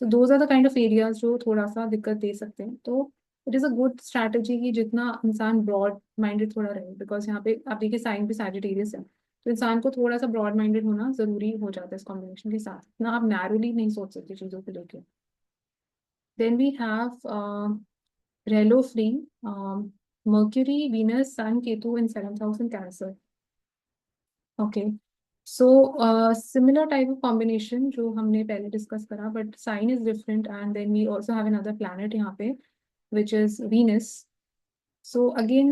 So those are the kind of areas जो थोड़ा सा दिक्कत दे सकते हैं. तो it is a good strategy कि जितना इंसान ब्रॉड माइंडेड थोड़ा रहे, बिकॉज यहाँ पे आप देखिए साइन भी सैजिटेरियस है, तो इंसान को थोड़ा सा ब्रॉड माइंडेड होना जरूरी हो जाता है इस कॉम्बिनेशन के साथ. ना आप नैरोली नहीं सोच सकते चीज़ों को लेकर. Then we have Relo free, Mercury, Venus, Sun, Ketu in seventh house in Cancer. Okay. So similar type of combination जो हमने पहले discuss करा, but sign is different, and then we also have another planet यहाँ पे, which is Venus. So again,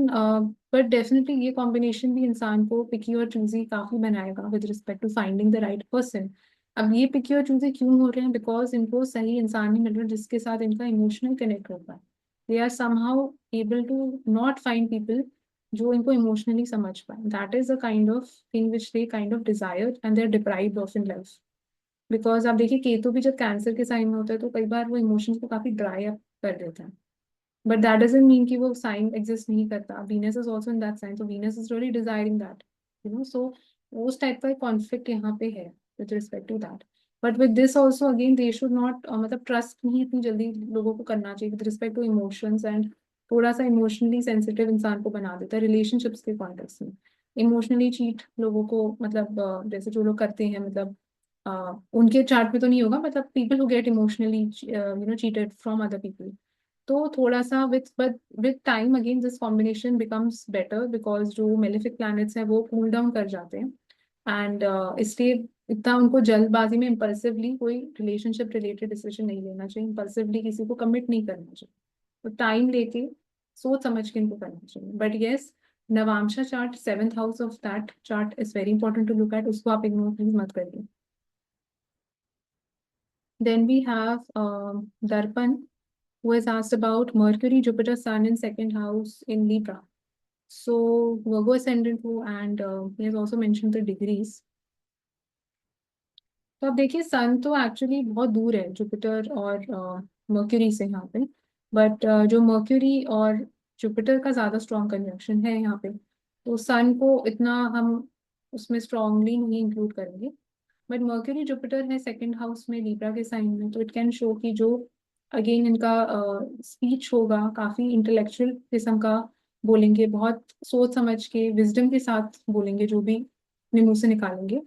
but definitely ये combination भी इंसान को picky और choosy काफी बनाएगा with respect to finding the right person. अब ये picky और choosy क्यों हो रहे हैं? Because इनको सही इंसान नहीं मिल रहा जिसके साथ इनका emotional connect होता है. They are somehow able to not find people जो इनको emotionally समझ पाए. That is the kind of thing which they kind of desire and they're deprived of in life. Because आप देखिए केतु भी जब कैंसर के साइन में होता है तो कई बार वो इमोशंस को काफी ड्राई अप कर देता है, बट दैट डजंट मीन कि वो साइन एग्जिस्ट नहीं करता। Venus is also in that sign, so Venus is really desiring that, so उस टाइप का कॉन्फ्लिक्ट यहाँ पे है with respect to that. But with this also again they should not, मतलब ट्रस्ट नहीं इतनी जल्दी लोगों को करना चाहिए with respect to emotions, and थोड़ा सा इमोशनली सेंसिटिव इंसान को बना देता है रिलेशनशिप्स के कॉन्टेक्स्ट में। इमोशनली चीट लोगों को, मतलब जैसे जो लोग करते हैं, मतलब उनके चार्ट में तो नहीं होगा, मतलब people who get emotionally cheated from other people, तो थोड़ा सा with time again this combination becomes better, because जो मेलेफिक प्लैनेट्स हैं वो कूल डाउन कर जाते हैं, एंड इसलिए इतना उनको जल्दबाजी में इम्पल्सिवली कोई रिलेशनशिप रिलेटेड डिसीजन नहीं लेना चाहिए, इम्पल्सिवली किसी को कमिट नहीं करना चाहिए, तो टाइम लेके सोच समझ के इनको करना चाहिए। But yes, Navamsha chart, seventh house of that chart is very important to look at, उसको आप इग्नोर प्लीज मत करिए। Then we have Darpan, who has asked about Mercury, Jupiter, Sun in second house in Libra. So Virgo ascendant who, and he has also mentioned the degrees. तो अब देखिए सन तो actually बहुत दूर है जुपिटर और मर्क्यूरी से यहाँ पे, बट जो मर्क्यूरी और जुपिटर का ज़्यादा स्ट्रॉन्ग कंजंक्शन है यहाँ पे, तो सन को इतना हम उसमें स्ट्रांगली नहीं इंक्लूड करेंगे। बट मर्क्यूरी जुपिटर है सेकंड हाउस में लीब्रा के साइन में, तो इट कैन शो कि जो अगेन इनका स्पीच होगा काफ़ी इंटेलेक्चुअल किस्म का, बोलेंगे बहुत सोच समझ के विजडम के साथ बोलेंगे जो भी अपने मुंह से निकालेंगे,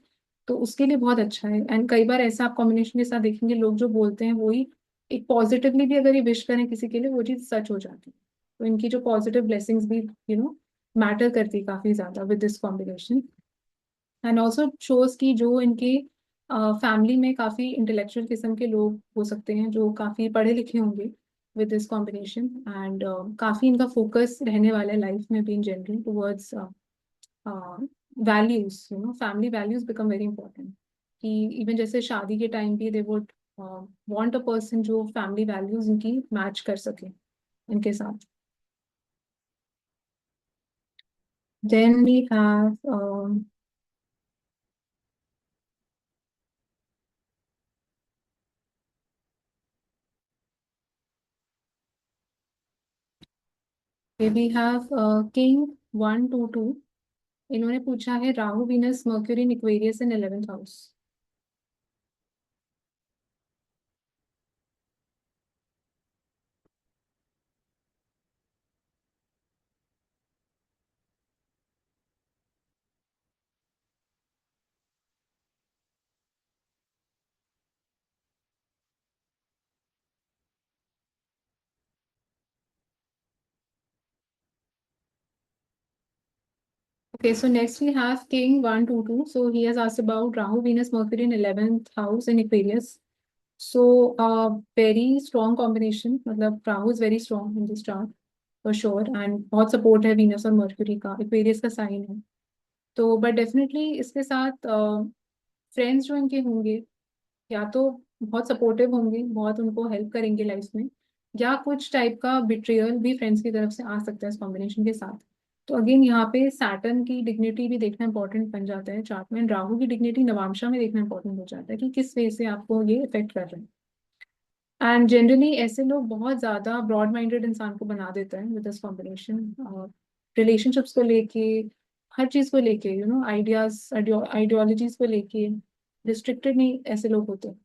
तो उसके लिए बहुत अच्छा है। एंड कई बार ऐसा आप कॉम्बिनेशन के साथ देखेंगे लोग जो बोलते हैं वही एक पॉजिटिवली भी अगर ये विश करें किसी के लिए वो चीज़ सच हो जाती है, तो इनकी जो पॉजिटिव ब्लेसिंग्स भी मैटर करती है काफ़ी ज़्यादा with this combination. And also shows कि जो इनके फैमिली में काफ़ी इंटेलेक्चुअल किस्म के लोग हो सकते हैं जो काफ़ी पढ़े लिखे होंगे विद दिस कॉम्बिनेशन, एंड काफ़ी इनका फोकस रहने वाला है लाइफ में भी in general towards values, family values become very important, कि इवन जैसे शादी के टाइम भी they would want a person जो फैमिली वैल्यूज इनकी मैच कर सके इनके साथ। Then we have we have King 122, इन्होंने पूछा है Rahu Venus Mercury in Aquarius in 11th house. Okay, so next we have King 122. So he has asked about Rahu, Venus, Mercury in 11th house in Aquarius. So very strong combination. मतलब Rahu is very strong in this chart for sure, and बहुत support है Venus और Mercury का, Aquarius का sign है। तो but definitely इसके साथ friends जो इनके होंगे या तो बहुत सपोर्टिव होंगे, बहुत उनको हेल्प करेंगे लाइफ में, या कुछ टाइप का बिट्रियल भी फ्रेंड्स की तरफ से आ सकता है इस कॉम्बिनेशन के साथ। तो अगेन यहाँ पे सैटर्न की डिग्निटी भी देखना इंपॉर्टेंट बन जाता है चार्ट में, राहु की डिग्निटी नवांशा में देखना इंपॉर्टेंट हो जाता है कि किस वे से आपको ये इफेक्ट कर रहे हैं। एंड जनरली ऐसे लोग बहुत ज्यादा ब्रॉड माइंडेड इंसान को बना देते हैं विद दिस कॉम्बिनेशन, रिलेशनशिप्स को लेके, हर चीज को लेके, आइडियाज आइडियोलॉजीज को लेके रिस्ट्रिक्टेड नहीं ऐसे लोग होते हैं।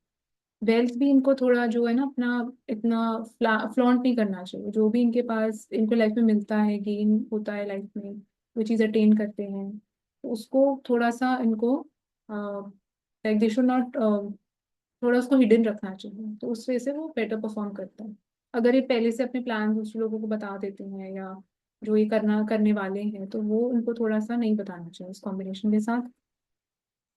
वेल्थ भी इनको थोड़ा जो है ना अपना इतना फ्लॉन्ट नहीं करना चाहिए, जो भी इनके पास इनको लाइफ में मिलता है, गेन होता है लाइफ में, वो चीज़ अटेन करते हैं, तो उसको थोड़ा सा इनको लाइक दे शुड नॉट, थोड़ा उसको हिडन रखना चाहिए, तो उस वजह से वो बेटर परफॉर्म करता है। अगर ये पहले से अपने प्लान दूसरे लोगों को बता देते हैं या जो ये करने वाले हैं तो वो उनको थोड़ा सा नहीं बताना चाहिए इस कॉम्बिनेशन के साथ।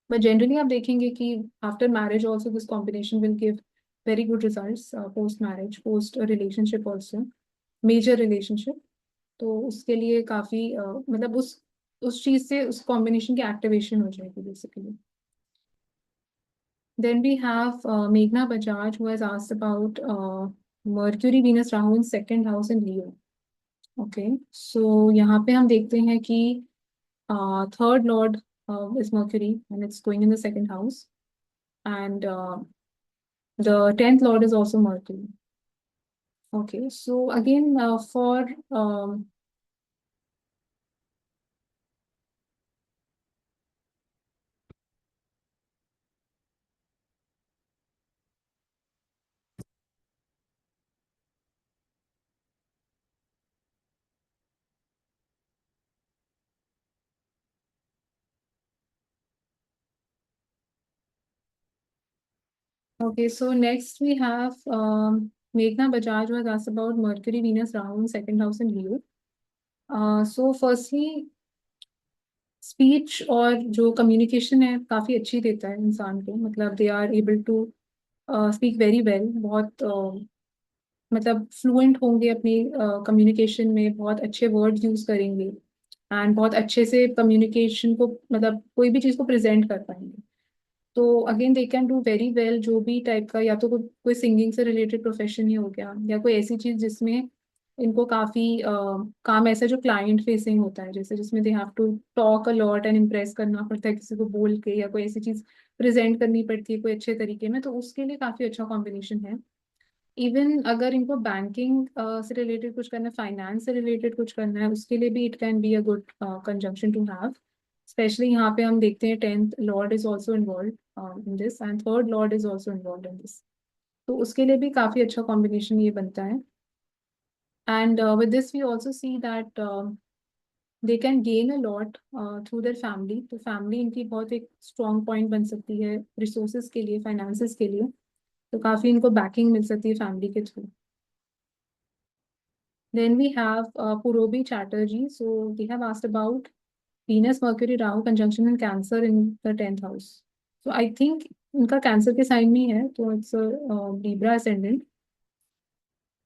बट जनरली आप देखेंगे कि after marriage also this combination will give very good results, post marriage, post relationship also, major relationship. तो उसके लिए काफी मतलब उस चीज से उस कॉम्बिनेशन की एक्टिवेशन हो जाएगी basically. Then we have Meghna Bajaj who has asked about Mercury, Venus, Rahu in second house in Leo. Okay, so यहाँ पे हम देखते हैं कि third lord is Mercury and it's going in the second house. and the 10th lord is also Mercury. Okay, so again, for okay, so next we have Meghna Bajaj was asked about Mercury, Venus, Rahu in second house in Leo. So firstly, speech और जो communication है काफ़ी अच्छी देता है इंसान को, मतलब they are able to speak very well, बहुत मतलब फ्लुएंट होंगे अपनी कम्युनिकेशन में, बहुत अच्छे वर्ड्स यूज करेंगे एंड बहुत अच्छे से कम्युनिकेशन को, मतलब कोई भी चीज़ को प्रेजेंट कर पाएंगे। तो again they can do very well जो भी टाइप का, या तो कोई सिंगिंग से रिलेटेड प्रोफेशन ही हो गया, या कोई ऐसी चीज जिसमें इनको काफी काम ऐसा जो क्लाइंट फेसिंग होता है, जैसे जिसमें they have to talk a lot and impress करना पड़ता है किसी को बोल के, या कोई ऐसी चीज प्रेजेंट करनी पड़ती है कोई अच्छे तरीके में, तो उसके लिए काफी अच्छा कॉम्बिनेशन है। इवन अगर इनको बैंकिंग से रिलेटेड कुछ करना है, फाइनेंस से रिलेटेड कुछ करना है, उसके लिए भी it can be a good conjunction to have. Specially यहाँ पे हम देखते हैं 10th lord is also involve in this and third lord is also involve in this, तो उसके लिए भी काफी अच्छा कॉम्बिनेशन ये बनता है। And with this we also see that they can gain a lot through their family, तो फैमिली इनकी बहुत एक स्ट्रॉन्ग पॉइंट बन सकती है रिसोर्सेज के लिए, फाइनेंसेस के लिए, तो काफी इनको बैकिंग मिल सकती है फैमिली के through. Then we have Purobi Chatterjee. So they have asked about Venus, Mercury, Rahu conjunction in Cancer in the 10th house. So I think उनका कैंसर के साइन में ही है, तो it's Libra ascendant.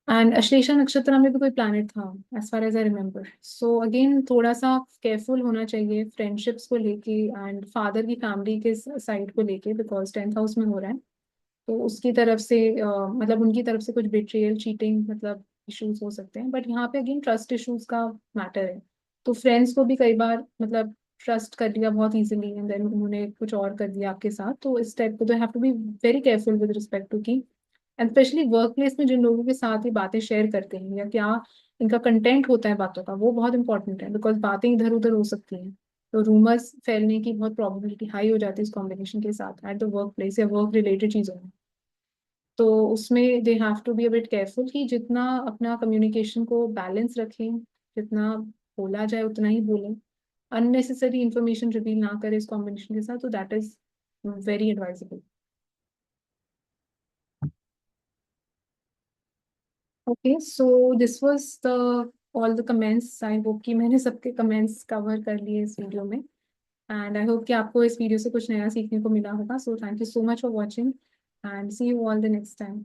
And Ashlesha नक्षत्र में भी कोई प्लैनेट था as far as I remember, so again थोड़ा सा केयरफुल होना चाहिए फ्रेंडशिप्स को लेके एंड फादर की फैमिली के साइड को लेके, बिकॉज 10th हाउस में हो रहा है, तो उसकी तरफ से मतलब उनकी तरफ से कुछ बिट्रियल, चीटिंग, मतलब इश्यूज हो सकते हैं, बट यहाँ पे अगेन ट्रस्ट इश्यूज का मैटर है। तो फ्रेंड्स को भी कई बार मतलब ट्रस्ट कर लिया बहुत इजीली एंड देन उन्होंने कुछ और कर दिया आपके साथ, तो इस टाइप को तो have to be very careful with respect to की, एंड स्पेशली वर्क प्लेस में जिन लोगों के साथ ये बातें शेयर करते हैं या क्या इनका कंटेंट होता है बातों का, वो बहुत इंपॉर्टेंट है, बिकॉज बातें इधर उधर हो सकती हैं, तो रूमर्स फैलने की बहुत प्रोबेबिलिटी हाई हो जाती है इस कॉम्बिनेशन के साथ एट द वर्क प्लेस या वर्क रिलेटेड चीज़ों में। तो उसमें they have to be a bit careful कि जितना अपना कम्युनिकेशन को बैलेंस रखें, जितना बोला जाए उतना ही बोलें, अननेसेसरी इंफॉर्मेशन रिवील ना करें इस कॉम्बिनेशन के साथ, तो that is very advisable. Okay, so this was the all the comments, I hope कि मैंने सबके कमेंट्स कवर कर लिए इस वीडियो में, एंड आई होप कि आपको इस वीडियो से कुछ नया सीखने को मिला होगा, so thank you so much for watching and see you all the next time.